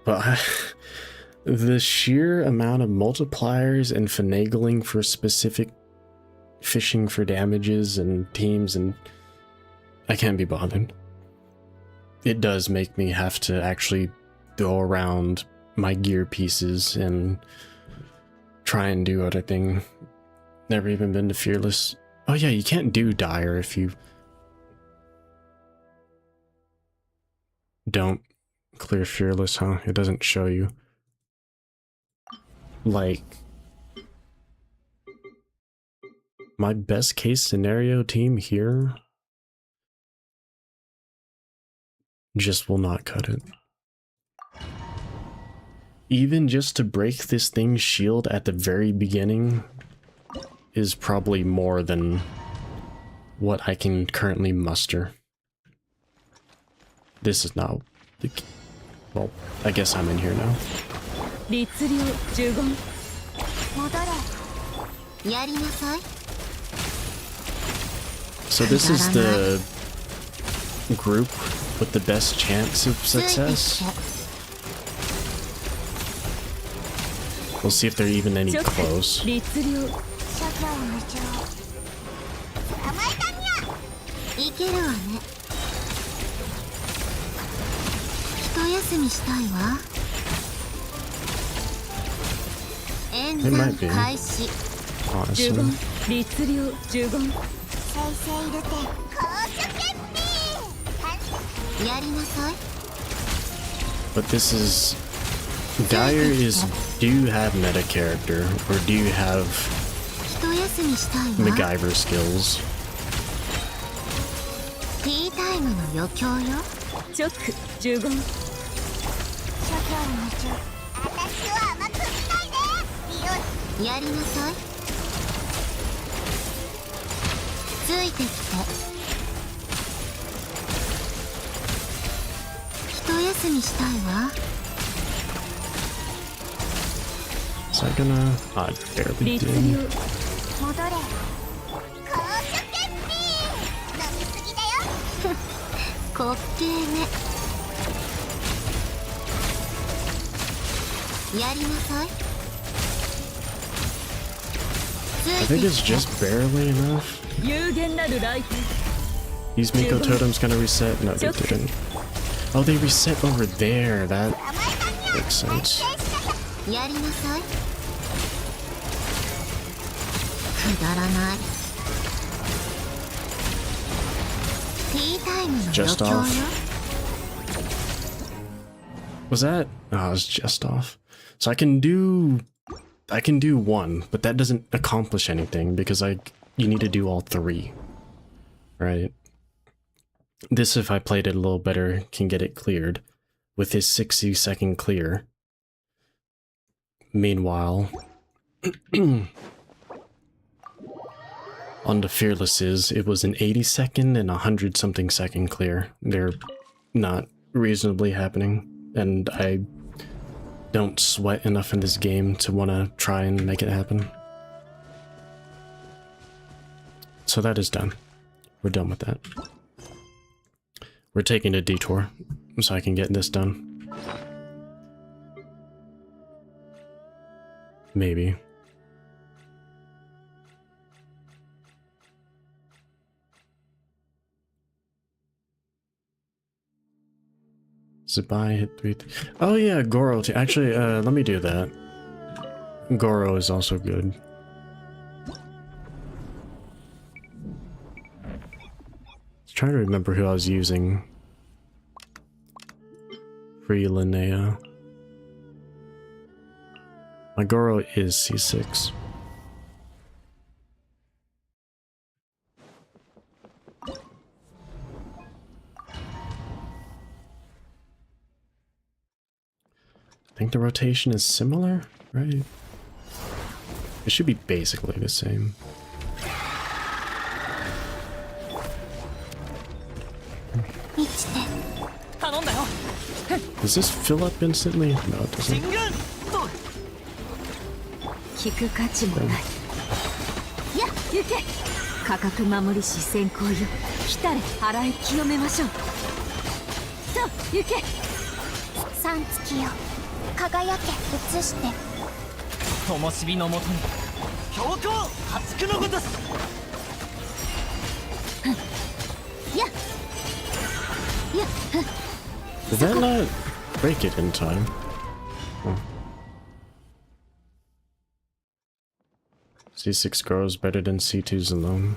but the sheer amount of multipliers and finagling for specific fishing for damages and teams, and I can't be bothered. It does make me have to actually go around my gear pieces and try and do other thing. Never even been to Fearless. Oh yeah, you can't do Dire if you don't clear Fearless, huh? It doesn't show you. Like, my best case scenario team here just will not cut it. Even just to break this thing's shield at the very beginning is probably more than what I can currently muster. This is not the... Well, I guess I'm in here now. So this is the group with the best chance of success. We'll see if they're even any close. It might be, honestly. But this is... Dire is... Do you have meta character, or do you have MacGyver skills? ティータイムの余興よ。チョック15。諸教に夢中。私は甘く見ないで。やりなさい。ついてきて。一休みしたいわ。Is that gonna? I barely 律 did. 令。戻れ。公主決定。飲みすぎだよ。滑稽ね。やりなさい。 I think it's just barely enough. 有限なる来店。 These Miko totems gonna reset? No, they didn't. Oh, they reset over there. That makes sense. やりなさい。くだらない。ティータイムの余 Just 興よ。 off. Was that? Oh, it was just off. So I can do one, but that doesn't accomplish anything because you need to do all three, right? This, if I played it a little better, can get it cleared with his 60-second clear. Meanwhile, on the Fearlesses, it was an 80-second and 100-something second clear. They're not reasonably happening, and I don't sweat enough in this game to want to try and make it happen. So that is done. We're done with that. We're taking a detour so I can get this done. Maybe. Zabai hit 3. Oh yeah, Goro. Actually, let me do that. Goro is also good. Trying to remember who I was using. Free Linnea. My Goro is C6. I think the rotation is similar, right? It should be basically the same. Does this fill up instantly? No, it doesn't. 聞く価値もない。やっ行け。価格守りし先行よ。来たれ払い清めましょう。さあ行け。三月よ。輝け移して。灯火のもとに強行破竹のごとす。やっ。やっ。 Did that not break it in time? Oh. C6 grows better than C2's alone.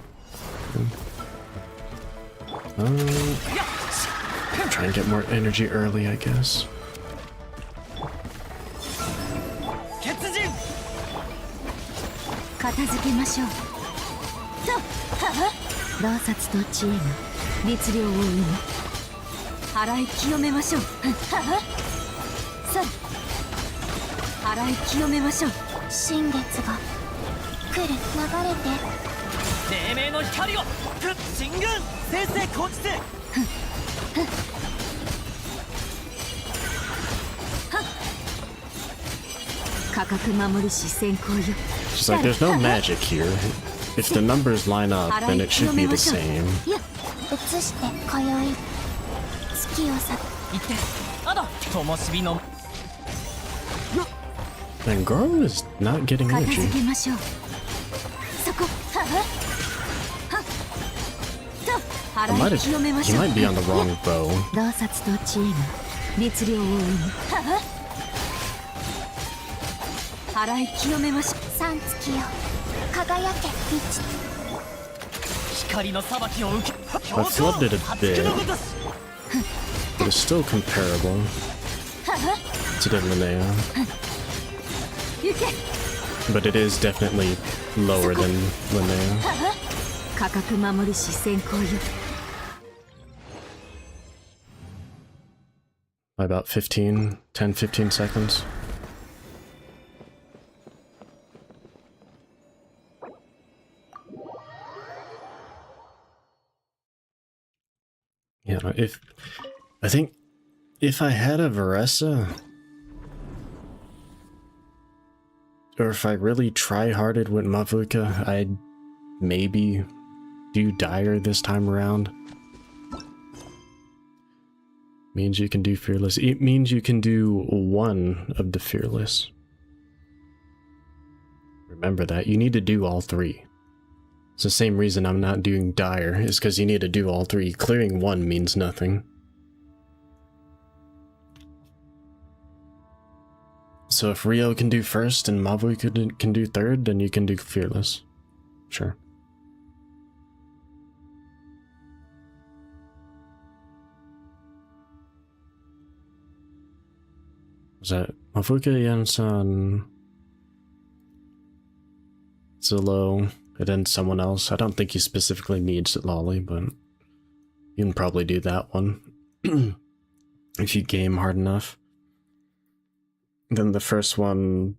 Try and get more energy early, I guess. 決陣。片付けましょう。さあ、は洞察と知恵が律令を生む。払い清めましょう。はは。さあ、払い清めましょう。新月が来る。流れて。黎明の光を。進軍。正々高知せ。価格守りし先行よ。 She's like, there's no magic here. If the numbers line up, then it should be the same. やっ。移して今宵。月をさ。行って。あだ。灯火の。 And Goro is not getting 片 energy. 付けましょう。そこ。はは。は。と。 I 払 might い清めま have, し he ょう。 might be on the wrong bow. 洞察と知恵が律令を生む。はは。払い清めましょう。三月よ。輝け道。光の裁きを受け。 I flubbed it a bit, but it's still comparable to the Linnea. 行け。 But it is definitely lower than Linnea. 価格守りし先行よ。By about 15, 10, 15 seconds. Yeah, I think if I had a Varessa, or if I really try-harded with Mavuka, I'd maybe do Dire this time around. Means you can do Fearless. It means you can do one of the Fearless. Remember that. You need to do all three. It's the same reason I'm not doing Dire, is because you need to do all three. Clearing one means nothing. So if Rio can do first and Mavuka can do third, then you can do Fearless. Sure. Was that Mavuka, Yansan, Zillow, and then someone else? I don't think he specifically needs Lolly, but you can probably do that one if you game hard enough. Then the first one,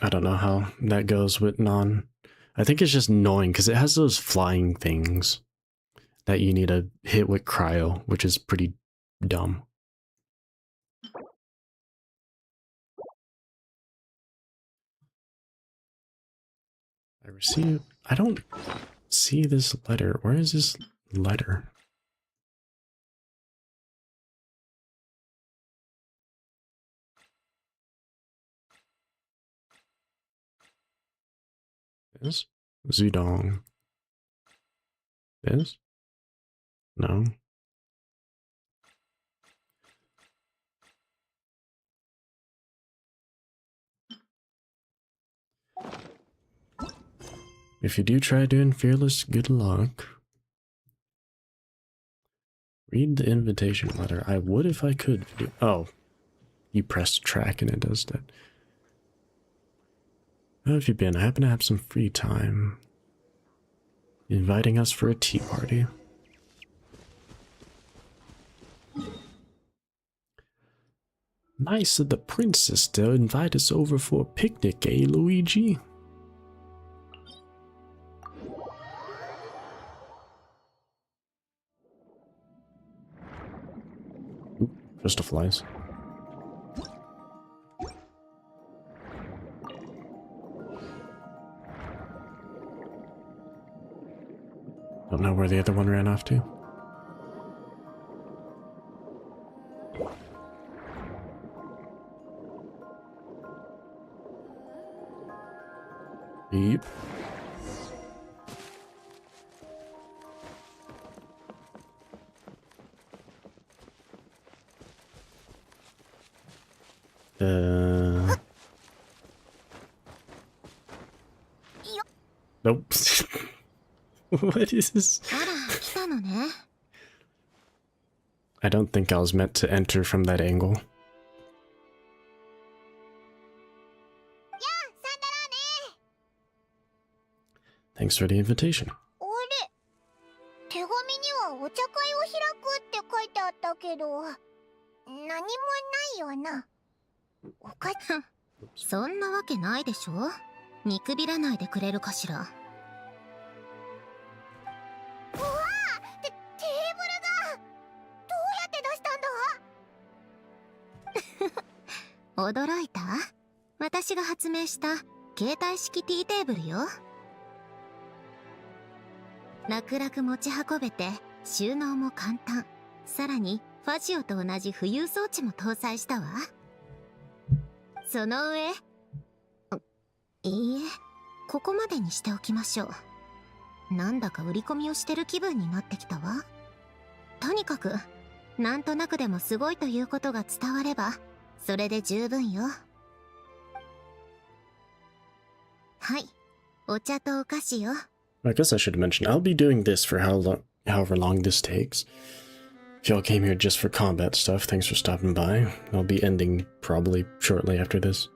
I don't know how that goes with Non. I think it's just annoying because it has those flying things that you need to hit with Cryo, which is pretty dumb. I don't see this letter. Where is this letter? This? Zudong. This? No. If you do try doing Fearless, good luck. Read the invitation letter. I would if I could. Oh. You press track and it does that. How have you been? I happen to have some free time. Inviting us for a tea party. Nice of the princess to invite us over for a picnic, eh, Luigi? Oop, crystal flies. Don't know where the other one ran off to. Yep. Nope. What is this? I don't think I was meant to enter from that angle. Thanks for the invitation. 手紙にはお茶会を開くって書いてあったけど、何もないよな。おかそんなわけないでしょ。見くびらないでくれるかしら。うわー、テーブルがどうやって出したんだ？驚いた？私が発明した携帯式ティーテーブルよ。楽々持ち運べて収納も簡単。さらにファジオと同じ浮遊装置も搭載したわ。その上、いいえ、ここまでにしておきましょう。なんだか売り込みをしてる気分になってきたわ。とにかくなんとなくでもすごいということが伝わればそれで十分よ。はい、お茶とお菓子よ。I guess I should mention, I'll be doing this for however long this takes. If y'all came here just for combat stuff, thanks for stopping by. I'll be ending probably shortly after this.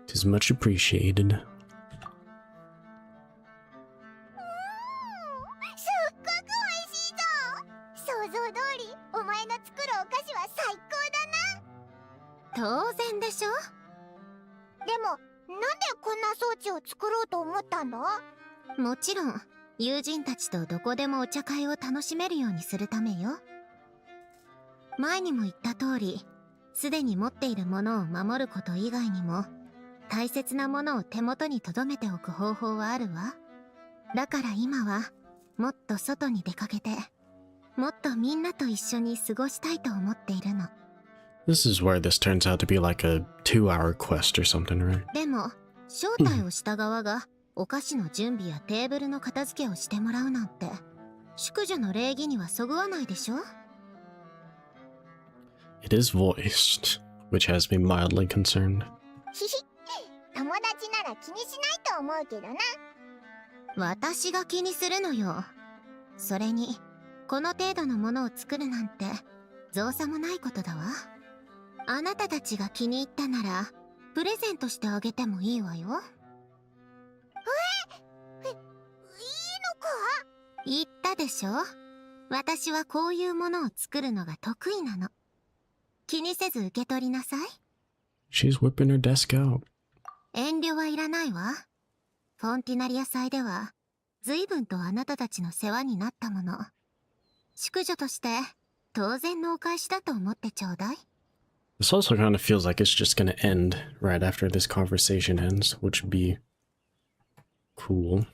Tis much appreciated. 当然でしょ。でも、なんでこんな装置を作ろうと思ったんだ？もちろん、友人たちとどこでもお茶会を楽しめるようにするためよ。前にも言った通り、すでに持っているものを守ること以外にも、大切なものを手元に留めておく方法はあるわ。だから今は、もっと外に出かけて、もっとみんなと一緒に過ごしたいと思っているの。This is where this turns out to be like a 2-hour quest or something, right? でも、招待をした側が、お菓子の準備やテーブルの片付けをしてもらうなんて、淑女の礼儀にはそぐわないでしょ？ It is voiced, which has me mildly concerned. ひひ、友達なら気にしないと思うけどな。私が気にするのよ。それに、この程度のものを作るなんて、造作もないことだわ。あなたたちが気に入ったなら、プレゼントしてあげてもいいわよ。いいのか？言ったでしょ？私はこういうものを作るのが得意なの。気にせず受け取りなさい。She's whipping her desk out. 遠慮はいらないわ。フォンティナリア祭では、随分とあなたたちの世話になったもの。淑女として、当然のお返しだと思ってちょうだい。This also kind of feels like it's just gonna end right after this conversation ends, which would be cool.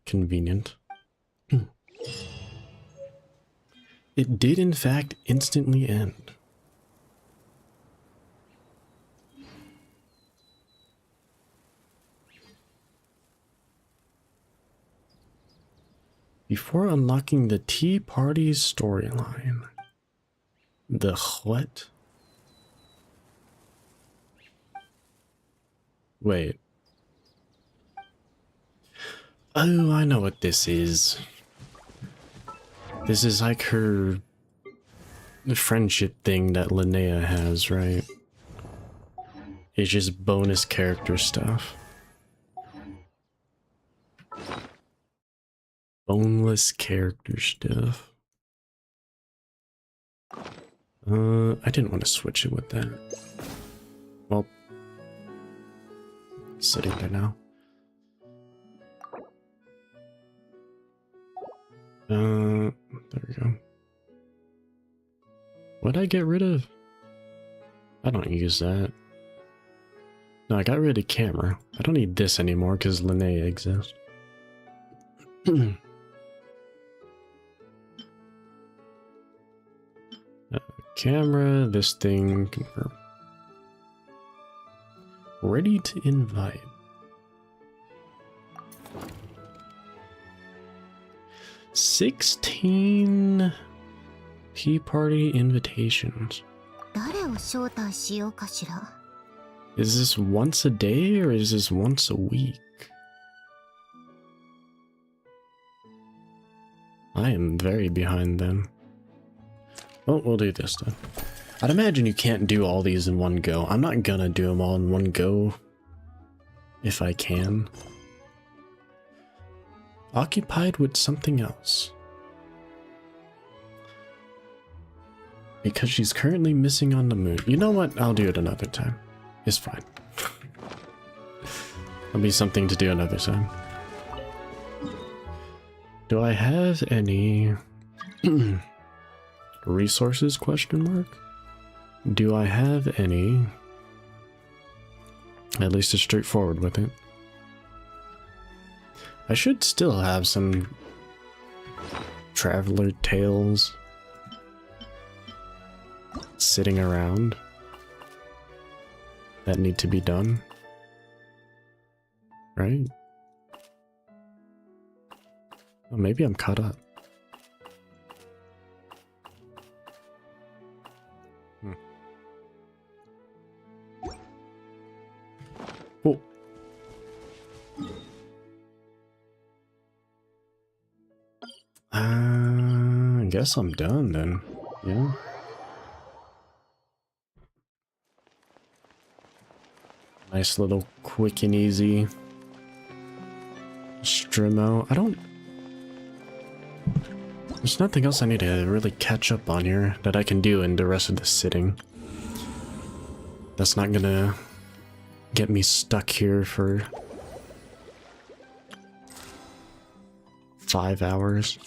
Convenient. It did in fact instantly end. Before unlocking the Tea Party's storyline. The what? Wait. Oh, I know what this is. This is like her friendship thing that Linnea has, right? It's just bonus character stuff. Boneless character stuff. I didn't want to switch it with that. Well, sitting there now. There we go. What'd I get rid of? I don't use that. No, I got rid of camera. I don't need this anymore because Linnea exists. Camera, this thing, confirm. Ready to invite. $16 Tea Party invitations. 誰を招待しようかしら。Is this once a day or is this once a week? I am very behind then. Well, we'll do this then. I'd imagine you can't do all these in one go. I'm not gonna do them all in one go. If I can. Occupied with something else. Because she's currently missing on the moon. You know what? I'll do it another time. It's fine. It'll be something to do another time. Do I have any resources, question mark? Do I have any? At least it's straightforward with it. I should still have some traveler tales sitting around that need to be done, right? Oh, maybe I'm caught up. Oh. I guess I'm done then. Yeah. Nice little quick and easy Strimo. There's nothing else I need to really catch up on here that I can do in the rest of the sitting. That's not gonna get me stuck here for 5 hours.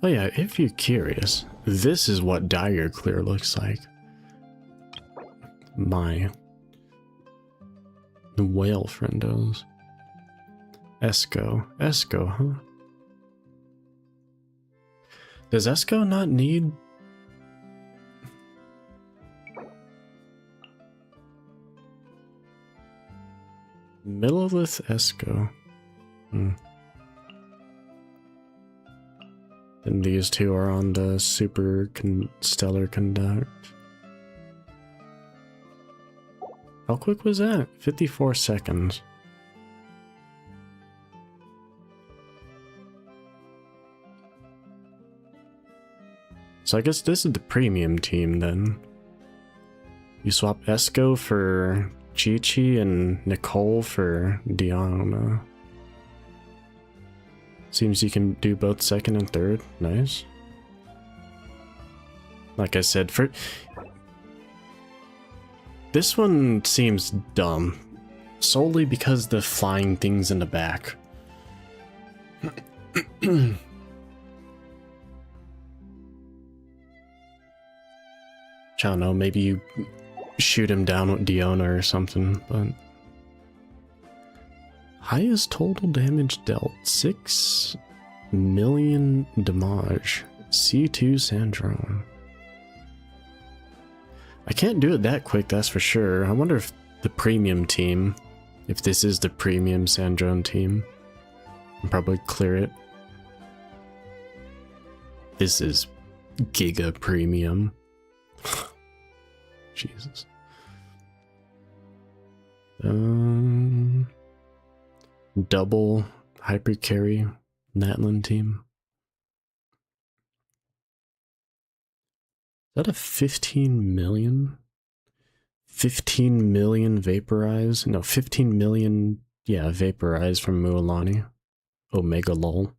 Oh yeah, if you're curious, this is what Dire Clear looks like. My whale friendos. Esco, huh? Does Esco not need... Millilith Esco. And these two are on the stellar conduct. How quick was that? 54 seconds. So I guess this is the premium team then. You swap Esco for Chi-Chi and Nicole for Diana. Seems you can do both second and third. Nice. Like I said, for this one seems dumb, solely because the flying things in the back. I don't know, maybe you shoot him down with Diona or something, but... Highest total damage dealt, 6 million damage. C2 Sandrone. I can't do it that quick, that's for sure. I wonder if the premium team, if this is the premium Sandrone team, I'll probably clear it. This is Giga Premium. Jesus. Double hyper carry Natlan team. Is that a 15 million? 15 million vaporize? No, 15 million, yeah, vaporize from Mualani. Omega lol.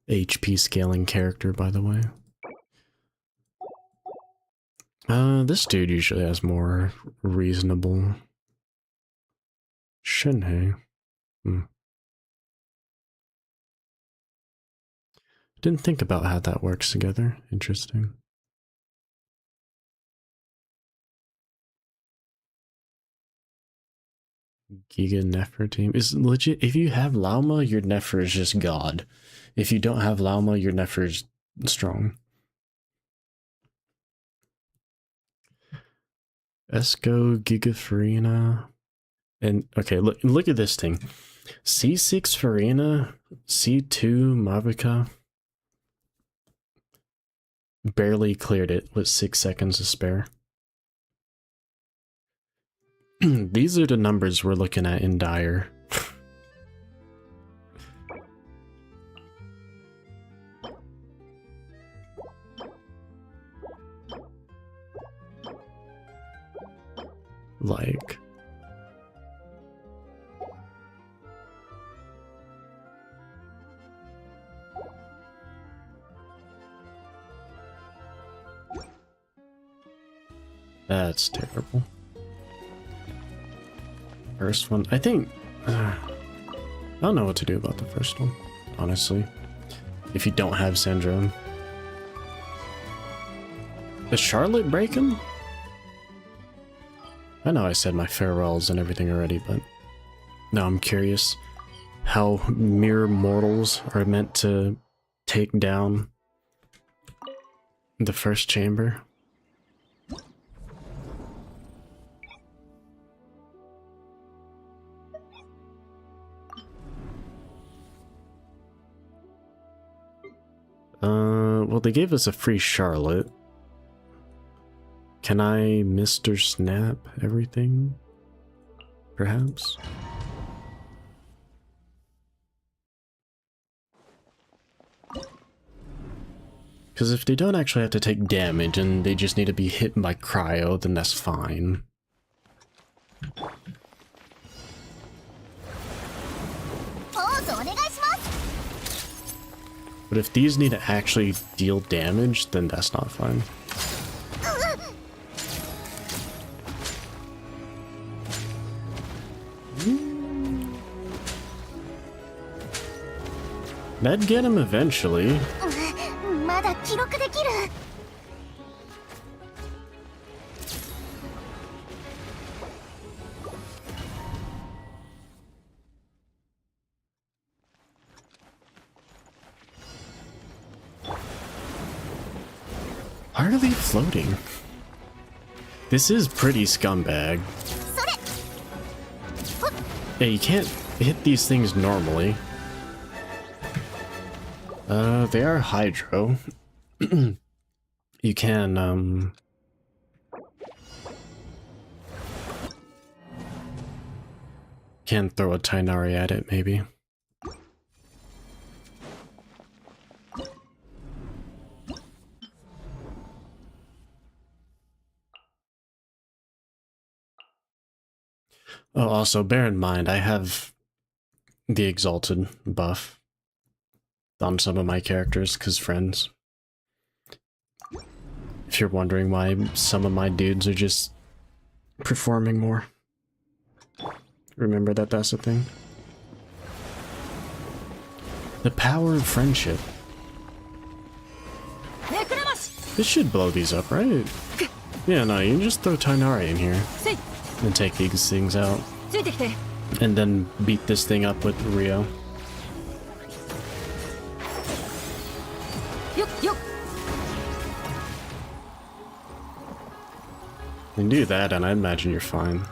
HP scaling character, by the way. This dude usually has more reasonable... Shenhe. Didn't think about how that works together. Interesting. Giga Nefer team is legit. If you have Lauma, your Nefer is just god. If you don't have Lauma, your Nefer is strong. Esco, Giga Farina. And okay, look at this thing. C6 Farina, C2 Mavica. Barely cleared it with 6 seconds to spare. These are the numbers we're looking at in Dire. Like... That's terrible. First one, I think... I don't know what to do about the first one, honestly. If you don't have Syndrome. Is Charlotte breaking? I know I said my farewells and everything already, but... Now I'm curious how mere mortals are meant to take down the first chamber. Well, they gave us a free Charlotte. Can I Mr. Snap everything? Perhaps? Because if they don't actually have to take damage and they just need to be hit by cryo, then that's fine. But if these need to actually deal damage, then that's not fine. That'd get him eventually. Why are they floating? This is pretty scumbag. Yeah, you can't hit these things normally. They are hydro. You can, can throw a Tainari at it, maybe. Oh, also, bear in mind, I have the Exalted buff on some of my characters, because friends. If you're wondering why some of my dudes are just performing more. Remember that that's a thing. The power of friendship. This should blow these up, right? Yeah, no, you can just throw Tainari in here. And take these things out. And then beat this thing up with Rio. You can do that and I imagine you're fine.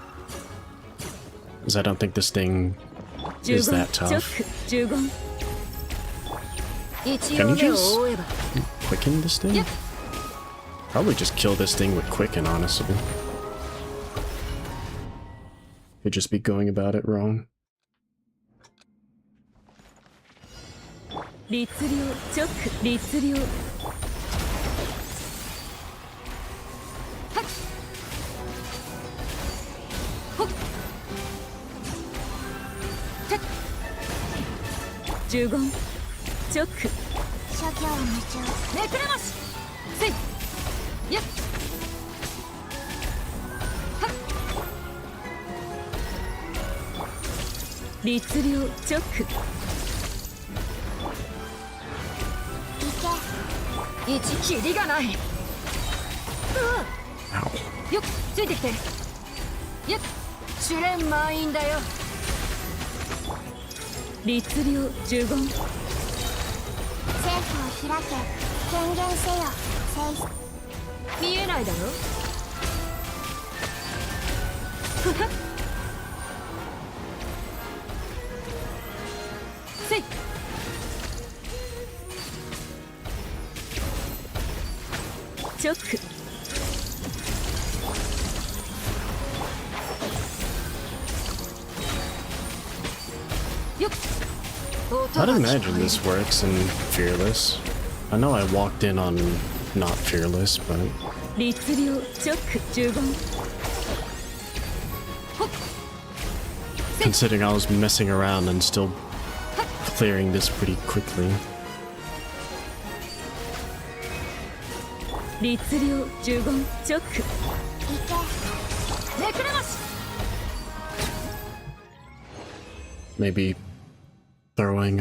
Because I don't think this thing is that tough. Can you just quicken this thing? Probably just kill this thing with quicken, honestly. Could just be going about it wrong. I'd imagine this works in Fearless. I know I walked in on not Fearless, but... Considering I was messing around and still clearing this pretty quickly. Maybe throwing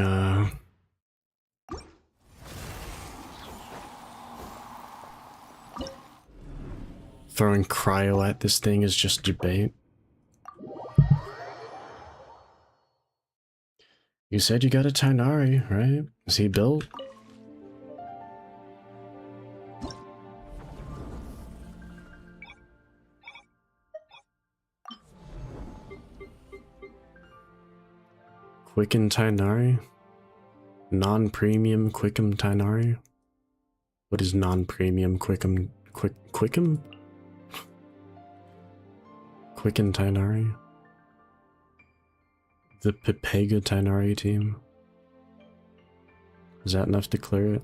throwing cryo at this thing is just debate. You said you got a Tainari, right? Is he built? Quicken Tainari? Non-premium Quickum Tainari? What is non-premium Quickum... Quickum? Quicken Tainari? The Pepega Tainari team? Is that enough to clear it?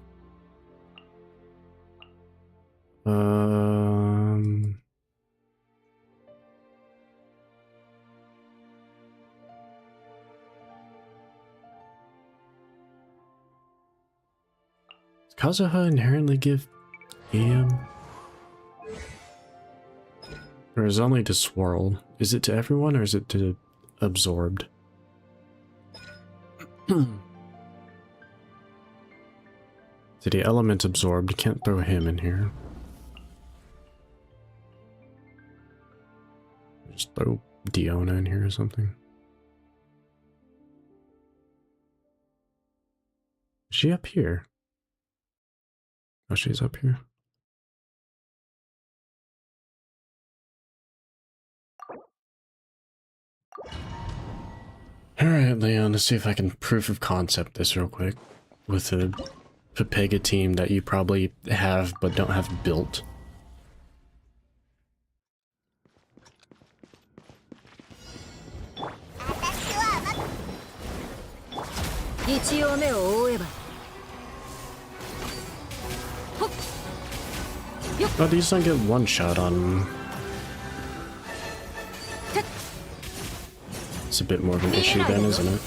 Kazuha inherently give EM? Or is it only to swirl? Is it to everyone or is it to absorbed? Did the element absorbed? Can't throw him in here. Just throw Diona in here or something. Is she up here? Oh, she's up here. Alright, Leon, let's see if I can proof of concept this real quick with a Pepega team that you probably have but don't have built. Oh, these don't get one shot on. It's a bit more of an issue then, isn't it?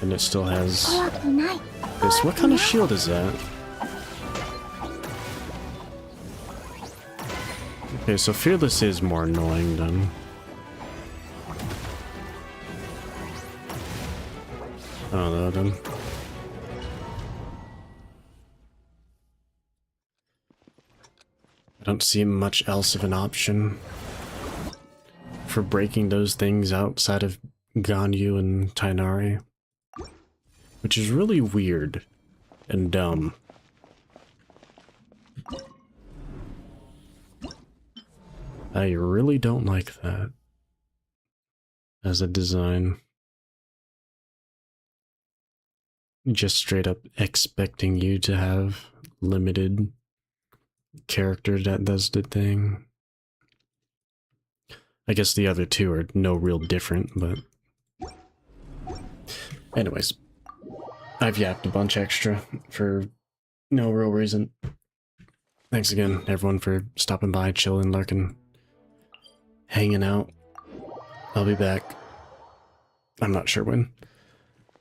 And it still has this. What kind of shield is that? Okay, so Fearless is more annoying then. I don't know then. I don't see much else of an option for breaking those things outside of Ganyu and Tainari, which is really weird and dumb. I really don't like that as a design. Just straight up expecting you to have limited character that does the thing. I guess the other two are no real different, but anyways, I've yapped a bunch extra for no real reason. Thanks again, everyone, for stopping by, chilling, lurking, hanging out. I'll be back. I'm not sure when.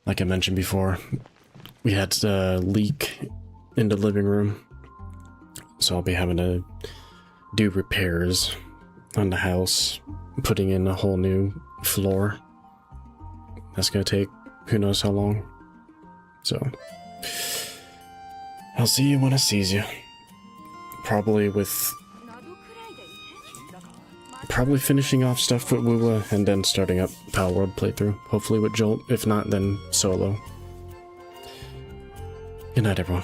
Like I mentioned before, we had a leak in the living room, so I'll be having to do repairs on the house, putting in a whole new floor. That's gonna take who knows how long. So I'll see you when I sees you. Probably finishing off stuff with Wuwa and then starting up Power World playthrough. Hopefully with Jolt. If not, then solo. Good night, everyone.